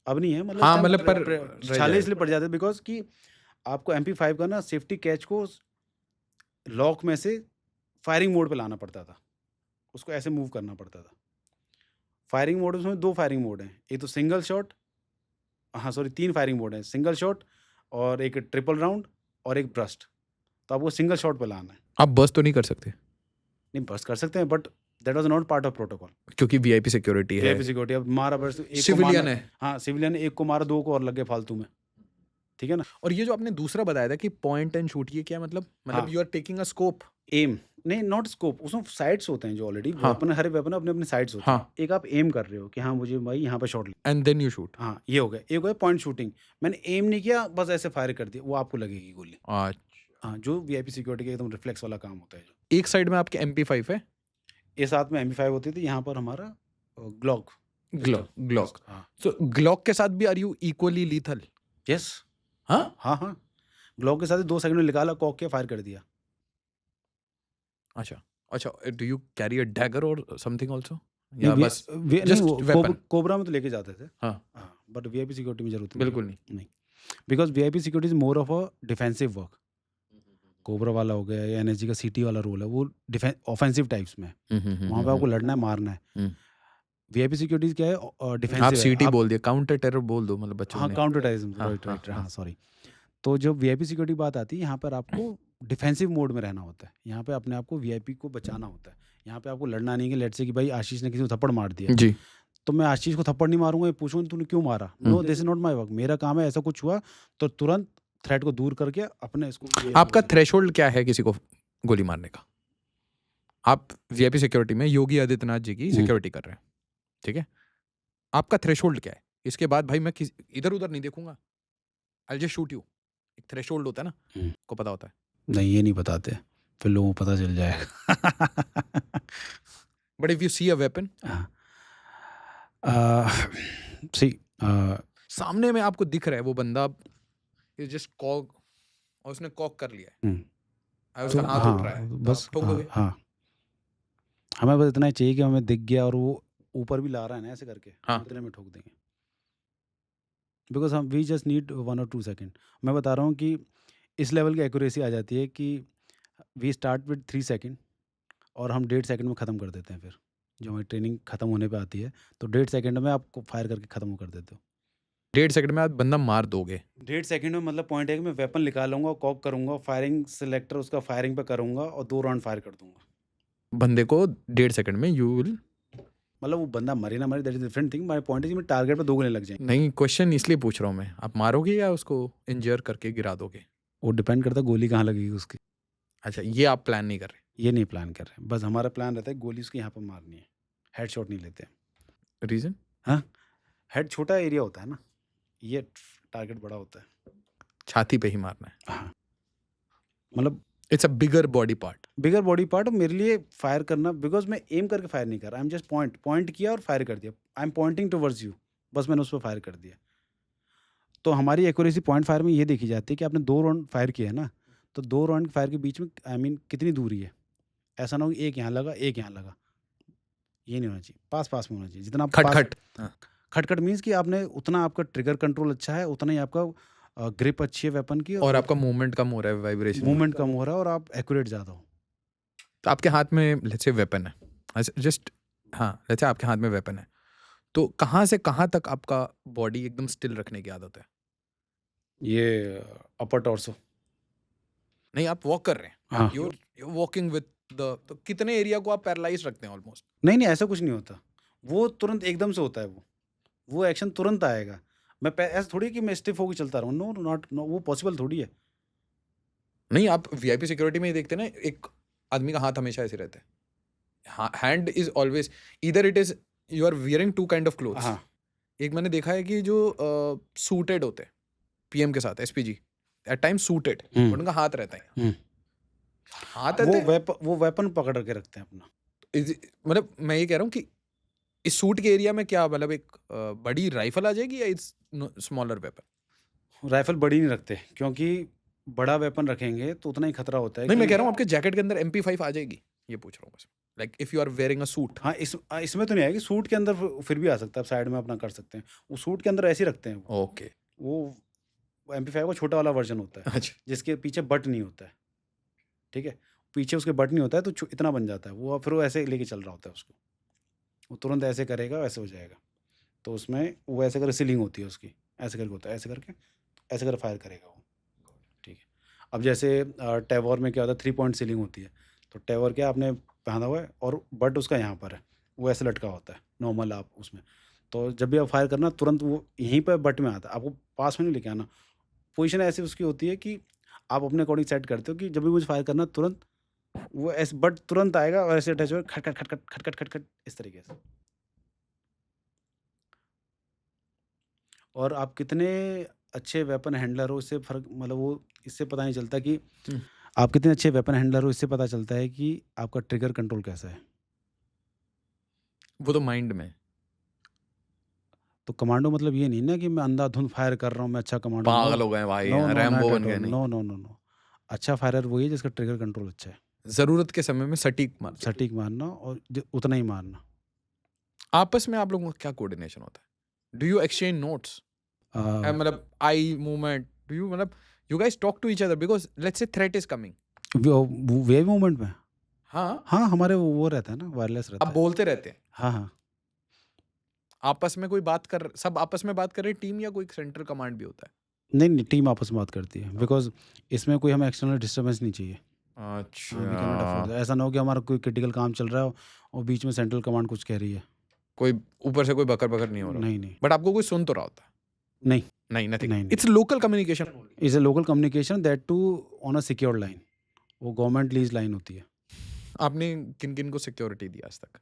अब नहीं है, मतलब हाँ, इस time मतलब पर छाले जाए। इसलिए पड़ जाते बिकॉज कि आपको MP5 का ना सेफ्टी कैच को लॉक में से फायरिंग मोड पे लाना पड़ता था, उसको ऐसे मूव करना पड़ता था। फायरिंग मोड, उसमें 2 फायरिंग मोड हैं, एक तो सिंगल शॉट, हाँ सॉरी 3 फायरिंग मोड हैं, सिंगल शॉट और एक ट्रिपल राउंड और एक ब्रस्ट। तो आपको सिंगल शॉट पे लाना है। आप बस तो नहीं कर सकते नहीं, बर्स्ट कर सकते हैं, but that was not part of protocol. क्योंकि वीआईपी सिक्योरिटी है, वीआईपी सिक्योरिटी, अब मारा बर्स्ट, एक को सिविलियन मारना, है। हाँ सिविलियन, एक को मारा, 2 को और लग गए फालतू में, ठीक है ना। और ये जो आपने दूसरा बताया था कि पॉइंट एंड शूट, ये क्या मतलब? मतलब हाँ। You are taking a scope? Um नहीं, नॉट स्कोप, उसमें साइट्स होते हैं जो ऑलरेडी हाँ। वेपन, हर वेपन अपने अपने साइट्स होते हैं। हाँ। एक आप एम कर रहे हो कि हाँ मुझे भाई यहाँ पे shot, and then you shoot. हाँ ये हो गया। एक हो गया पॉइंट शूटिंग, मैंने एम नहीं किया, बस ऐसे फायर कर दिया, वो आपको लगेगी गोली। अच्छा, हाँ, जो वीआईपी सिक्योरिटी का एकदम रिफ्लेक्स वाला काम होता है। जो एक साइड में आपके MP5 है, ये साथ में MP5 होती थी, यहाँ पर हमारा ग्लॉक। ग्लॉक। हाँ, सो ग्लॉक के साथ भी are you equally lethal? Yes, हाँ, हाँ, ग्लॉक के साथ 2 सेकंड में निकाला, कॉक किया, फायर कर दिया। अच्छा, do you carry a dagger और समथिंग आल्सो, या नहीं, बस नहीं, just वो weapon? कोबरा में तो लेके जाते थे, हाँ, बट वीआईपी सिक्योरिटी में जरूरत बिल्कुल नहीं, because VIP security is more of a defensive work. Cobra वाला हो गया या एनएसजी का सीटी वाला रोल है, वो ऑफेंसिव टाइप्स में है, वहाँ पे आपको लड़ना है, मारना है। वीआईपी सिक्योरिटीज क्या है, डिफेंसिव आप है। सीटी बोल दिया, काउंटर टेरर बोल दो, मतलब बच्चों हाँ, ने। काउंटर टेररिज्म, हाँ, राइट, हाँ सॉरी। तो जब वीआईपी सिक्योरिटी बात आती है, यहाँ पर आपको डिफेंसिव मोड में रहना होता है। यहाँ पे अपने आप को वीआईपी को बचाना होता है। यहाँ पे आपको लड़ना नहीं है कि लेट्स से कि भाई आशीष ने किसी को थप्पड़ मार दिया, जी, तो मैं आशीष को थप्पड़ नहीं मारूंगा, पूछूंगा तूने क्यों मारा। No, this is not my work. मेरा काम है, ऐसा कुछ हुआ तो तुरंत थ्रेट को दूर करके अपने इसको। आपका थ्रेशोल्ड क्या है किसी को गोली मारने का? आप वीआईपी सिक्योरिटी में योगी आदित्यनाथ जी की सिक्योरिटी कर रहे हैं, ठीक है? आपका थ्रेशोल्ड क्या है? इसके बाद भाई मैं इधर उधर नहीं देखूंगा, आई जस्ट शूट यू। एक थ्रेशोल्ड होता है ना, को पता होता है? नहीं, ये नहीं बताते, फिर लोगों को पता चल जाएगा। But if you see a weapon, see, सामने में आपको दिख रहा है वो बंदा जस्ट कॉक, और उसने कॉक कर लिया है, उसका हाथ उठ रहा है, तो बस आप ठोक दोगे? हाँ, हमें बस इतना ही चाहिए कि हमें दिख गया और वो ऊपर भी ला रहा है ना ऐसे करके, हाँ। इतने में ठोक देंगे। बिकॉज हम वी जस्ट नीड 1 और 2 सेकेंड। मैं बता रहा हूँ कि इस लेवल की एक्यूरेसी आ जाती है कि वी स्टार्ट विद 3 सेकेंड और हम 1.5 सेकेंड में ख़त्म कर देते हैं। फिर जो हमारी ट्रेनिंग ख़त्म होने पे आती है, तो 1.5 सेकेंड में आपको फायर करके ख़त्म कर देते हो। 1.5 सेकंड में आप बंदा मार दोगे? 1.5 सेकेंड में मतलब पॉइंट है कि मैं वेपन निकालूंगा, कॉक करूंगा, फायरिंग सिलेक्टर उसका फायरिंग पे करूंगा और 2 राउंड फायर कर दूंगा। बंदे को 1.5 सेकंड में यू विल मतलब वो बंदा मरे ना मरे that is different thing, my point is मैं टारगेट पे 2 गोले लग जाएंगे। नहीं, क्वेश्चन इसलिए पूछ रहा हूँ मैं, आप मारोगे या उसको इंजर करके गिरा दोगे? वो डिपेंड करता है गोली कहाँ लगेगी उसकी, अच्छा, ये आप प्लान नहीं कर रहे। ये नहीं प्लान कर रहे हैं। बस हमारा प्लान रहता है गोली उसकी यहाँ पे मारनी है, हेडशॉट नहीं लेते। रीजन? हाँ, हेड छोटा एरिया होता है ना, ये टारगेट बड़ा होता है। छाती पे ही मारना है। हाँ, मतलब it's a bigger body part. Bigger body part मेरे लिए फायर करना, बिकॉज मैं एम करके फायर नहीं कर रहा, आई एम जस्ट पॉइंट किया और फायर कर दिया, I am pointing towards you, बस मैंने उस पर फायर कर दिया। तो हमारी एक्यूरेसी पॉइंट फायर में ये देखी जाती है कि आपने 2 राउंड फायर किया है ना, तो 2 राउंड फायर के बीच में आई मीन कितनी दूरी है। ऐसा ना हो कि एक यहाँ लगा एक यहाँ लगा, ये नहीं होना चाहिए, पास पास में होना चाहिए। जितना आप खट पास खट। हाँ। खटखट मीन्स कि आपने उतना आपका ट्रिगर कंट्रोल अच्छा है, उतना ही आपका ग्रिप अच्छी है वेपन की, और आपका मूवमेंट कम हो रहा है, वाइब्रेशन। मूवमेंट कम हो रहा है और आप एक्यूरेट ज़्यादा हो। तो आपके हाथ में लेट्स से वेपन है, जस्ट हाँ, लेट्स से आपके हाथ में वेपन है, तो कहाँ से कहाँ तक आपका बॉडी एकदम स्टिल रखने की आदत है? ये अपर टॉर्सो। नहीं, आप वॉक कर रहे हैं, हाँ, यू वॉकिंग विद द, तो कितने एरिया को आप पैरालाइज रखते हैं ऑलमोस्ट? नहीं ऐसा कुछ नहीं होता, वो तुरंत एकदम से होता है, वो एक्शन तुरंत आएगा। मैं ऐसा थोड़ी कि मैं स्टिफ होकर चलता रहूँ, नो नॉट नो, वो पॉसिबल थोड़ी है। नहीं, आप वीआईपी सिक्योरिटी में ही देखते हैं ना, एक आदमी का हाथ हमेशा ऐसे रहता है, hand is always, either it is you are wearing two kind of clothes. हाँ, एक मैंने देखा है कि जो सूटेड होते हैं पीएम के साथ, एसपीजी एट टाइम सूटेड, उनका हाथ रहता है, हाथ रहता है। वो वेपन पकड़ के रखते हैं अपना। मतलब मैं ये कह रहा हूँ कि इस सूट के एरिया में क्या, मतलब एक बड़ी राइफल आ जाएगी या इट्स स्मॉलर वेपन? राइफल बड़ी नहीं रखते, क्योंकि बड़ा वेपन रखेंगे तो उतना ही खतरा होता है। नहीं, मैं कह रहा हूँ आपके जैकेट के अंदर MP5 आ जाएगी, ये पूछ रहा हूँ बस, like if you are wearing a suit. हाँ, इसमें तो नहीं आएगी, सूट के अंदर फिर भी आ सकता है, साइड में अपना कर सकते हैं। वो सूट के अंदर ऐसे ही रखते हैं, ओके। वो MP5 का छोटा वाला वर्जन होता है, अच्छा, जिसके पीछे बट नहीं होता है, ठीक है, पीछे उसके बट नहीं होता है, तो इतना बन जाता है वो, फिर वो ऐसे लेके चल रहा होता है उसको, वो तुरंत ऐसे करेगा वैसे हो जाएगा। तो उसमें वो ऐसे कर सीलिंग होती है उसकी, ऐसे करके होता है, ऐसे करके ऐसे कर फायर करेगा वो, ठीक है। अब जैसे टेवॉर में क्या होता है, 3 पॉइंट सीलिंग होती है, तो टेवॉर क्या आपने पहना हुआ है और बट उसका यहाँ पर है, वो ऐसे लटका होता है नॉर्मल आप उसमें, तो जब भी आप फायर करना तुरंत वो यहीं पर बट में आता है, आपको पास में नहीं लेके आना। पोजीशन ऐसी उसकी होती है कि आप अपने अकॉर्डिंग सेट करते हो कि जब भी मुझे फायर करना तुरंत वो ऐसे बट तुरंत आएगा और ऐसे अटैच होगा, खटखट खटखट खटखट खटखट इस तरीके से। और आप कितने अच्छे वेपन हैंडलर हो, इससे फ़र्क, मतलब वो इससे पता नहीं चलता कि आप कितने अच्छे वेपन हैंडलर हो, इससे पता चलता है कि आपका ट्रिगर कंट्रोल कैसा है। वो तो माइंड में। तो कमांडो मतलब ये नहीं ना कि मैं अंधाधुंध फायर कर रहा हूँ, मैं अच्छा कमांडो। पागल हो गए भाई, नो नो रैम्बो नॉट बन एट गए? ऑल, नहीं, नो नो नो नो। अच्छा फायरर वही है जिसका ट्रिगर कंट्रोल अच्छा है, जरूरत के समय में सटीक मार। सटीक मारना और उतना ही मारना। आपस में आप लोगों का क्या कोऑर्डिनेशन होता है? डू यू एक्सचेंज नोट्स, मतलब आई मूवमेंट, डू यू, मतलब you guys talk to each other because let's say threat is coming? Wave movement में हाँ, हाँ हमारे वो रहता है ना, वायरलेस रहता आप है। बोलते रहते हैं हाँ हाँ, आपस में, कोई बात कर, सब आपस में बात कर रहे टीम, या कोई सेंट्रल कमांड भी होता है? नहीं टीम आपस में बात करती है, बिकॉज इसमें कोई हमें एक्सटर्नल डिस्टर्बेंस नहीं चाहिए। वी कैन नॉट अफोर्ड, ऐसा ना हो कि हमारा कोई क्रिटिकल काम चल रहा हो और बीच में सेंट्रल कमांड कुछ कह रही है। कोई ऊपर से कोई बकर बकर नहीं हो रहा, नहीं बट आपको कोई सुन तो रहा होता है? नहीं नहीं, नथिंग, नहीं। It's local communication. Is a local communication that too on a secure line, वो गवर्नमेंट लीज लाइन होती है। आपने किन किन को सिक्योरिटी दी आज तक?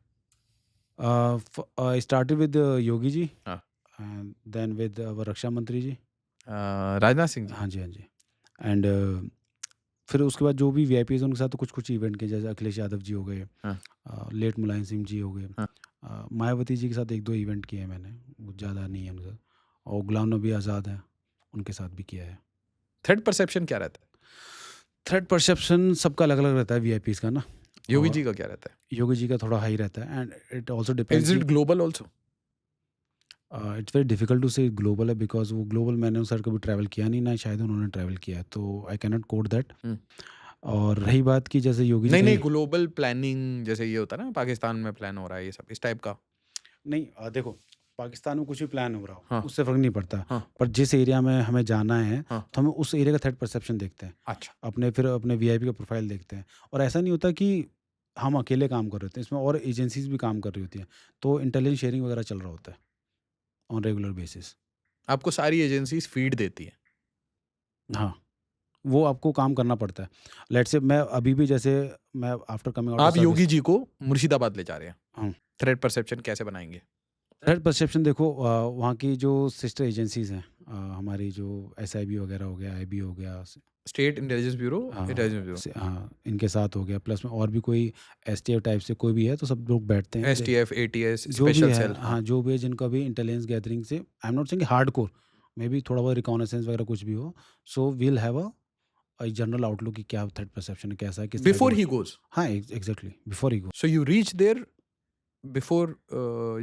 स्टार्टेड विद योगी जी, हाँ। देन विद रक्षा मंत्री जी, राजनाथ सिंह जी। हाँ जी हाँ जी, एंड फिर उसके बाद जो भी वीआईपीज उनके साथ तो कुछ कुछ इवेंट किए, जैसे अखिलेश यादव जी हो गए, हाँ। लेट मुलायम सिंह जी हो गए, हाँ। मायावती जी के साथ 1-2 इवेंट किए हैं मैंने, वो ज़्यादा नहीं है उनके साथ, और गुलाम नबी आज़ाद हैं उनके साथ भी किया है। थ्रेट परसेप्शन क्या रहता है? थ्रेट परसेप्शन सबका अलग अलग रहता है वीआईपीज का ना। योगी और जी का क्या रहता है? योगी जी का थोड़ा हाई रहता है, and it also is depends. It global also? It's very difficult to say global है, बिकॉज वो ग्लोबल मैंने उस साइड कभी ट्रैवल किया नहीं ना, शायद उन्होंने ट्रैवल किया है, तो I can not coat that. और रही बात की जैसे योगी जी नहीं, ग्लोबल प्लानिंग जैसे ये होता है ना, पाकिस्तान में प्लान हो रहा है, ये सब इस टाइप का? नहीं, देखो पाकिस्तान में कुछ भी प्लान हो रहा हो, हाँ। उससे फर्क नहीं पड़ता। हाँ। पर जिस एरिया में हमें जाना है, हाँ। तो हमें उस एरिया का थ्रेट परसेप्शन देखते हैं। अच्छा। फिर अपने वीआईपी का प्रोफाइल देखते हैं, और ऐसा नहीं होता कि हम अकेले काम कर रहे होते हैं, इसमें और एजेंसीज़ भी काम कर रही होती हैं। तो इंटेलिजेंस शेयरिंग वगैरह चल रहा होता है ऑन रेगुलर बेसिस। आपको सारी एजेंसीज़ फीड देती हैं। हाँ, वो आपको काम करना पड़ता है। लेट्स से मैं अभी भी जैसे मैं आफ्टर कमिंग आउट ऑफ आप योगी सर्विस। जी को मुर्शिदाबाद ले जा रहे हैं। हाँ, थ्रेट परसेप्शन कैसे बनाएँगे? थ्रेट परसेप्शन देखो, वहाँ की जो सिस्टर एजेंसीज़ हैं, हमारी जो एसआईबी वगैरह हो गया, आईबी हो गया, state intelligence bureau, intelligence bureau, हाँ, इनके साथ हो गया, प्लस में और भी कोई एसटीएफ टाइप से कोई भी है, तो सब लोग बैठते हैं। एसटीएफ, एटीएस, जो भी स्पेशल है, सेल। हाँ, हाँ। जो भी है जिनका भी इंटेलिजेंस गैदरिंग से, I am not saying hardcore, maybe थोड़ा बहुत रिकॉग्निसेंस वगैरह कुछ भी हो। So we will have a general outlook कि क्या थ्रेट परसेप्शन है, कैसा है, किस तरह बिफोर के। He goes. हाँ, exactly before he go. So you reach there before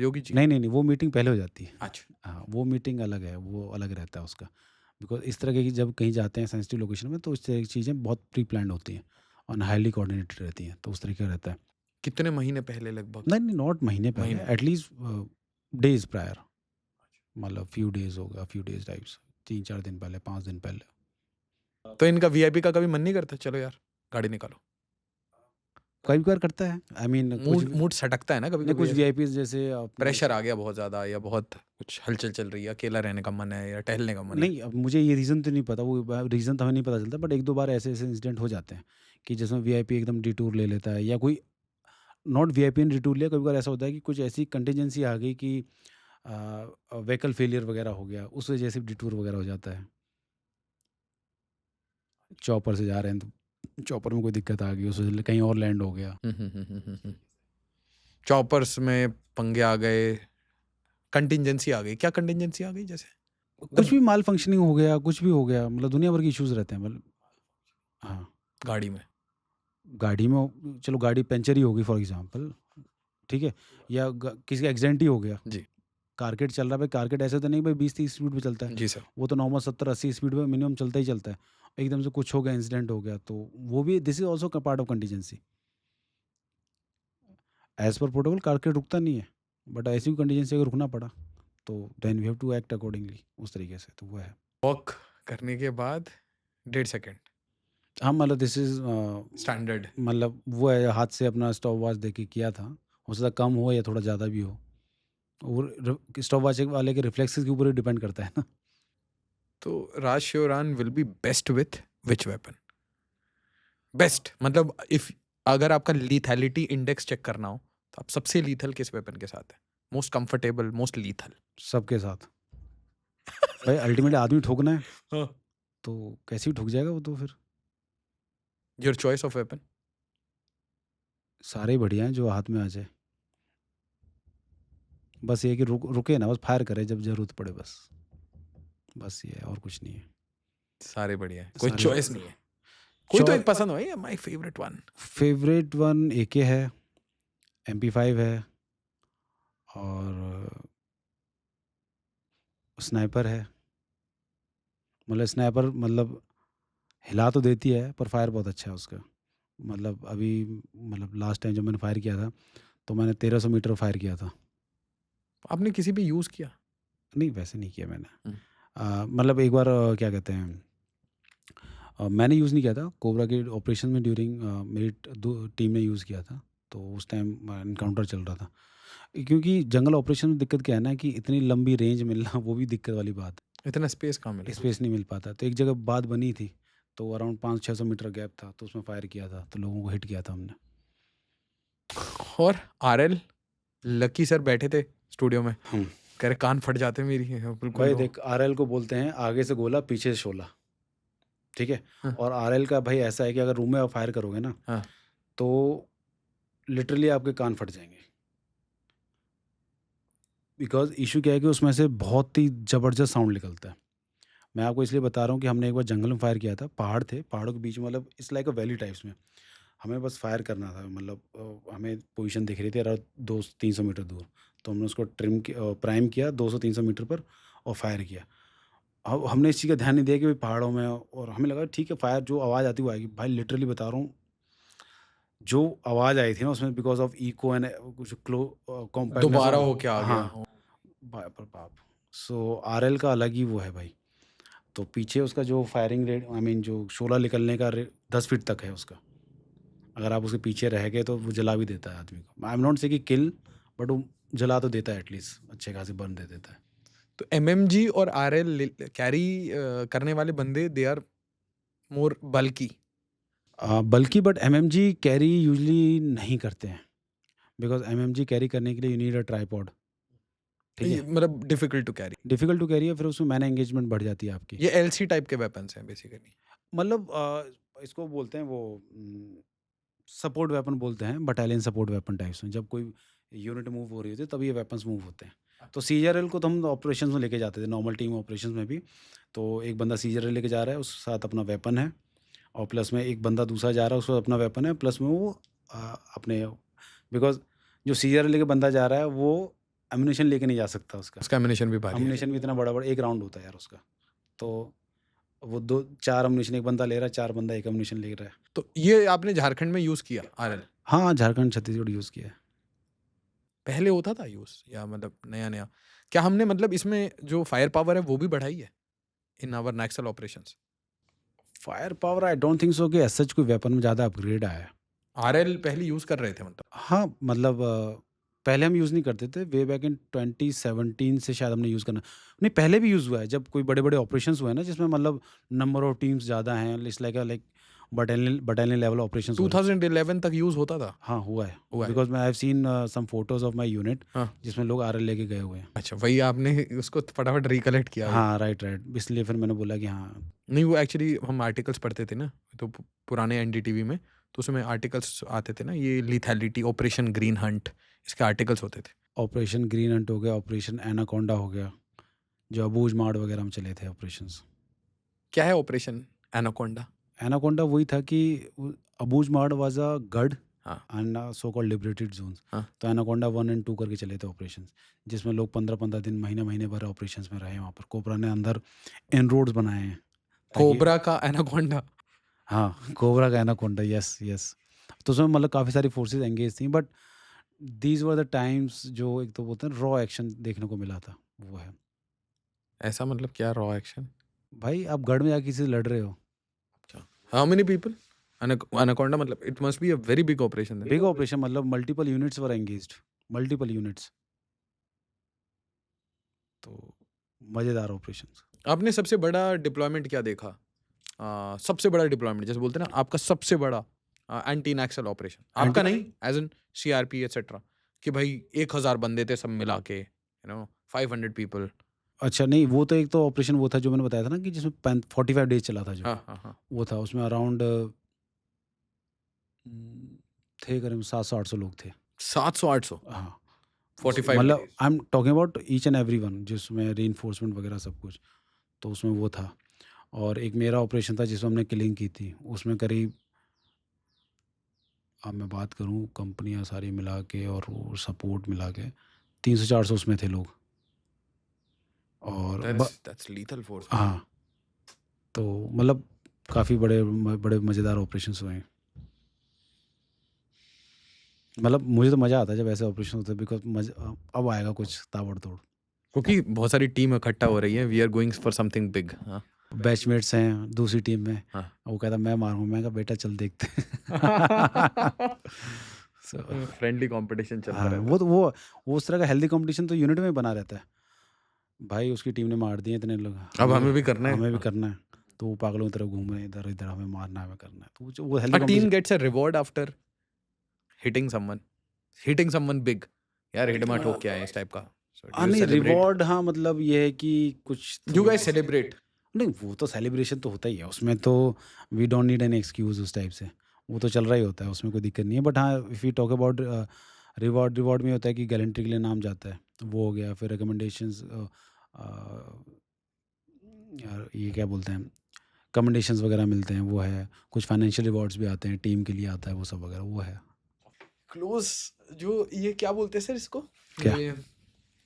Yogi ji? नहीं, नहीं, नहीं, वो मीटिंग पहले हो जाती है। अच्छा। हाँ, वो मीटिंग अलग है, वो अलग रहता है उसका। बिकॉज़ इस तरह के कि जब कहीं जाते हैं सेंसिटिव लोकेशन में, तो इस तरह की चीज़ें बहुत प्री प्लान्ड होती हैं और हाइली कोऑर्डिनेटेड रहती हैं, तो उस तरीके का रहता है। कितने महीने पहले लगभग? नहीं, नहीं, नॉट महीने पहले, महीने। एटलीस्ट डेज़ प्रायर, मतलब फ्यू डेज़ होगा, फ्यू डेज़ टाइप्स, 3-4 दिन पहले, 5 दिन पहले। तो इनका वीआईपी का कभी मन नहीं करता, चलो यार गाड़ी निकालो? कभी-कभार करता है, आई मीन कुछ मूड मूड सटकता है ना नहीं, कभी-कभी कुछ ऐसे? वीआईपीज़ जैसे अपने प्रेशर आ गया बहुत ज़्यादा, या बहुत कुछ हलचल चल रही है, अकेला रहने का मन है या टहलने का मन है? नहीं, अब मुझे ये रीज़न तो नहीं पता, वो रीज़न तो हमें नहीं पता चलता, बट 1-2 बार ऐसे-ऐसे इंसिडेंट हो जाते हैं कि जिसमें वीआईपी एकदम डिटूर ले लेता है, या कोई नॉट वीआईपी ने डिटूर लिया, कभी-कभार ऐसा होता है कि कुछ ऐसी कंटीजेंसी आ गई कि व्हीकल फेलियर वगैरह हो गया, उस वजह से डिटूर वगैरह हो जाता है। चॉपर से जा रहे हैं, तो चॉपर में कोई दिक्कत आ गई, उस वजह से कहीं और लैंड हो गया। चॉपर्स में पंगे आ गए, कंटिजेंसी आ गई। क्या कंटिजेंसी आ गई जैसे? कुछ भी माल फंक्शनिंग हो गया, कुछ भी हो गया, मतलब दुनिया भर के इश्यूज़ रहते हैं, मतलब हाँ, गाड़ी में? गाड़ी में चलो गाड़ी पंचर ही होगी फॉर एग्ज़ाम्पल, ठीक है? या किसी का एक्सीडेंट ही हो गया, जी। कारकेट चल रहा है भाई, कारकेट ऐसे तो नहीं भाई 20-30 स्पीड पे चलता है, जी सर। वो तो नॉर्मल 70-80 स्पीड पे मिनिमम चलता ही चलता है। एकदम से कुछ हो गया, इंसिडेंट हो गया, तो वो भी this is also part of contingency. As per protocol carcade रुकता नहीं है, बट ऐसी भी कंटीजेंसी अगर रुकना पड़ा, तो then we have to act accordingly, उस तरीके से, तो वो है। वॉक करने के बाद 1.5 सेकंड हाँ, मतलब दिस इज़ स्टैंडर्ड। मतलब वो है, हाथ से अपना स्टॉप वॉच देख के किया था। हो सकता है कम हो या थोड़ा ज़्यादा भी हो। और स्टॉप वॉच वाले के रिफ्लेक्सेस के ऊपर ही डिपेंड करता है ना। तो Raj Sheoran will be best with which weapon? Best मतलब इफ अगर आपका लीथैलिटी इंडेक्स चेक करना हो, तो आप सबसे लीथल किस वेपन के साथ है? Most comfortable, most lethal? सबके साथ। भाई अल्टीमेटली आदमी ठोकना है, हाँ। तो कैसे भी ठुक जाएगा वो तो फिर। Your choice of weapon? सारे ही बढ़िया हैं जो हाथ में आ जाए। बस ये है कि रुके ना, बस फायर करे जब ज़रूरत पड़े बस। बस ये है और कुछ नहीं है। सारे बढ़िया है, कोई सारे चॉइस नहीं है? कोई तो चॉ एक पसंद हो, my favourite one. Favourite one AK है, MP5 है, और स्नाइपर है। मतलब स्नाइपर मतलब हिला तो देती है, पर फायर बहुत अच्छा है उसका। मतलब अभी मतलब लास्ट टाइम जब मैंने फायर किया था, तो मैंने 1300 मीटर फायर किया था। आपने किसी पे यूज किया? नहीं, वैसे नहीं किया मैंने। हम्म। मतलब एक बार क्या कहते हैं, मैंने यूज़ नहीं किया था, कोबरा के ऑपरेशन में ड्यूरिंग मेरी टीम ने यूज़ किया था, तो उस टाइम इनकाउंटर चल रहा था। क्योंकि जंगल ऑपरेशन में दिक्कत क्या है ना, कि इतनी लंबी रेंज मिलना वो भी दिक्कत वाली बात इतना स्पेस कहाँ है, मिलेगा? स्पेस नहीं मिल पाता। तो एक जगह बात बनी थी, तो अराउंड 500-600 मीटर गैप था, तो उसमें फायर किया था, तो लोगों को हिट किया था हमने। और आरएल लकी सर बैठे थे स्टूडियो में, हम कह रहे कान फट जाते मेरी, बिल्कुल भाई लो। देख, RL को बोलते हैं आगे से गोला पीछे से शोला, ठीक है? हाँ। और RL का भाई ऐसा है कि अगर रूम में आप फायर करोगे ना, हाँ। तो लिटरली आपके कान फट जाएंगे। बिकॉज़ इश्यू क्या है कि उसमें से बहुत ही ज़बरदस्त साउंड निकलता है। मैं आपको इसलिए बता रहा हूँ कि हमने एक बार जंगल में फायर किया था, पहाड़ थे, पहाड़ों के बीच में, मतलब it's like a valley types में। हमें बस फायर करना था, मतलब हमें पोजीशन दिख रही थी अराउंड 200-300 मीटर दूर, तो हमने उसको प्राइम किया 200-300 मीटर पर, और फायर किया। अब हमने इस चीज़ का ध्यान नहीं दिया कि भाई पहाड़ों में, और हमें लगा ठीक है फायर जो आवाज़ आती है वो आएगी। भाई लिटरली बता रहा हूँ, जो आवाज़ आई थी ना उसमें, बिकॉज़ ऑफ इको एंड कुछ कॉम्पैक्टनेस दोबारा ऑफ, होके आ गया। हाँ, बाप रे बाप! सो आरएल का अलग ही वो है भाई। तो पीछे उसका जो फायरिंग रेट, आई मीन जो शोला निकलने का 10 फीट तक है उसका। अगर आप उसके पीछे रह गए तो वो जला भी देता है आदमी को। आई एम नॉट से कि किल, बट वो जला तो देता है, एटलीस्ट अच्छे खासे बर्न दे देता है। तो एमएमजी और आरएल कैरी करने वाले बंदे दे आर मोर बल्की। बल्कि बट एमएमजी कैरी यूजली नहीं करते हैं, बिकॉज एमएमजी कैरी करने के लिए यू नीड अ ट्राईपॉड। ठीक है, मतलब difficult to carry. Difficult to carry है, फिर उसमें मैन एंगेजमेंट बढ़ जाती है आपकी। ये एलसी टाइप के वेपन्स हैं बेसिकली। मतलब इसको बोलते हैं वो सपोर्ट वेपन बोलते हैं, बटालियन सपोर्ट वेपन टाइप्स में। जब कोई यूनिट मूव हो रही होती है तभी ये वेपन्स मूव होते हैं। तो सीजरएल को तो हम ऑपरेशन में लेके जाते थे, नॉर्मल टीम ऑपरेशन में भी। तो एक बंदा सीजरएल लेके जा रहा है, उसके साथ अपना वेपन है, और प्लस में एक बंदा दूसरा जा रहा है, उसको अपना वेपन है, प्लस में वो अपने, बिकॉज जो सीजरएल लेके बंदा जा रहा है वो एम्यूनेशन लेके नहीं जा सकता। उसका उसका एमिनेशन भी भारी है। एम्यूनेशन भी इतना बड़ा बड़ा, एक राउंड होता है यार उसका। तो वो 4 एम्यूनेशन एक बंदा ले रहा है, 4 बंदा एक एम्यूनेशन ले रहा है। तो ये आपने झारखंड में यूज किया आरएल? हाँ, झारखंड छत्तीसगढ़ यूज़ किया है। पहले होता था यूज या मतलब नया नया? क्या हमने मतलब इसमें जो फायर पावर है वो भी बढ़ाई है in our Naxal operations? Fire power I don't think so कि एज सच कोई वेपन में ज़्यादा अपग्रेड आया है। आरएल पहले यूज कर रहे थे मतलब? हाँ, मतलब पहले हम यूज़ नहीं करते थे, वे बैक इन 2017 से शायद हमने यूज़ करना, नहीं पहले भी यूज़ हुआ है। जब कोई बड़े-बड़े ऑपरेशंस हुए हैं ना, जिसमें मतलब नंबर ऑफ टीम्स ज़्यादा हैं, it's like battalion level operations हो रहे हैं। 2011 तक यूज होता था? हाँ, हुआ है। हुआ है। बिकॉज़ मैं I have seen some photos of my unit, हाँ। जिसमें लोग आरएल लेके गए हुए हैं। अच्छा, वही आपने उसको फटाफट रिकलेक्ट किया भाई। हाँ, राइट। इसलिए फिर मैंने बोला कि हाँ, नहीं, वो एक्चुअली हम आर्टिकल्स पढ़ते थे ना, तो पुराने एनडीटीवी में, तो उसमें आर्टिकल्स आते थे ना, ये लिथैलिटी ऑपरेशन ग्रीन हंट, इसके आर्टिकल्स होते थे। ऑपरेशन ग्रीन हंट हो गया, ऑपरेशन एनाकोंडा हो गया, जो अबूझ माड़ वगैरह में चले थे ऑपरेशंस। क्या है ऑपरेशन एनाकोंडा? एनाकोंडा वही था कि अबूझ माड़ वाज अ गढ़ हाँ। And so called liberated zones. हाँ। तो एनाकोंडा 1 एंड 2 करके चले थे ऑपरेशंस, जिसमें लोग 15-15 दिन, महीने भर ऑपरेशंस में रहे। वहाँ पर कोबरा ने अंदर इनरोड्स बनाए हैं ताकि, कोबरा का एनाकोंडा? हाँ, कोबरा का एनाकोंडा, यस। तो उसमें मतलब काफ़ी सारी फोर्सेस एंगेज थी, but these were the times जो एक तो बोलते हैं रॉ एक्शन देखने को मिला था, वो है। ऐसा मतलब क्या रॉ एक्शन? भाई आप गढ़ में जाके किसी से लड़ रहे हो, हाउ मेनी पीपल? एनाकोंडा मतलब it must be a very big operation then. Big operation, मतलब multiple units were engaged, multiple units. तो मज़ेदार ऑपरेशंस। आपने सबसे बड़ा डिप्लॉयमेंट क्या देखा? सबसे बड़ा डिप्लॉयमेंट जैसे बोलते हैं ना, आपका सबसे बड़ा एंटी नक्सल ऑपरेशन, आपका नहीं एज एन सीआरपी एटसेट्रा, कि भाई 1000 बंदे थे सब मिला के, 500 पीपल। अच्छा, नहीं वो तो एक तो ऑपरेशन वो था जो मैंने बताया था ना, कि जिसमें 45 डेज चला था जो, हाँ। वो था। उसमें अराउंड थे करीब 700-800 लोग थे। 700-800? हाँ, 45 मतलब days? I am talking about each and every one, जिसमें रीइंफोर्समेंट वगैरह सब कुछ। तो उसमें वो था। और एक मेरा ऑपरेशन था जिसमें हमने किलिंग की थी। उसमें करीब, अब मैं बात करूँ कंपनियाँ सारी मिला के और वो सपोर्ट मिला के, 300-400 उसमें थे लोग। और That's lethal force. हाँ, तो मतलब काफ़ी बड़े मज़ेदार ऑपरेशंस हुए हैं। मतलब मुझे तो मज़ा आता है जब ऐसे ऑपरेशन होते हैं, बिकॉज अब आएगा कुछ ताबड़तोड़। क्योंकि बहुत सारी टीम इकट्ठा हो रही है, we are going for something big. हाँ। बैचमेट्स हैं दूसरी टीम में, हाँ। वो कहता मैं मारूंगा, मैं कहा बेटा चल देखते हैं। So, फ्रेंडली कंपटीशन चलता हाँ, रहता वो तो वो उस तरह का हेल्दी कंपटीशन तो यूनिट में ही बना रहता है। भाई उसकी टीम ने मार दिए इतने लोग, अब हमें भी करना है। हमें भी हाँ। करना है। तो वो पागलों की तरह घूम रहे हैं इधर इधर, हमें मारना है, हमें करना है। तो वो healthy A team competition. gets a reward after hitting someone big. यार हिडमा ठोक के आए इस टाइप का। So do you नहीं, celebrate? रिवॉर्ड, हाँ, मतलब ये है कि कुछ तो, You guys celebrate? नहीं वो तो सेलिब्रेशन तो होता ही है उसमें, तो we don't need any excuse उस टाइप से। वो तो चल रहा ही होता है, उसमें कोई दिक्कत नहीं है। बट हाँ, if you talk about reward में होता है कि गैलेंट्री के लिए नाम जाता है, वो हो गया। फिर रिकमेंडेशंस, ये क्या बोलते हैं, कमेंडेशंस वगैरह मिलते हैं, वो है। कुछ फाइनेंशियल रिवॉर्ड्स भी आते हैं, टीम के लिए आता है वो सब वगैरह, वो है। क्लोज, जो ये क्या बोलते हैं सर इसको? क्या? ये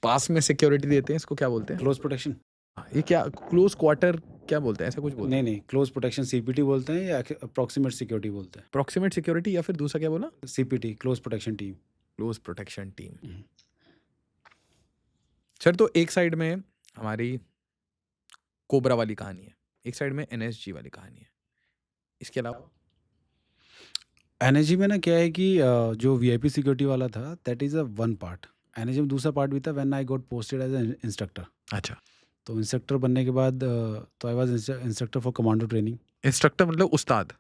पास में सिक्योरिटी देते हैं, इसको क्या बोलते हैं? Close protection? ये क्या क्लोज क्वार्टर क्या बोलते हैं, ऐसा कुछ बोलते हैं? नहीं, क्लोज प्रोटेक्शन सीपीटी बोलते हैं, या अप्रॉक्सीमेट सिक्योरिटी बोलते हैं। अप्रॉक्सीमेट सिक्योरिटी, या फिर दूसरा क्या बोला? CPT, close protection team. Close protection team. Sir तो एक साइड में हमारी कोबरा वाली कहानी है, एक साइड में एनएसजी वाली कहानी है, इसके अलावा एनर्जी में ना क्या है कि जो वीआईपी सिक्योरिटी वाला था that is a one part. Energy में दूसरा पार्ट भी था when I got posted as an instructor. अच्छा, तो इंस्ट्रक्टर बनने के बाद तो I was instructor for commando training. Instructor मतलब उस्ताद?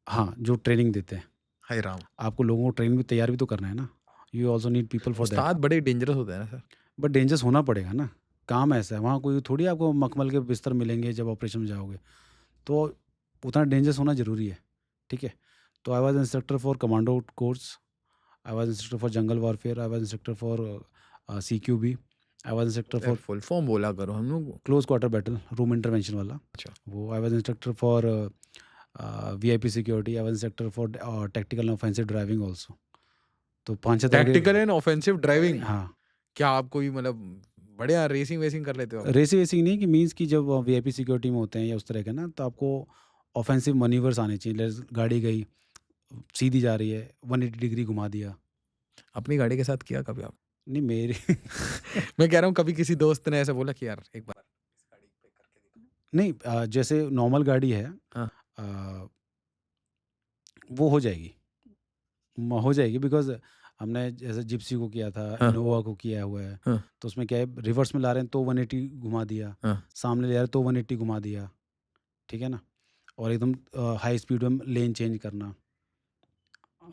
हाँ, जो ट्रेनिंग देते हैं। हाय राम! आपको लोगों को ट्रेन भी तैयार भी तो करना है ना। You also need people for that. उस्ताद बड़े डेंजरस होते हैं ना सर? बट डेंजरस होना पड़ेगा ना। काम ऐसा है, वहाँ कोई थोड़ी आपको मखमल के बिस्तर मिलेंगे जब ऑपरेशन में जाओगे। तो उतना डेंजरस होना ज़रूरी है, ठीक है? तो I was instructor for commando course, I was instructor for jungle warfare, I was instructor for CQB, I was instructor यार फॉर फुल फॉर्म बोला करो हम लोग। Close quarter battle, room intervention वाला। अच्छा, वो I was instructor for VIP security, I was instructor for tactical and offensive driving also. तो 5-6 तरह के। Tactical and offensive driving? हाँ, क्या आप कोई मतलब बढ़िया रेसिंग वेसिंग कर लेते हो आप? रेसिंग वेसिंग नहीं कि मीन्स कि जब वीआईपी सिक्योरिटी में होते हैं या उस तरह के ना, तो आपको ऑफेंसिव मैन्यूवर्स आने चाहिए। गाड़ी गई सीधी जा रही है, 180 डिग्री घुमा दिया। अपनी गाड़ी के साथ किया कभी आप? नहीं मेरी मैं कह रहा हूँ कभी किसी दोस्त ने ऐसा बोला कि यार एक बार इस गाड़ी पे करके दिखा। नहीं जैसे नॉर्मल गाड़ी है, हाँ। अ, वो हो जाएगी, हो जाएगी बिकॉज हमने जैसे जिप्सी को किया था, हाँ। इनोवा को किया हुआ है। हाँ। तो उसमें क्या है, रिवर्स में ला रहे हैं तो 180 घुमा दिया, हाँ। सामने ले आ रहे हैं तो 180 घुमा दिया, ठीक है ना। और एकदम हाई स्पीड में लेन चेंज करना,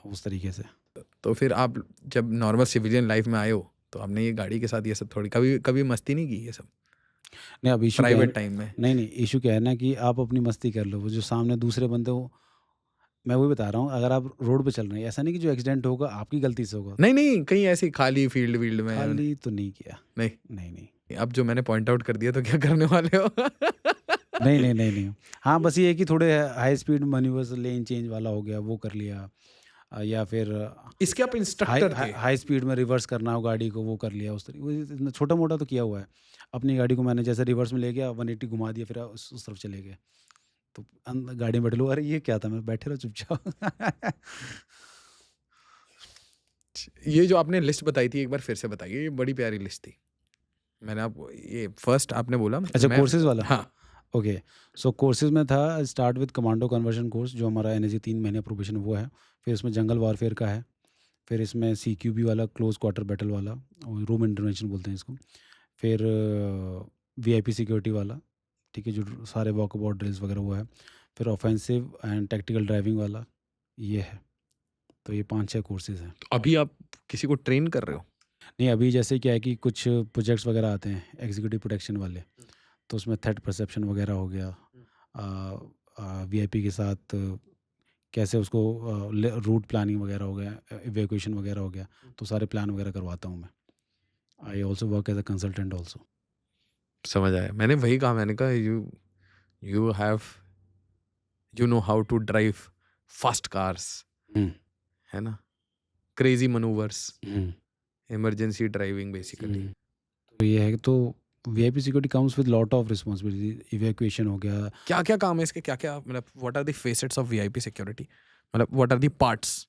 उस तरीके से। तो फिर आप जब नॉर्मल सिविलियन लाइफ में आए हो तो आपने ये गाड़ी के साथ ये सब थोड़ी कभी कभी मस्ती नहीं की ये सब नहीं अब इशू क्या है, प्राइवेट टाइम में? नहीं नहीं इशू क्या है ना कि आप अपनी मस्ती कर लो, वो जो सामने दूसरे बंदे हो, मैं वही बता रहा हूँ, अगर आप रोड पे चल रहे हैं, ऐसा नहीं कि जो एक्सीडेंट होगा आपकी गलती से होगा। नहीं नहीं, कहीं ऐसी खाली फील्ड वील्ड में? खाली तो नहीं किया। नहीं। नहीं नहीं अब जो मैंने पॉइंट आउट कर दिया तो क्या करने वाले हो? नहीं नहीं नहीं नहीं। हाँ बस ये है कि थोड़े high speed manoeuvres, lane change वाला हो गया वो कर लिया, या फिर इसके आप हाई इंस्ट्रक्टर थे? हाई स्पीड में रिवर्स करना हो गाड़ी को, वो कर लिया। उस तरीके छोटा मोटा तो किया हुआ है। अपनी गाड़ी को मैंने जैसे रिवर्स में ले गया, 180 घुमा दिया, फिर उस तरफ चले गए। तो गाड़ी में बैठे लो, अरे ये क्या था, मैं बैठे रहो चुपचाप। ये जो आपने लिस्ट बताई थी एक बार फिर से बताइए, ये बड़ी प्यारी लिस्ट थी। मैंने आपको ये फर्स्ट आपने बोला अच्छा मैं कोर्सेज वाला। हाँ ओके, सो कोर्सेज में था start with commando conversion course, जो हमारा एनर्जी 3 महीने प्रोबेशन वो है। फिर इसमें जंगल वॉरफेयर का है। फिर इसमें सीक्यूबी वाला, क्लोज क्वार्टर बैटल वाला, और रूम इंटरवेंशन बोलते हैं इसको। फिर वीआईपी सिक्योरिटी वाला, ठीक है, जो सारे वॉकअबाउट ड्रिल्स वगैरह वो है। फिर ऑफेंसिव एंड टैक्टिकल ड्राइविंग वाला, ये है। तो ये 5-6 कोर्सेज हैं। तो अभी आप किसी को ट्रेन कर रहे हो? नहीं अभी जैसे क्या है कि कुछ प्रोजेक्ट्स वगैरह आते हैं एग्जीक्यूटिव प्रोटेक्शन वाले, तो उसमें थ्रेट परसेप्शन वगैरह हो गया, वीआईपी के साथ कैसे उसको रूट प्लानिंग वगैरह हो गया, इवैक्यूएशन वगैरह हो गया, तो सारे प्लान वगैरह करवाता हूँ मैं। I also work as a consultant also. समझ आया। मैंने वही कहा, मैंने कहा you have you know how to drive fast cars, है ना, crazy manoeuvres, emergency driving basically. तो ये है कि तो VIP security comes with lot of responsibility. Evacuation हो गया। क्या क्या काम है इसके, क्या क्या मतलब what are the facets of VIP security, मतलब व्हाट आर द पार्ट्स?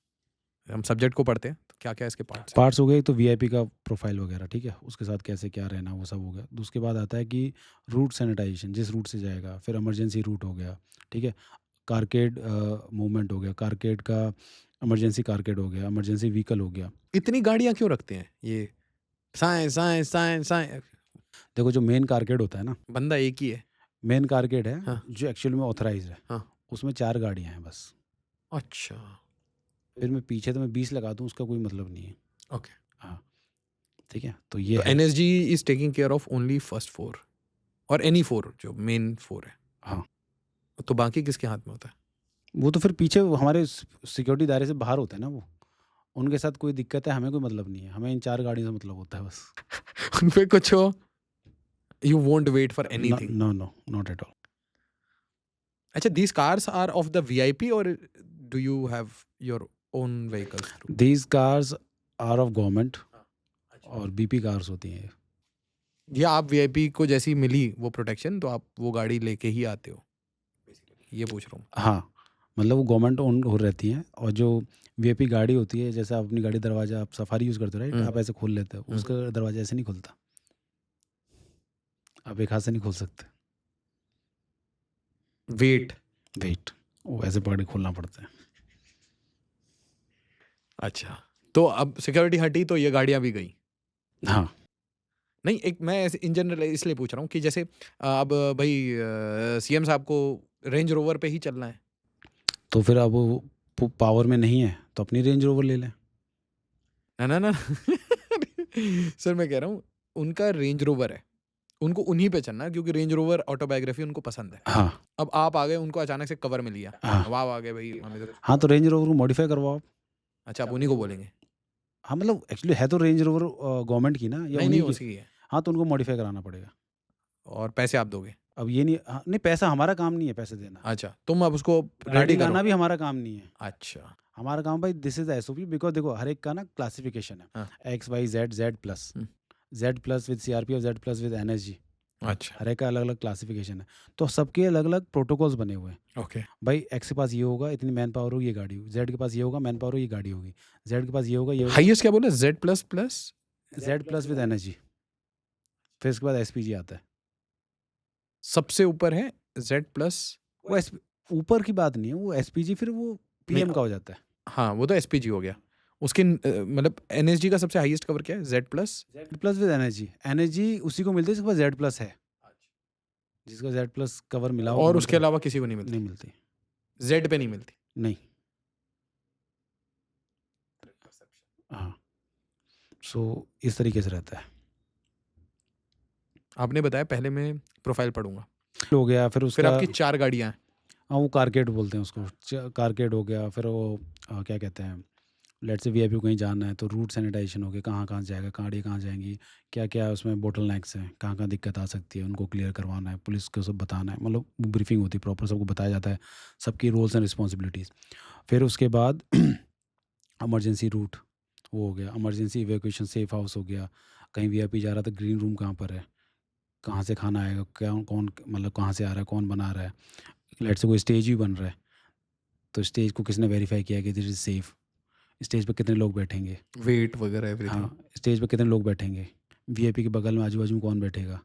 हम सब्जेक्ट को पढ़ते हैं तो क्या क्या इसके पार्ट्स हैं? पार्ट्स हो गए तो वीआईपी का प्रोफाइल वगैरह, ठीक है, उसके साथ कैसे क्या रहना वो सब हो गया। तो उसके बाद आता है कि रूट सैनिटाइजेशन, जिस रूट से जाएगा। फिर इमरजेंसी रूट हो गया, ठीक है, कारकेड मूवमेंट हो गया, कारकेड का इमरजेंसी कारकेड हो गया, इमरजेंसी व्हीकल हो गया। इतनी गाड़ियां क्यों रखते हैं ये? Science science science science. देखो जो मेन कारकेड होता है ना, बंदा एक ही है? मेन कारकेड है हाँ। जो एक्चुअल में ऑथराइज है, हाँ। उसमें 4 गाड़ियाँ हैं बस। अच्छा। फिर मैं पीछे तो मैं 20 लगा दूँ, उसका कोई मतलब नहीं है। ओके। हाँ ठीक है, तो ये तो है। NSG is taking care of only first 4 और एनी 4 जो मेन 4 है? हाँ तो बाकी किसके हाथ में होता है? वो तो फिर पीछे हमारे सिक्योरिटी दायरे से बाहर होते हैं ना वो, उनके साथ कोई दिक्कत है, हमें कोई मतलब नहीं है, हमें इन 4 गाड़ियों से मतलब होता है बस। उन पे कुछ हो, you won't wait for anything? No no not at all. अच्छा, these cars are of the VIP or do you have your own vehicles through? These cars are of government और बीपी कार्स होती हैं। या आप VIP को जैसी मिली वो protection तो आप वो गाड़ी लेके ही आते हो, ये पूछ रहा हूँ। हाँ मतलब वो गवर्नमेंट ओन हो रहती हैं। और जो वीआईपी गाड़ी होती है, जैसे आप अपनी गाड़ी दरवाजा, आप सफारी यूज़ करते हो राइट, आप ऐसे खोल लेते हो, उसका दरवाजा ऐसे नहीं खुलता, आप एक हाथ से नहीं खोल सकते। वेट वेट, वो ऐसे पकड़ के खोलना पड़ता है। अच्छा, तो अब सिक्योरिटी हटी तो ये गाड़ियाँ भी गई। हाँ, नहीं, एक मैं ऐसे इन जनरल इसलिए पूछ रहा हूँ कि जैसे अब भाई सीएम साहब को रेंज रोवर पे ही चलना है। तो फिर अब वो पावर में नहीं है, तो अपनी रेंज रोवर ले लें। ना, ना, ना। सर मैं कह रहा हूँ, उनका रेंज रोवर है। उनको उन्हीं पे चलना है क्योंकि रेंज रोवर ऑटोबायोग्राफी उनको पसंद है। हाँ, अब आप आ गए, उनको अचानक से कवर में लिया। हाँ, अब आप आ गए भई हमें तो हाँ, तो रेंज रोवर को मॉडिफाई करवाओ आप। अच्छा आप उन्हीं को बोलेंगे। हाँ, मतलब एक्चुअली है तो रेंज रोवर गवर्नमेंट की ना या नहीं, नहीं उन्हीं की। उसकी है हाँ, तो उनको मॉडिफाई कराना पड़ेगा। और पैसे आप दोगे। अब ये नहीं, हाँ, नहीं, पैसा हमारा काम नहीं है पैसे देना। अच्छा, तुम अब उसको गाड़ी रेडी लाना करो। भी हमारा काम नहीं है। अच्छा, हमारा काम भाई दिस इज़ एसओपी, बिकॉज़ देखो हर एक का ना क्लासिफिकेशन हाँ। है। X, Y, Z, Z plus. हुँ, Z plus with CRPF, Z plus with NSG. अच्छा, हर एक का अलग-अलग क्लासिफिकेशन है। तो सबके अलग-अलग प्रोटोकॉल्स बने हुए हैं। ओके। भाई एक्स के पास ये होगा, इतनी मैन पावर होगी, ये गाड़ी होगी। ज़ेड के पास ये होगा, मैन पावर होगी, ये गाड़ी होगी। ज़ेड के पास ये होगा, ये होगा। हाईएस्ट क्या बोला? Z plus plus? Z plus with NSG. फिर इसके बाद एसपीजी आता है। सबसे ऊपर है ज़ेड प्लस। वो एस ऊपर की बात नहीं है, वो एसपीजी फिर वो नहीं पीएम का हो जाता है। हाँ, वो तो एसपीजी हो गया। उसके मतलब एनएसजी का सबसे हाईएस्ट कवर क्या है? Z plus? Z plus with NSG. NSG उसी को मिलती है जिसके पास ज़ेड प्लस है। जिसको ज़ेड प्लस कवर मिला हो और गवर्नमेंट उसके का, अलावा किसी को नहीं मिलती? नहीं मिलती। ज़ेड पे नहीं मिलती? नहीं। हाँ, सो इस तरीके से रहता है। आपने बताया पहले मैं प्रोफाइल पढ़ूँगा। हो गया फिर फिर उसका। आपकी 4 गाड़ियाँ हैं। हाँ, वो कारकेड बोलते हैं उसको। कारकेड हो गया, फिर वो क्या कहते हैं, लेट्स से वीआईपी को कहीं जाना है तो रूट सैनिटाइजेशन हो गया, कहाँ कहाँ से जाएगा, गाड़ी कहाँ जाएंगी, क्या क्या उसमें बोटल नेक्स हैं, कहाँ कहाँ दिक्कत आ सकती है, उनको क्लियर करवाना है, पुलिस को सब बताना है। मतलब ब्रीफिंग होती है, प्रॉपर सबको बताया जाता है, सबकी रोल्स एंड रिस्पॉन्सिबिलिटीज़। फिर उसके बाद इमरजेंसी रूट वो हो गया, इमरजेंसी इवैक्यूएशन सेफ हाउस हो गया, कहीं वीआईपी जा रहा था ग्रीन रूम कहाँ पर है, कहाँ से खाना आएगा, क्या कौन मतलब कहाँ से आ रहा है, कौन बना रहा है। लेट्स से कोई स्टेज भी बन रहा है, तो स्टेज को किसने वेरीफाई किया कि दिस इज़ सेफ़, स्टेज पे कितने लोग बैठेंगे। वेट वगैरह एवरीथिंग। हाँ, स्टेज पे कितने लोग बैठेंगे, वीआईपी के बगल में आजू बाजू में कौन बैठेगा,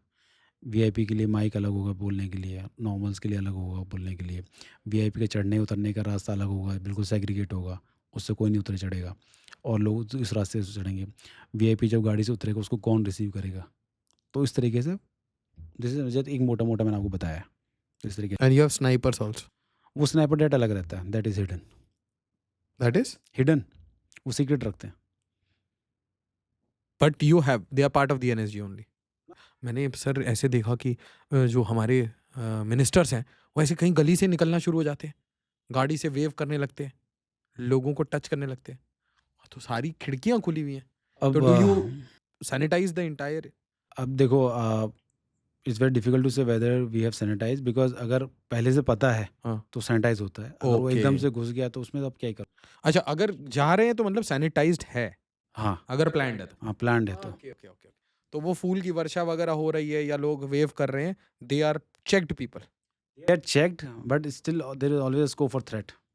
वीआईपी के लिए माइक अलग होगा बोलने के लिए, नॉर्मल्स के लिए अलग होगा बोलने के लिए, वीआईपी के चढ़ने उतरने का रास्ता अलग होगा, बिल्कुल सेग्रीगेट होगा, उससे कोई नहीं उतर चढ़ेगा और लोग तो इस रास्ते से चढ़ेंगे। वीआईपी जब गाड़ी से उतरेगा उसको कौन रिसीव करेगा। तो इस तरीके से जैसे एक मोटा मोटा मैंने आपको बताया है, इस तरीके and you have snipers also. वो स्नाइपर डेट अलग रहता है, that is hidden. That is hidden, वो सीक्रेट रखते हैं। But you have they are part of the NSG only. मैंने सर ऐसे देखा कि जो हमारे मिनिस्टर्स हैं वो ऐसे कहीं गली से निकलना शुरू हो जाते हैं, गाड़ी से वेव करने लगते हैं, लोगों को टच करने लगते हैं, तो सारी खिड़कियां खुली हुई हैं। तो अब do you sanitize the entire? अब देखो, it's very difficult to say whether we have sanitize, because अगर पहले से पता है हाँ, तो सैनिटाइज होता है, अगर वो ओके। एकदम से घुस गया तो उसमें तो अब क्या ही कर। अच्छा, अगर जा रहे हैं तो मतलब सैनिटाइज्ड है, हाँ, अगर प्लान्ड है तो। हाँ, प्लान्ड है तो। Okay okay okay. तो वो फूल की वर्षा वगैरह हो रही है या लोग वेव कर रहे हैं, they are checked people. Gate checked, but still there is always scope for threat.